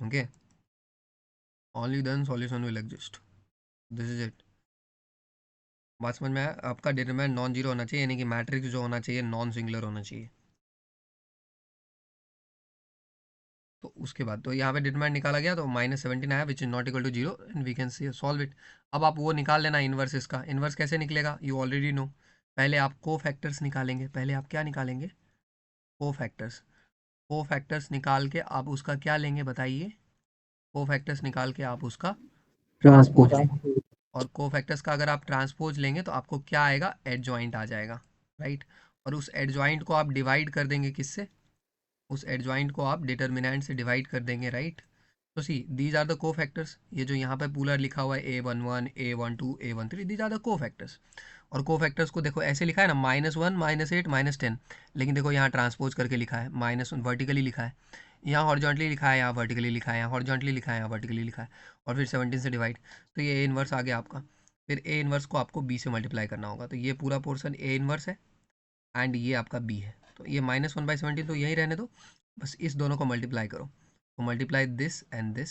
Okay, only then solution will exist. This is it. बात समझ में आया? आपका डिटरमिनेंट नॉन जीरो होना चाहिए, यानी कि मैट्रिक्स जो होना चाहिए नॉन सिंगुलर होना चाहिए. तो उसके बाद तो यहाँ पे डिटरमिनेंट निकाला गया तो -17 आया, which is not equal to 0, and we can see solve it. अब आप वो निकाल लेना इन्वर्स. इसका इन्वर्स कैसे निकलेगा यू ऑलरेडी नो. पहले आप को फैक्टर्स निकालेंगे. पहले आप क्या निकालेंगे? को फैक्टर्स. को फैक्टर्स निकाल के आप उसका क्या लेंगे बताइए? को फैक्टर्स निकाल के आप उसका ट्रांसपोज लेंगे. और को फैक्टर्स का अगर आप ट्रांसपोज लेंगे तो आपको क्या आएगा? एडजॉइंट आ जाएगा, राइट. और उस एडजॉइंट को आप डिवाइड कर देंगे किससे? उस एडजॉइंट को आप डिटर्मिनेंट से डिवाइड कर देंगे, राइट. तो सी दीज आर द को फैक्टर्स. ये जो यहाँ पे पूरा लिखा हुआ है A11 A12 A13, these are the cofactors. और को फैक्टर्स को देखो ऐसे लिखा है ना, -1 -8 -10, लेकिन देखो यहाँ ट्रांसपोज करके लिखा है. -1 वर्टिकली लिखा है, यहाँ हॉरिजॉन्टली लिखा है, यहाँ वर्टिकली लिखा है, यहाँ हॉरिजॉन्टली लिखा है, यहाँ वर्टिकली लिखा है, और फिर 17 से डिवाइड. तो ये A इन्वर्स आ गया आपका. फिर A इन्वर्स को आपको B से मल्टीप्लाई करना होगा. तो ये पूरा पोर्शन A इन्वर्स है एंड ये आपका B है. तो ये -1/17 तो यही रहने दो, बस इस दोनों को मल्टीप्लाई करो. तो multiply this and this,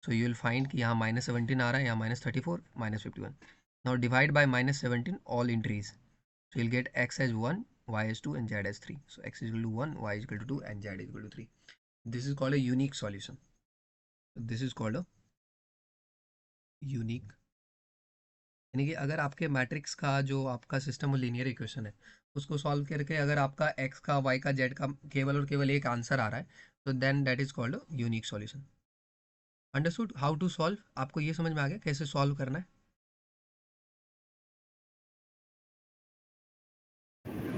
so you will find कि यहाँ -17 आ रहा है, यहाँ -34 -51. Now divide by -17 all entries, so you'll get x as 1, y as 2 and z as 3. So x is equal to 1, y is equal to 2 and z is equal to 3. This is called a unique solution. This is called a unique, यानी कि अगर आपके matrix का जो आपका system और linear equation है उसको सॉल्व करके अगर आपका x का y का z का केवल और केवल एक आंसर आ रहा है तो then that is called a unique solution. Understood how to solve? आपको ये समझ में आ गया कैसे सॉल्व करना है?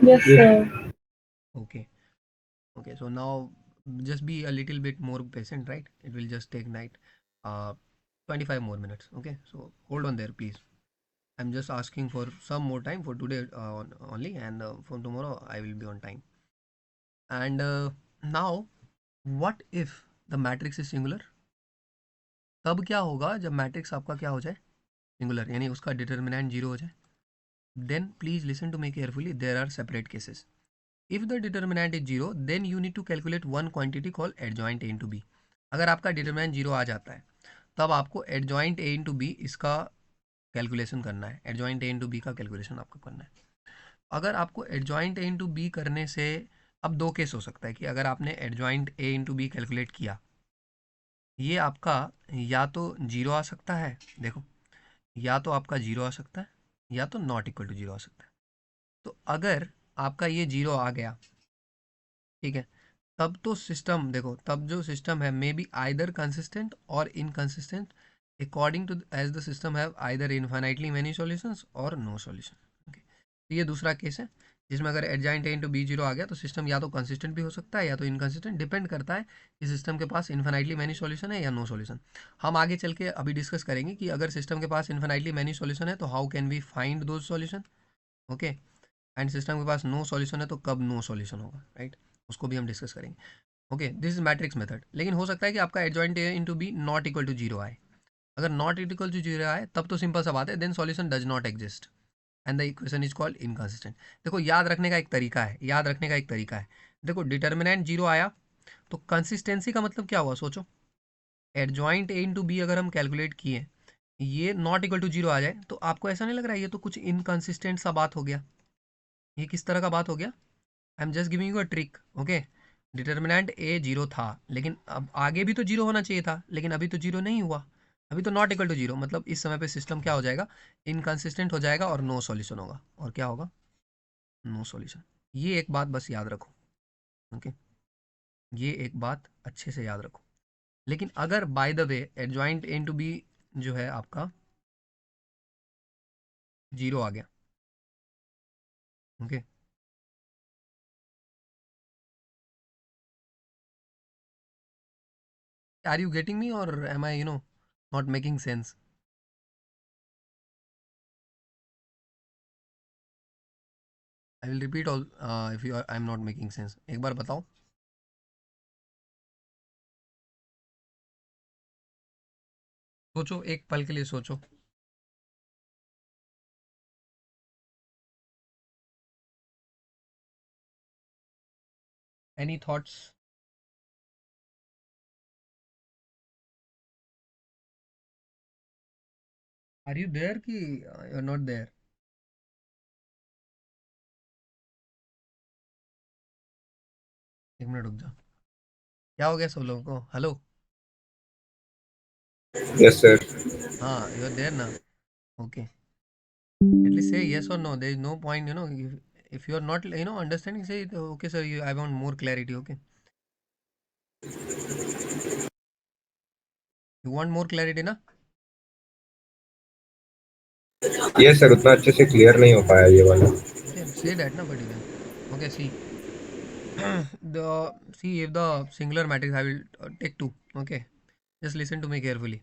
Yes, sir. Okay, so now just be a little bit more patient, right? It will just take 25 more minutes. Okay, so hold on there please. I'm just asking for some more time for today only, and from tomorrow I will be on time. And now what if the matrix is singular? तब क्या होगा जब matrix आपका क्या हो जाए? Singular, यानी उसका डिटर्मिनेंट 0 हो जाए. Then please listen to me carefully. There are separate cases. If the determinant is 0, then you need to calculate one quantity called adjoint A into B. अगर आपका डिटर्मिनेंट 0 आ जाता है तब आपको adjoint A into B इसका calculation करना है. adjoint A into B का कैलकुलेशन आपको करना है. अगर आपको adjoint A into B करने से, अब दो केस हो सकता है कि अगर आपने adjoint A into B calculate किया, ये आपका या तो 0 आ सकता है, देखो, या तो आपका 0 आ सकता है या तो नॉट इक्वल टू 0 आ सकता है। तो अगर आपका ये 0 आ गया, ठीक है, तब तो सिस्टम देखो, तब जो सिस्टम है मे बी आइदर कंसिस्टेंट और inconsistent according to as the system have either infinitely many solutions और नो सॉल्यूशन। ओके, तो ये दूसरा केस है जिसमें अगर एडजॉइंट ए इंटू बी 0 आ गया तो सिस्टम या तो कंसिस्टेंट भी हो सकता है या तो इनकंसिस्टेंट, डिपेंड करता है कि सिस्टम के पास इनफाइनाइटली मैनी सॉल्यूशन है या नो सॉल्यूशन। हम आगे चल के अभी डिस्कस करेंगे कि अगर सिस्टम के पास इनफाइनाइटली मैनी सॉल्यूशन है तो how can we find those solution. Okay, and system के पास नो सॉल्यूशन है तो कब नो सॉल्यूशन होगा, राइट, उसको भी हम डिस्कस करेंगे। Okay, this is matrix method. लेकिन हो सकता है कि आपका adjoint A into B not equal to 0 आए। अगर नॉट इक्वल टू 0 आए तब तो सिंपल सा बात है, then solution does not exist and the equation is called inconsistent. देखो याद रखने का एक तरीका है, याद रखने का एक तरीका है। देखो डिटर्मिनेंट 0 आया तो कंसिस्टेंसी का मतलब क्या हुआ, सोचो। एडजॉइंट ए इंटू बी अगर हम कैलकुलेट किए, ये नॉट इक्वल टू 0 आ जाए तो आपको ऐसा नहीं लग रहा है ये तो कुछ इनकंसिस्टेंट सा बात हो गया। ये किस तरह का बात हो गया, I am just giving you a trick. Okay, determinant A 0 था लेकिन अब आगे भी तो 0 होना चाहिए था, लेकिन अभी तो 0 नहीं हुआ, अभी तो नॉट इक्वल टू 0, मतलब इस समय पे सिस्टम क्या हो जाएगा, इनकंसिस्टेंट हो जाएगा और नो सॉल्यूशन होगा। और क्या होगा, नो सॉल्यूशन। ये एक बात बस याद रखो। ओके, ये एक बात अच्छे से याद रखो। लेकिन अगर by the way adjoint A into B जो है आपका 0 आ गया, okay, are you getting me or am I not making sense? I will repeat all if you I am not making sense, एक बार बताओ। सोचो, एक पल के लिए सोचो। Any thoughts? Are you there कि यू आर नॉट देयर? एक मिनट रुक जा, क्या हो गया सब लोगों को? Hello, yes sir. हाँ, यू आर देयर ना? ओके, एटलीस्ट से yes or no, there is no point, if you are not understanding, say okay sir, I want more clarity. Okay, you want more clarity ना? Yes sir, उतना अच्छे से clear नहीं हो पाया ये वाला। Okay, say that ना, but you can. Okay, see, the if the singular matrix, I will take 2. Okay, just listen to me carefully.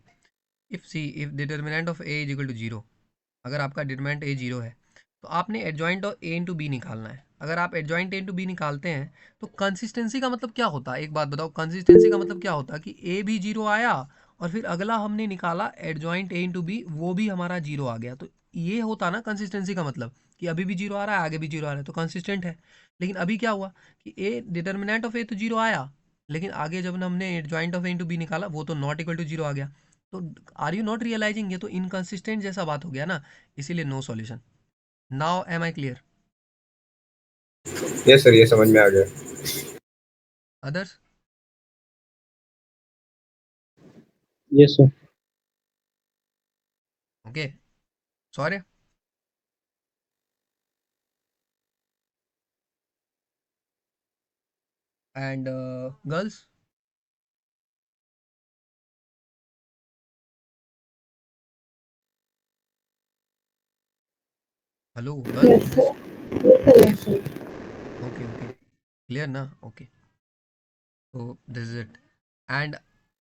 If determinant of a is equal to 0, अगर आपका डिटरमिनेंट a 0 है तो आपने adjoint और a into B निकालना है। अगर आप एडजॉइंट a इंटू बी निकालते हैं तो कंसिस्टेंसी का मतलब क्या होता है, एक बात बताओ, कंसिस्टेंसी का मतलब क्या होता है कि a भी 0 आया और फिर अगला हमने निकाला एडजॉइंट a इंटू बी, वो भी हमारा 0 आ गया। तो ये होता ना कंसिस्टेंसी का मतलब, कि अभी भी 0 आ रहा है, आगे भी 0 आ रहा है, तो कंसिस्टेंट है। लेकिन अभी क्या हुआ कि a डिटर्मिनेंट ऑफ a तो 0 आया, लेकिन आगे जब हमने adjoint of a into B निकाला वो तो नॉट इक्वल टू 0 आ गया। तो आर यू नॉट रियलाइजिंग, ये तो इनकंसिस्टेंट जैसा बात हो गया ना, इसीलिए no solution. Now am I clear? Yes sir, ये समझ में आ गया। Others? Yes, sir. Okay, sorry. And girls? Hello Yes, girls? sir. Yes, sir. Yes, sir. Okay okay, clear ना? ओके, तो दिस इज इट। एंड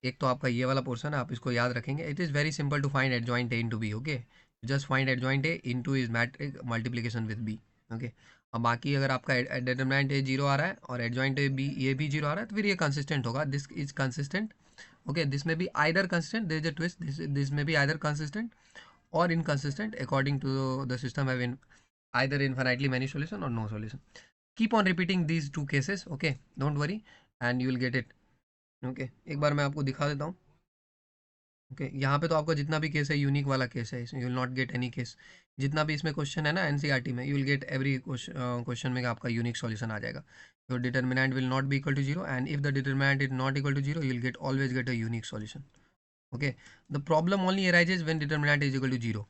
एक तो आपका ये वाला पोर्शन है, आप इसको याद रखेंगे। It is very simple to find adjoint A into B. Okay, just find adjoint A into is matrix multiplication with B. Okay, अब बाकी अगर आपका डिटरमिनेंट ए 0 आ रहा है और एडजॉइंट ए बी ये भी 0 आ रहा है तो फिर ये कंसिस्टेंट होगा, this is consistent. Okay, this में B either consistent, there is a twist, this में बी आइदर कंसिस्टेंट और inconsistent according to the system have in either infinitely many solution or no solution. Keep on repeating these two cases. Okay, don't worry and you will get it. Okay, एक बार मैं आपको दिखा देता हूँ। Okay, यहाँ पे तो आपका जितना भी केस है यूनिक वाला केस है, इसमें you will not get any case. जितना भी इसमें क्वेश्चन है ना एनसीईआरटी में, you will get every question में आपका यूनिक सॉल्यूशन आ जाएगा। Your determinant will not be equal to 0 and if the determinant is not equal to 0 you will get always get a unique solution. Okay, the problem only arises when determinant is equal to 0।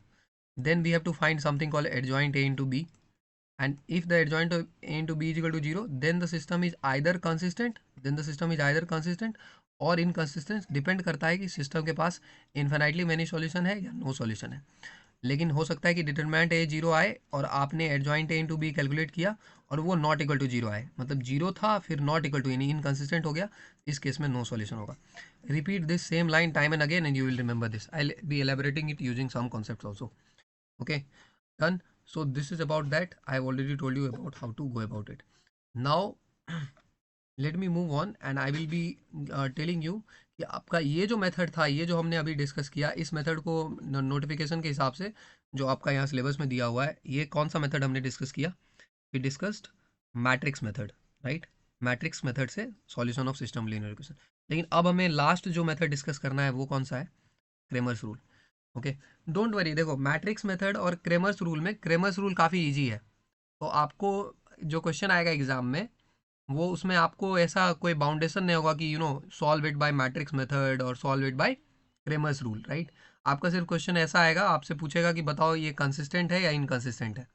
then we have to find something called adjoint A into B. And if the adjoint of A into B is equal to 0, then the system is either consistent, और inconsistent, depend करता है कि system के पास infinitely many solution है या no solution है। लेकिन हो सकता है कि डिटरमिनेंट ए 0 आए और आपने adjoint A into B calculate किया और वो नॉट इक्वल टू 0 आए, मतलब 0 था फिर नॉट इक्वल टू, यानी इनकंसिस्टेंट हो गया, इस केस में नो सॉल्यूशन होगा। Repeat this same line time and again and you will remember this. I will be elaborating it using some concepts also. Okay, done. So this is about that. I have already told you about how to go about it. Now let me move on and I will be telling you कि आपका ये जो method था, ये जो हमने अभी discuss किया, इस मेथड को नोटिफिकेशन के हिसाब से जो आपका यहाँ सिलेबस में दिया हुआ है, ये कौन सा मेथड हमने डिस्कस किया? We discussed matrix method, right? Matrix method से solution of system linear equation. लेकिन अब हमें लास्ट जो मेथड डिस्कस करना है वो कौन सा है? Cramer's rule. Okay, don't worry, देखो मैट्रिक्स मेथड और क्रेमर्स रूल में, क्रेमर्स रूल काफ़ी इजी है, तो आपको जो क्वेश्चन आएगा एग्जाम में वो उसमें आपको ऐसा कोई बाउंडेशन नहीं होगा कि solve it by matrix method or solve it by Cramer's rule, right? आपका सिर्फ क्वेश्चन ऐसा आएगा, आपसे पूछेगा कि बताओ ये कंसिस्टेंट है या इनकंसिस्टेंट है।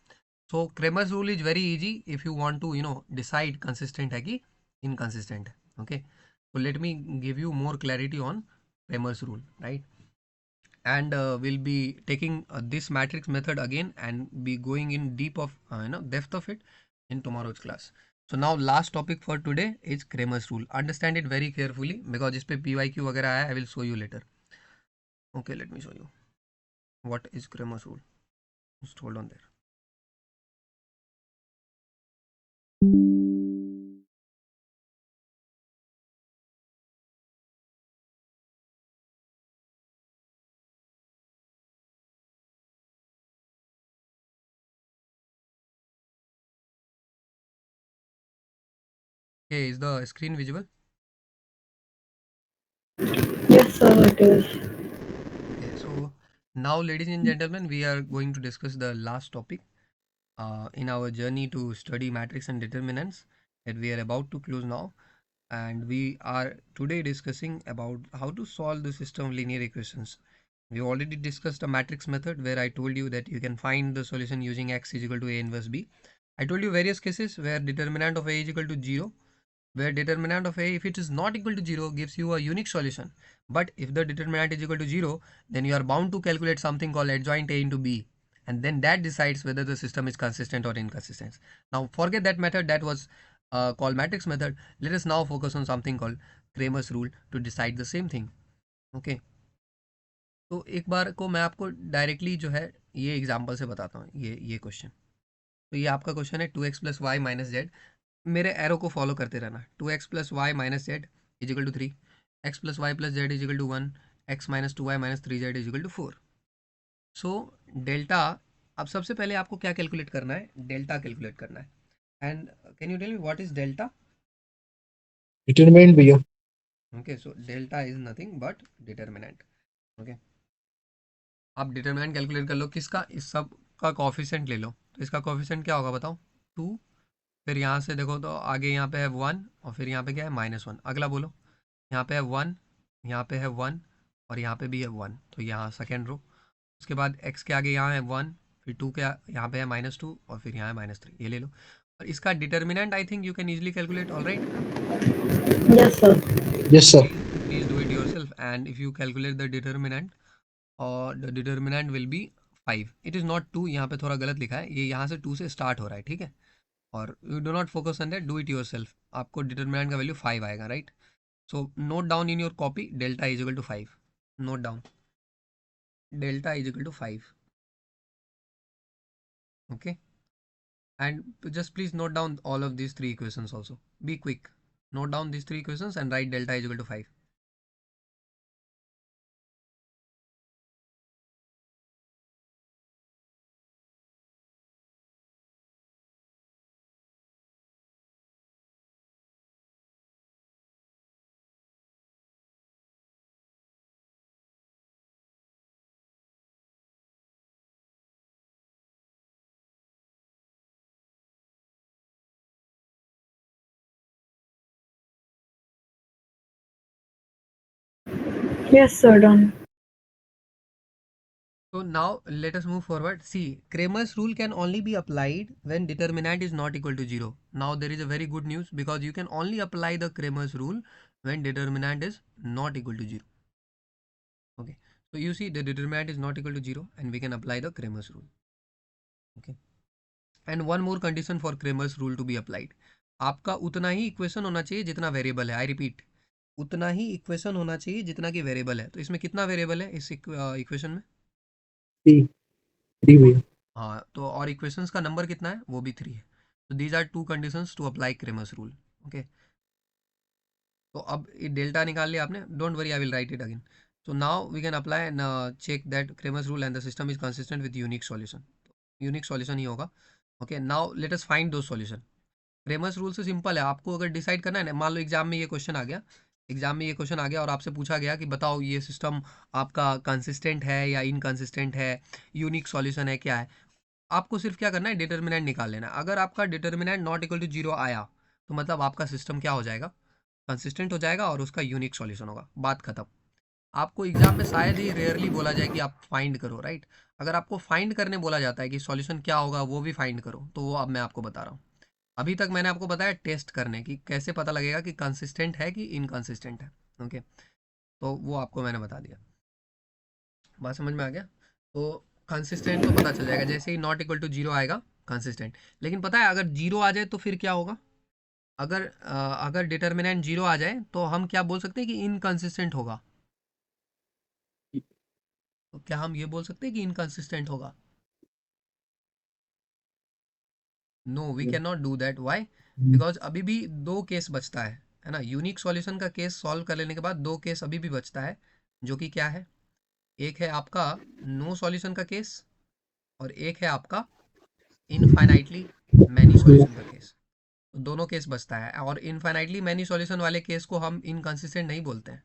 So Cramer's rule is very easy if you want to decide consistent है कि इनकंसिस्टेंट है। Okay, so let me give you more clarity on Cramer's rule, right? And we'll be taking this matrix method again and be going in deep of depth of it in tomorrow's class. So now last topic for today is Cramer's rule. Understand it very carefully because इस पे PYQ वगैरह आया, I will show you later. Okay, let me show you what is Cramer's rule. Just hold on there. Okay, is the screen visible? Yes, sir, it is. Okay, so now ladies and gentlemen, we are going to discuss the last topic in our journey to study matrix and determinants that we are about to close now. And we are today discussing about how to solve the system of linear equations. We already discussed a matrix method where I told you that you can find the solution using x is equal to a inverse b. I told you various cases where determinant of a is equal to 0, where determinant of a, if it is not equal to 0, gives you a unique solution. But if the determinant is equal to 0, then you are bound to calculate something called adjoint a into b, and then that decides whether the system is consistent or inconsistent. Now forget that method, that was called matrix method. Let us now focus on something called Cramer's rule to decide the same thing. Okay, तो एक बार को मैं आपको directly जो है ये example से बताता हूँ। ये क्वेश्चन, तो ये आपका क्वेश्चन है 2x plus Y minus Z. मेरे एरो को फॉलो करते रहना। 2x plus Y minus Z is equal to 3, X plus Y plus Z is equal to 1, X minus 2y minus 3z is equal to 4। So delta, अब सबसे पहले आपको क्या calculate करना है? डेल्टा कैलकुलेट करना है। And can you tell me what is delta? Determinant भैया। Okay, so delta is nothing but determinant. Okay, आप डिटरमिनेंट कैलकुलेट कर लो किसका? इस सब का कोफिशिएंट ले लो। तो इसका कोफिशिएंट क्या होगा बताओ? 2, फिर यहाँ से देखो तो आगे यहाँ पे है 1 और फिर यहाँ पे क्या है? -1। अगला बोलो, यहाँ पे है 1, यहाँ पे है 1 और यहाँ पे भी है 1, तो यहाँ सेकेंड रो। उसके बाद x के आगे यहाँ है 1, फिर 2 के यहाँ पे है -2 और फिर यहाँ है -3, ये ले लो। और इसका determinant I think you can easily calculate, alright? Yes, sir. Yes sir. Please do it yourself, and if you calculate the determinant, or the determinant will be 5. It is not 2, यहाँ पे थोड़ा गलत लिखा है, ये यहाँ से 2 से स्टार्ट हो रहा है, ठीक है? और you do not focus on that, do it yourself. आपको डिटरमिनेंट का वैल्यू 5 आएगा, right? So note down in your copy, delta is equal to 5। Note down, delta is equal to 5। Okay, and just please note down all of these three equations also. Be quick, note down these three equations and write delta is equal to 5. Yes, sir, done. So now let us move forward. See, Cramer's rule can only be applied when determinant is not equal to 0. Now there is a very good news, because you can only apply the Cramer's rule when determinant is not equal to 0. Okay, so you see the determinant is not equal to 0 and we can apply the Cramer's rule. Okay, and one more condition for Cramer's rule to be applied. आपका उतना ही equation होना चाहिए जितना variable है. I repeat, उतना ही equation होना चाहिए जितना कि वेरिएबल है. तो इसमें कितना वेरिएबल है इस इक्वेशन में? 3 भैया. हाँ, तो और इक्वेशंस का नंबर कितना है? वो भी 3 है. तो these are 2 conditions to apply Cramer's rule. Okay, तो अब डेल्टा निकाल लिया आपने. Don't worry, I will write it again. So now we can apply and check that Cramer's rule and the system is consistent with unique solution. Unique solution ही होगा. Okay, now let us find those solution. Cramer's rule से simple है. आपको अगर decide करना है ना, मान लो exam में ये क्वेश्चन आ गया, और आपसे पूछा गया कि बताओ ये सिस्टम आपका कंसिस्टेंट है या इनकंसिस्टेंट है, यूनिक सॉल्यूशन है, क्या है. आपको सिर्फ क्या करना है, डिटर्मिनेंट निकाल लेना. अगर आपका डिटर्मिनेंट नॉट इक्वल टू 0 आया तो मतलब आपका सिस्टम क्या हो जाएगा, कंसिस्टेंट हो जाएगा और उसका यूनिक सॉल्यूशन होगा. बात खत्म. आपको एग्जाम में शायद ही रेयरली बोला जाए कि आप फाइंड करो, राइट. अगर आपको फाइंड करने बोला जाता है कि सॉल्यूशन क्या होगा वो भी फाइंड करो, तो वो अब मैं आपको बता रहा हूँ. अभी तक मैंने आपको बताया टेस्ट करने की, कैसे पता लगेगा कि कंसिस्टेंट है कि इनकंसिस्टेंट है. ओके, तो वो आपको मैंने बता दिया. बात समझ में आ गया. तो कंसिस्टेंट तो पता चल जाएगा जैसे ही नॉट इक्वल टू 0 आएगा, कंसिस्टेंट. लेकिन पता है अगर 0 आ जाए तो फिर क्या होगा? अगर डिटर्मिनेंट 0 आ जाए तो हम क्या बोल सकते हैं कि इनकंसिस्टेंट होगा. तो क्या हम ये बोल सकते हैं कि इनकंसिस्टेंट होगा? No, we can not do that. Why? Because अभी भी 2 केस बचता है ना. यूनिक सॉल्यूशन का केस सॉल्व कर लेने के बाद 2 केस अभी भी बचता है, जो कि क्या है? एक है आपका नो सॉल्यूशन का केस और एक है आपका इनफाइनाइटली मैनी सॉल्यूशन का केस. तो दोनों केस बचता है. और इनफाइनाइटली मैनी सॉल्यूशन वाले केस को हम इनकंसिस्टेंट नहीं बोलते हैं.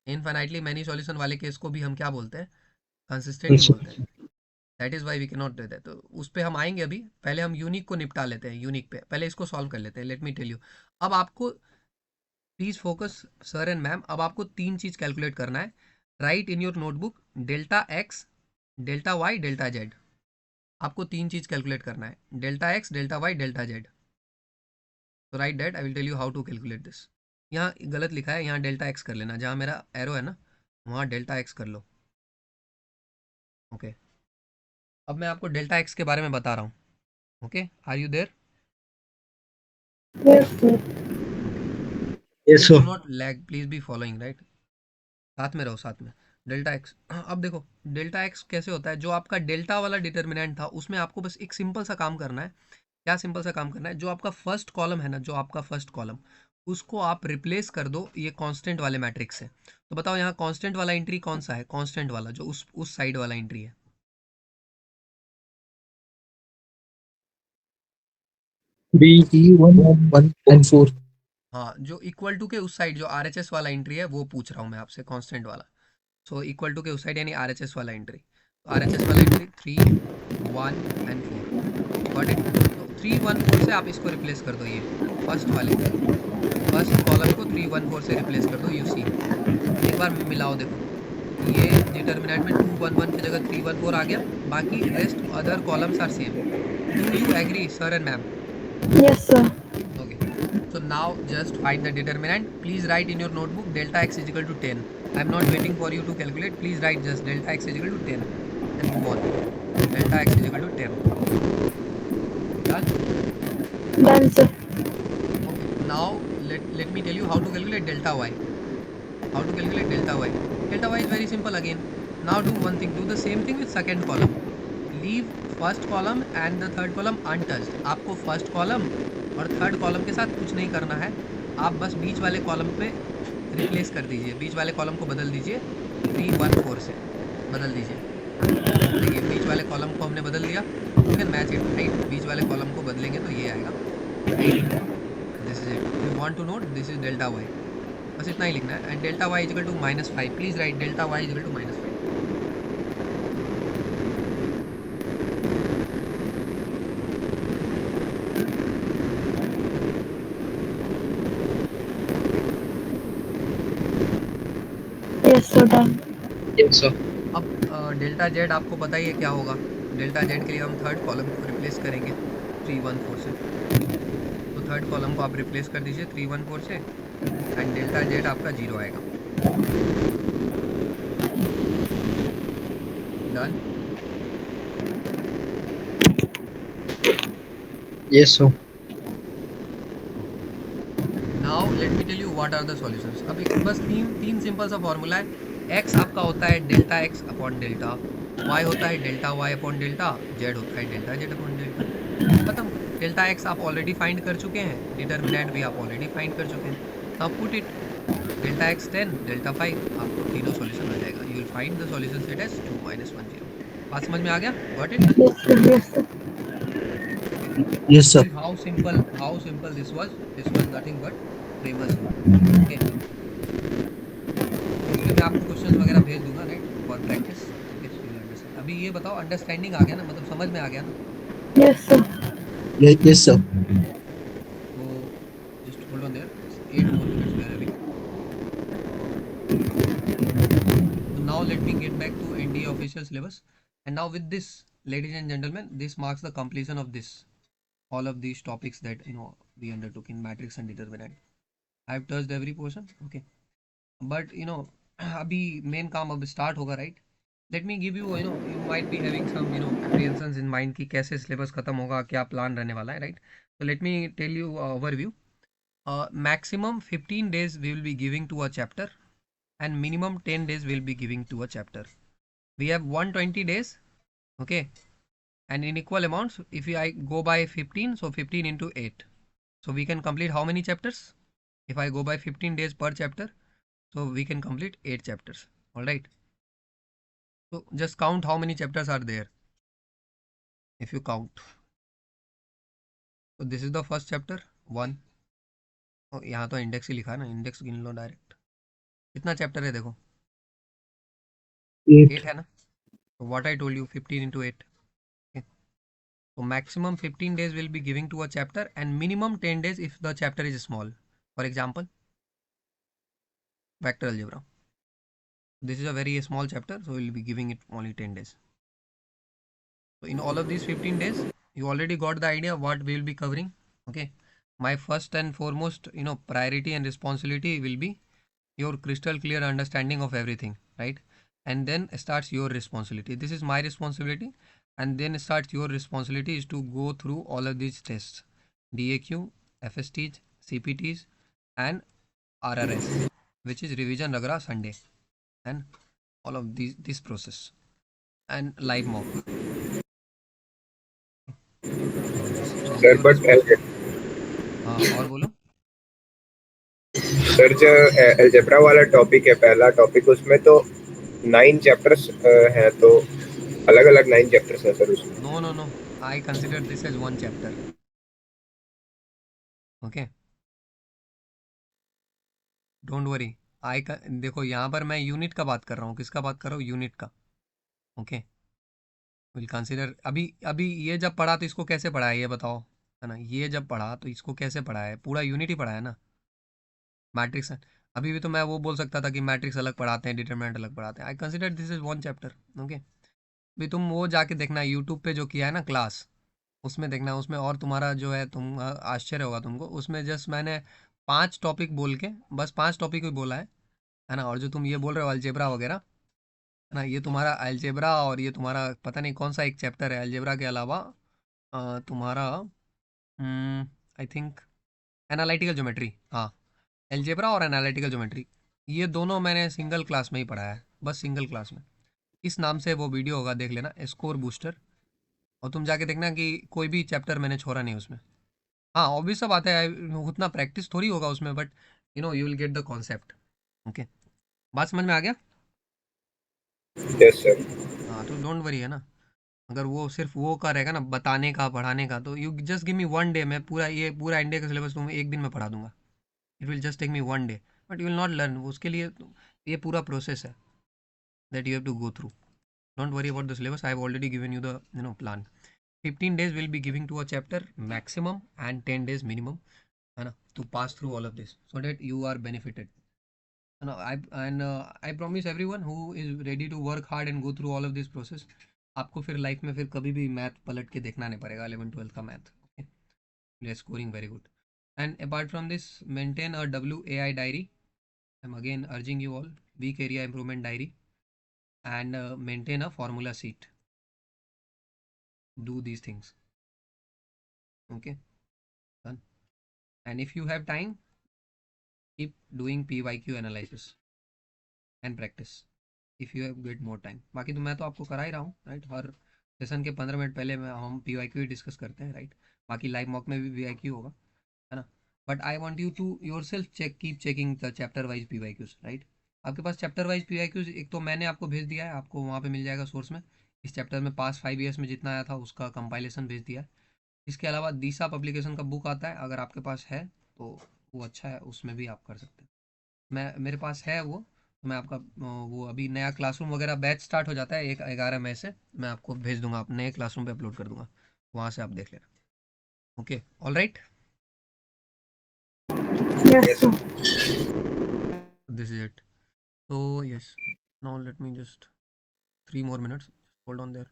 इनफाइनाइटली मैनी सॉल्यूशन वाले केस को भी हम क्या बोलते हैं? कंसिस्टेंट ही बोलते हैं. That is why we can not do that. तो उस पर हम आएंगे. अभी पहले हम यूनिक को निपटा लेते हैं. यूनिक पे पहले इसको सॉल्व कर लेते हैं. Let me tell you. अब आपको please focus sir and ma'am. अब आपको 3 चीज कैलकुलेट करना है. Write in your notebook delta X, delta Y, delta Z. आपको 3 चीज कैलकुलेट करना है. Delta X, delta Y, delta Z. तो write that. I will tell you how to calculate this. यहाँ गलत लिखा है, यहाँ डेल्टा एक्स कर लेना. जहाँ मेरा एरो है ना वहाँ डेल्टा एक्स कर लो. ओके, अब मैं आपको डेल्टा एक्स के बारे में बता रहा हूँ. Okay, are you there? Yes, sir. Yes, sir. Do not lag, please be following, right. साथ में रहो, साथ में. Delta X. अब देखो डेल्टा एक्स कैसे होता है. जो आपका डेल्टा वाला डिटर्मिनेंट था उसमें आपको बस एक सिंपल सा काम करना है. क्या सिंपल सा काम करना है? जो आपका फर्स्ट कॉलम है ना, जो आपका फर्स्ट कॉलम, उसको आप रिप्लेस कर दो ये कांस्टेंट वाले मैट्रिक्स से. तो बताओ यहाँ कांस्टेंट वाला एंट्री कौन सा है? कांस्टेंट वाला जो उस साइड वाला एंट्री है. E 1 and 4. हाँ, जो इक्वल टू के उस साइड जो RHS वाला एंट्री है वो पूछ रहा हूँ मैं आपसे, कांस्टेंट वाला. सो इक्वल टू के उस साइड यानी RHS वाला एंट्री. तो RHS वाला एंट्री 3, 1 and 4. Got it? तो 3, 1, 4 से आप इसको रिप्लेस कर दो. ये फर्स्ट कॉलम को 3, 1, 4 से रिप्लेस कर दो. यू सी, एक बार मिलाओ. देखो ये डिटर्मिनेंट में 2, 1, 1 की जगह 3, 1, 4 आ गया. बाकी rest other columns are same. Do you agree sir and ma'am? Yes, sir. Okay, so now just find the determinant. Please write in your notebook delta x is equal to 10. I am not waiting for you to calculate. Please write just delta x is equal to 10 and move on. Delta x is equal to 10. Done? Done, sir. Okay, now let me tell you how to calculate delta y. How to calculate delta y? Delta y is very simple again. Now do one thing. Do the same thing with second column. Leave first column and the third column untouched. आपको first column और third column के साथ कुछ नहीं करना है. आप बस बीच वाले कॉलम पे रिप्लेस कर दीजिए. बीच वाले कॉलम को बदल दीजिए 3, 1, 4 से बदल दीजिए. देखिए बीच वाले कॉलम को हमने बदल दिया. You can match it, right. बीच वाले कॉलम को बदलेंगे तो ये आएगा. This is it. You want to note this is delta Y. बस इतना ही लिखना है. And delta Y is equal to -5. Please write delta Y is equal to -5. Yes, sir. Done. Yes, sir. अब डेल्टा जेड आपको पता ही है क्या होगा। डेल्टा जेड के लिए हम थर्ड कॉलम को रिप्लेस करेंगे 314 से। तो थर्ड कॉलम को आप रिप्लेस कर दीजिए 314 से एंड डेल्टा जेड आपका 0 आएगा। Done. Yes, sir. Now let me tell you what are the solutions. अभी बस तीन सिंपल सा फॉर्मूला है। एक्स आपका होता है delta X upon delta, Y होता है delta Y upon delta, Z होता है डेल्टा जेड अपॉन डेल्टा। खत्म। डेल्टा एक्स आप ऑलरेडी फाइंड कर चुके हैं, डिटर्मिनेंट भी आप ऑलरेडी फाइंड कर चुके हैं। अब put it delta X 10 delta 5, आपको तीनों सॉल्यूशन आ जाएगा। You will find the solution set as 2 - 1 0। बात समझ में आ गया? Got it? Yes, sir. how simple this was nothing but famous। okay, इसमें मैं आपको क्वेश्चंस वगैरह भेज दूंगा राइट फॉर प्रैक्टिस। अभी ये बताओ अंडरस्टैंडिंग आ गया ना, मतलब समझ में आ गया ना? Yes, sir. Yes, sir. तो just hold on there, 8 more minutes we are having। So now let me get back to NDA official syllabus, and now with this ladies and gentlemen, this marks the completion of this all of these topics that we undertook in matrix and determinant। I have touched every portion। okay, but अभी main काम अब start होगा right. Let me give you you might be having some apprehensions in mind कि कैसे syllabus खत्म होगा, क्या plan रहने वाला है राइट। तो let me tell you overview. Maximum 15 days we will be giving to a chapter and minimum 10 days we will be giving to a chapter। we have 120 days, okay, and in equal amounts if I go by 15, so 15 into 8, so we can complete how many chapters? If I go by 15 days per chapter, so we can complete 8 chapters। all right, so just count how many chapters are there if you count। so this is the first chapter 1। यहाँ तो index ही लिखा है ना, index गिन लो direct. कितना chapter है देखो, 8 है ना। so what I told you 15 into 8। okay, so maximum 15 days will be giving to a chapter and minimum 10 days if the chapter is small। for example vector algebra, this is a very small chapter, so we will be giving it only 10 days। so in all of these 15 days you already got the idea what we will be covering। okay, my first and foremost priority and responsibility will be your crystal clear understanding of everything right, and then starts your responsibility। this is my responsibility, and then starts your responsibility is to go through all of these tests, DAQ, FSTs, CPTs and RRS, which is revision Ragra Sunday, and all of this process and live mock। Sir but हाँ और बोलो। Sir जो algebra वाला topic है, पहला topic, उसमें तो 9 chapters हैं, तो अलग अलग 9 चैप्टर्स हैं सर उसमें। No I consider this as one chapter. Okay don't worry. देखो यहाँ पर मैं यूनिट का बात कर रहा हूँ, किसका बात कर रहा हूँ? यूनिट का। Okay will consider. अभी ये जब पढ़ा तो इसको कैसे पढ़ा है ये बताओ, है ना? ये जब पढ़ा तो इसको कैसे पढ़ा है? पूरा यूनिट ही पढ़ा है ना। मैट्रिक्स अभी भी तो मैं वो बोल सकता था कि मैट्रिक्स अलग पढ़ाते हैं, डिटरमिनेंट अलग पढ़ाते हैं। आई consider this is one chapter. Okay अभी तुम वो जाके देखना यूट्यूब पे जो किया है ना क्लास, उसमें देखना, उसमें और तुम्हारा जो है तुम आश्चर्य होगा तुमको। उसमें जस्ट मैंने 5 टॉपिक बोल के, बस 5 टॉपिक ही बोला है ना। और जो तुम ये बोल रहे हो अलजेब्रा वगैरह, है ना, ये तुम्हारा अलजेब्रा और ये तुम्हारा पता नहीं कौन सा एक चैप्टर है अलजेब्रा के अलावा, तुम्हारा आई थिंक एनालिटिकल ज्योमेट्री। हाँ अलजेब्रा और एनालिटिकल ज्योमेट्री, ये दोनों मैंने सिंगल क्लास में ही पढ़ा है, बस सिंगल क्लास में। इस नाम से वो वीडियो होगा, देख लेना, स्कोर बूस्टर। और तुम जाके देखना कि कोई भी चैप्टर मैंने छोड़ा नहीं उसमें। हाँ ऑब्वियस सा बात है, उतना प्रैक्टिस थोड़ी होगा उसमें, but you will get the concept. Okay बात समझ में आ गया? Yes sir. हाँ तो डोंट वरी, है ना। अगर वो सिर्फ वो का रहेगा ना बताने का पढ़ाने का, तो you just give me 1 day, मैं पूरा इंडिया का सिलेबस तुम्हें एक दिन में पढ़ा दूंगा। It will just take me 1 day, but you will not learn. उसके लिए ये पूरा प्रोसेस है that you have to go through. Don't worry about the syllabus, I have already given you the plan. 15 days will be giving to a chapter maximum and 10 days minimum, है ना, to pass through all of this so that you are benefited। No, I promise everyone who is ready to work hard and go through all of this process, आपको फिर life में फिर कभी भी math पलट के देखना नहीं पड़ेगा 11-12 का math. Okay, you are scoring very good. And apart from this, maintain a WAI diary. I'm again urging you all, weak area improvement diary, and maintain a formula sheet. Do these things. Okay, done. And if you have time, keep doing PYQ analysis and practice if you have get more time. बाकी तो मैं तो आपको करा ही रहा हूँ, right. हर session के 15 minute पहले मैं हम PYQ ही डिस्कस करते हैं, राइट. बाकी लाइव मॉक में भी PYQ होगा, है ना. But I want you to yourself check, keep checking the chapter wise PYQs, right. आपके पास चैप्टर वाइज PYQs एक तो मैंने आपको भेज दिया है, आपको वहाँ पे मिल जाएगा सोर्स में. इस चैप्टर में पास 5 ईयर्स में जितना आया था उसका कंपाइलेशन भेज दिया है. इसके अलावा दिशा पब्लिकेशन का बुक आता है, अगर आपके पास है तो वो अच्छा है, उसमें भी आप कर सकते हैं. मेरे पास है वो, तो मैं आपका वो अभी नया क्लासरूम वगैरह बैच स्टार्ट हो जाता है 11 मई से, मैं आपको भेज दूंगा, आप नए क्लासरूम पे अपलोड कर दूंगा, वहाँ से आप देख लेना. Okay, all right. Yes, sir. This is it. So yes, now let me just 3 more minutes. Hold on there.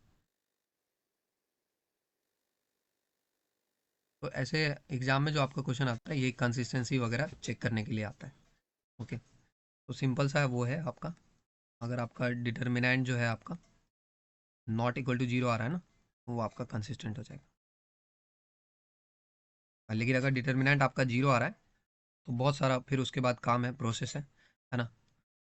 तो ऐसे एग्जाम में जो आपका क्वेश्चन आता है ये कंसिस्टेंसी वगैरह चेक करने के लिए आता है. ओके, तो सिंपल सा है वो है आपका, अगर आपका डिटर्मिनेंट जो है आपका नॉट इक्वल टू 0 आ रहा है ना, वो आपका कंसिस्टेंट हो जाएगा. लेकिन अगर डिटर्मिनेंट आपका 0 आ रहा है तो बहुत सारा फिर उसके बाद काम है, प्रोसेस है ना.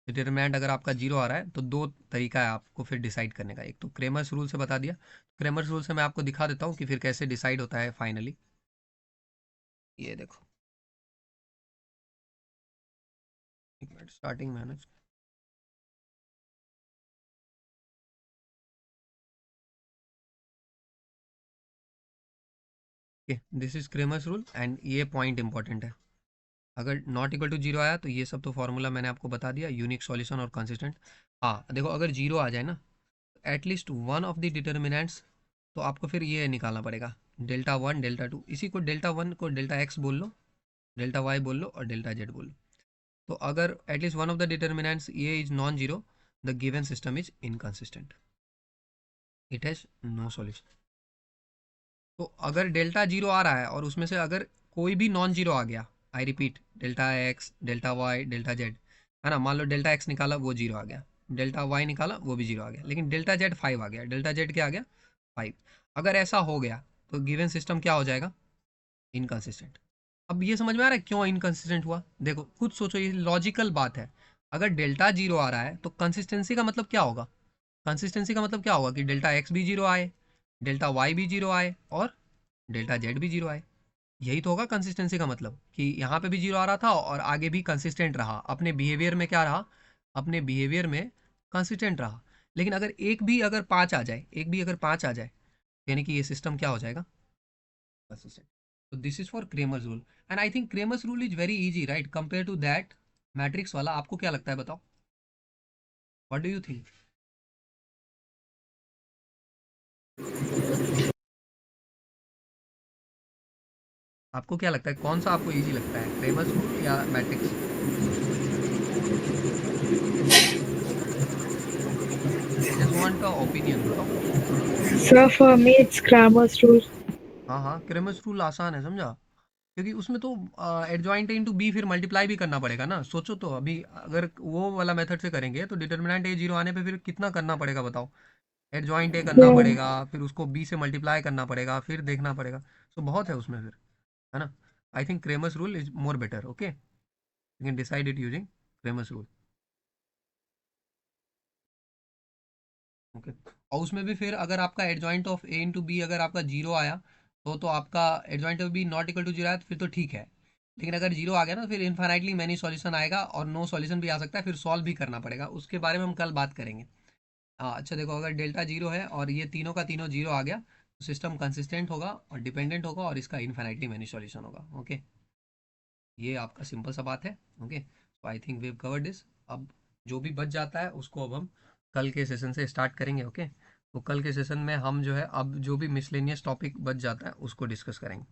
डिटर्मिनेंट अगर आपका 0 आ रहा है तो 2 तरीका है आपको फिर डिसाइड करने का. एक तो क्रेमर्स रूल से बता दिया, क्रेमर्स रूल से मैं आपको दिखा देता हूँ कि फिर कैसे डिसाइड होता है फाइनली. ये देखो, एक मिनट, स्टार्टिंग में है ना. This is Cramer's rule and ये पॉइंट इंपॉर्टेंट है. अगर नॉट इक्वल टू 0 आया तो ये सब तो फॉर्मूला मैंने आपको बता दिया, यूनिक सॉल्यूशन और कंसिस्टेंट. हाँ देखो, अगर 0 आ जाए ना, at least one of the determinants, तो आपको फिर ये निकालना पड़ेगा डेल्टा 1 डेल्टा 2. इसी को डेल्टा 1 को डेल्टा x बोल लो, डेल्टा y बोल लो और डेल्टा z बोल लो. तो अगर at least one of the determinants ये is non zero, the given system is inconsistent, it has no solution. तो अगर डेल्टा 0 आ रहा है और उसमें से अगर कोई भी नॉन जीरो आ गया, I repeat, delta x delta y delta z, है ना. मान लो डेल्टा x निकाला वो 0 आ गया, डेल्टा y निकाला वो भी 0 आ गया, लेकिन डेल्टा z 5 आ गया. डेल्टा z क्या आ गया? 5. अगर ऐसा हो गया तो गिवन सिस्टम क्या हो जाएगा? इनकंसिस्टेंट. अब ये समझ में आ रहा है क्यों इनकंसिस्टेंट हुआ? देखो खुद सोचो, ये लॉजिकल बात है. अगर डेल्टा 0 आ रहा है तो कंसिस्टेंसी का मतलब क्या होगा? कंसिस्टेंसी का मतलब क्या होगा कि डेल्टा x भी 0 आए, डेल्टा y भी 0 आए और डेल्टा z भी 0 आए. यही तो होगा कंसिस्टेंसी का मतलब, कि यहाँ पे भी 0 आ रहा था और आगे भी कंसिस्टेंट रहा, अपने बिहेवियर में क्या रहा? अपने बिहेवियर में कंसिस्टेंट रहा. लेकिन अगर एक भी अगर 5 आ जाए, एक भी अगर 5 आ जाए, यानी कि ये सिस्टम क्या हो जाएगा? Consistent. So this is for Kramer's rule, and I think Kramer's rule is very easy, right? Compared to that matrix वाला, आपको क्या लगता है बताओ? What do you think? आपको क्या लगता है, कौन सा आपको इजी लगता है, क्रेमर्स रूल या matrix? Just want a opinion, बताओ. Sir, for me it's Kramer's rule. हाँ हाँ, क्रेमर्स रूल आसान है, समझा. क्योंकि उसमें तो एडजॉइंट इनटू बी फिर मल्टीप्लाई भी करना पड़ेगा ना. सोचो तो, अभी अगर वो वाला मेथड से करेंगे तो डिटर्मिनेंट ए 0 आने पे फिर कितना करना पड़ेगा बताओ? एडजॉइंट ए करना Yeah. पड़ेगा, फिर उसको बी से मल्टीप्लाई करना पड़ेगा, फिर देखना पड़ेगा. तो बहुत है उसमें फिर, है ना. I think Cramer's rule is more better. Okay, you can decide it using Cramer's rule. Okay, और उसमें भी फिर अगर आपका adjoint of A into B अगर आपका 0 आया तो आपका adjoint of B not equal to 0 आया तो फिर तो ठीक है. लेकिन अगर 0 आ गया ना, फिर इन्फाइनाइटली मैनी सॉल्यूशन आएगा और नो सॉल्यूशन भी आ सकता है, फिर सॉल्व भी करना पड़ेगा. उसके बारे में हम कल बात करेंगे. अच्छा देखो, अगर डेल्टा 0 है और ये तीनों का तीनों 0 आ गया तो सिस्टम कंसिस्टेंट होगा और डिपेंडेंट होगा और इसका इन्फाइनाइटली मैनी सॉल्यूशन होगा. ओके, ये आपका सिंपल सा बात है. Okay, so I think we have covered this. अब जो भी बच जाता है उसको अब हम कल के सेशन से स्टार्ट करेंगे. ओके, तो कल के सेशन में हम जो है अब जो भी मिसलेनियस टॉपिक बच जाता है उसको डिस्कस करेंगे.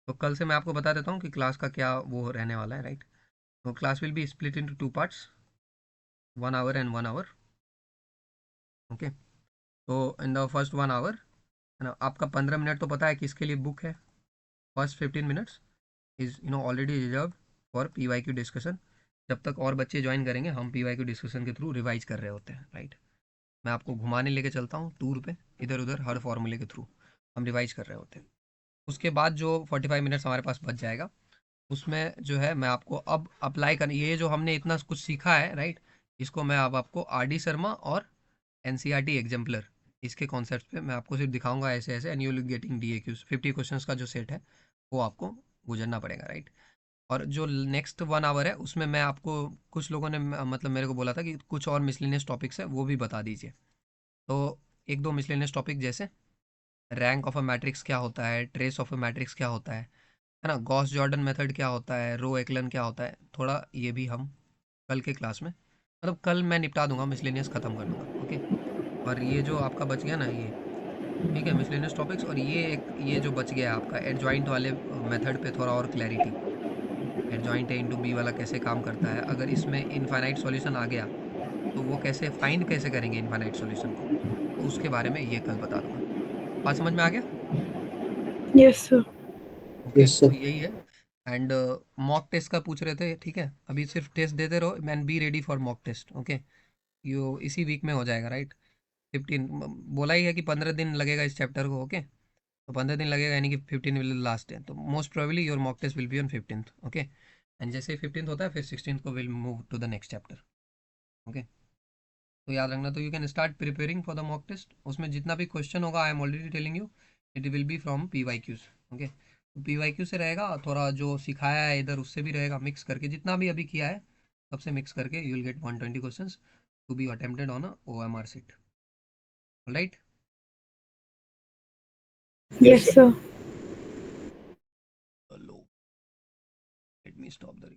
तो कल से मैं आपको बता देता हूँ कि क्लास का क्या वो रहने वाला है, right. So class will be split into 2 parts, 1 hour and 1 hour. Okay. So in the first 1 hour, है ना, आपका 15 मिनट तो पता है किसके लिए बुक है. First 15 minutes is already reserve for PYQ discussion. जब तक और बच्चे ज्वाइन करेंगे हम PYQ डिस्कशन के थ्रू रिवाइज कर रहे होते हैं, राइट. मैं आपको घुमाने लेके चलता हूँ टूर पे, इधर उधर हर फॉर्मूले के थ्रू हम रिवाइज कर रहे होते हैं. उसके बाद जो 45 मिनट्स हमारे पास बच जाएगा उसमें जो है मैं आपको अब अप्लाई कर, ये जो हमने इतना कुछ सीखा है, राइट, इसको मैं अब आपको RD शर्मा और NCERT एग्जाम्पलर इसके कॉन्सेप्ट पे मैं आपको सिर्फ दिखाऊंगा ऐसे ऐसे, and you will getting DAQs 50 questions का जो सेट है वो आपको गुजरना पड़ेगा, राइट. और जो नेक्स्ट 1 आवर है उसमें मैं आपको, कुछ लोगों ने मतलब मेरे को बोला था कि कुछ और मिसलेनियस टॉपिक्स है वो भी बता दीजिए. तो 1-2 मिसलेनियस टॉपिक जैसे रैंक ऑफ अ मैट्रिक्स क्या होता है, ट्रेस ऑफ अ मैट्रिक्स क्या होता है ना, गॉस जॉर्डन मेथड क्या होता है, रो एक्लन क्या होता है, थोड़ा ये भी हम कल के क्लास में, मतलब कल मैं निपटा दूंगा, मिसलेनियस ख़त्म कर दूंगा. ओके. और ये जो आपका बच गया ना ये, ठीक है, मिसलेनियस टॉपिक्स, और ये जो बच गया आपका एडजॉइंट वाले मेथड पे थोड़ा और clarity, adjoint A into B वाला कैसे काम करता है, अगर इसमें इनफाइनाइट सॉल्यूशन आ गया तो वो कैसे फाइंड कैसे करेंगे इनफाइनाइट सॉल्यूशन को, तो उसके बारे में ये कल बता दूंगा. बात समझ में आ गया? Yes, sir. Okay. Yes, sir. तो यही है. एंड मॉक टेस्ट का पूछ रहे थे, ठीक है, अभी सिर्फ टेस्ट देते रहो and be ready for mock test. Okay. यो इसी वीक में हो जाएगा, राइट. 15 बोला ही है कि 15 दिन लगेगा इस चैप्टर को. ओके. तो 15 दिन लगेगा यानी कि 15 विल लास्ट है, तो most probably your mock test will be on 15th. Okay. And जैसे 15th होता है फिर 16th को will move to the next chapter. Okay. तो याद रखना, तो you can start preparing for the mock test. उसमें जितना भी क्वेश्चन होगा I am already telling you it will be from PYQs. Okay. तो PYQ से रहेगा, थोड़ा जो सिखाया है इधर उससे भी रहेगा, मिक्स करके जितना भी अभी किया है सबसे मिक्स करके you will get 120 questions to be attempted on a OMR sheet. Right. Yes, sir. Hello, let me stop the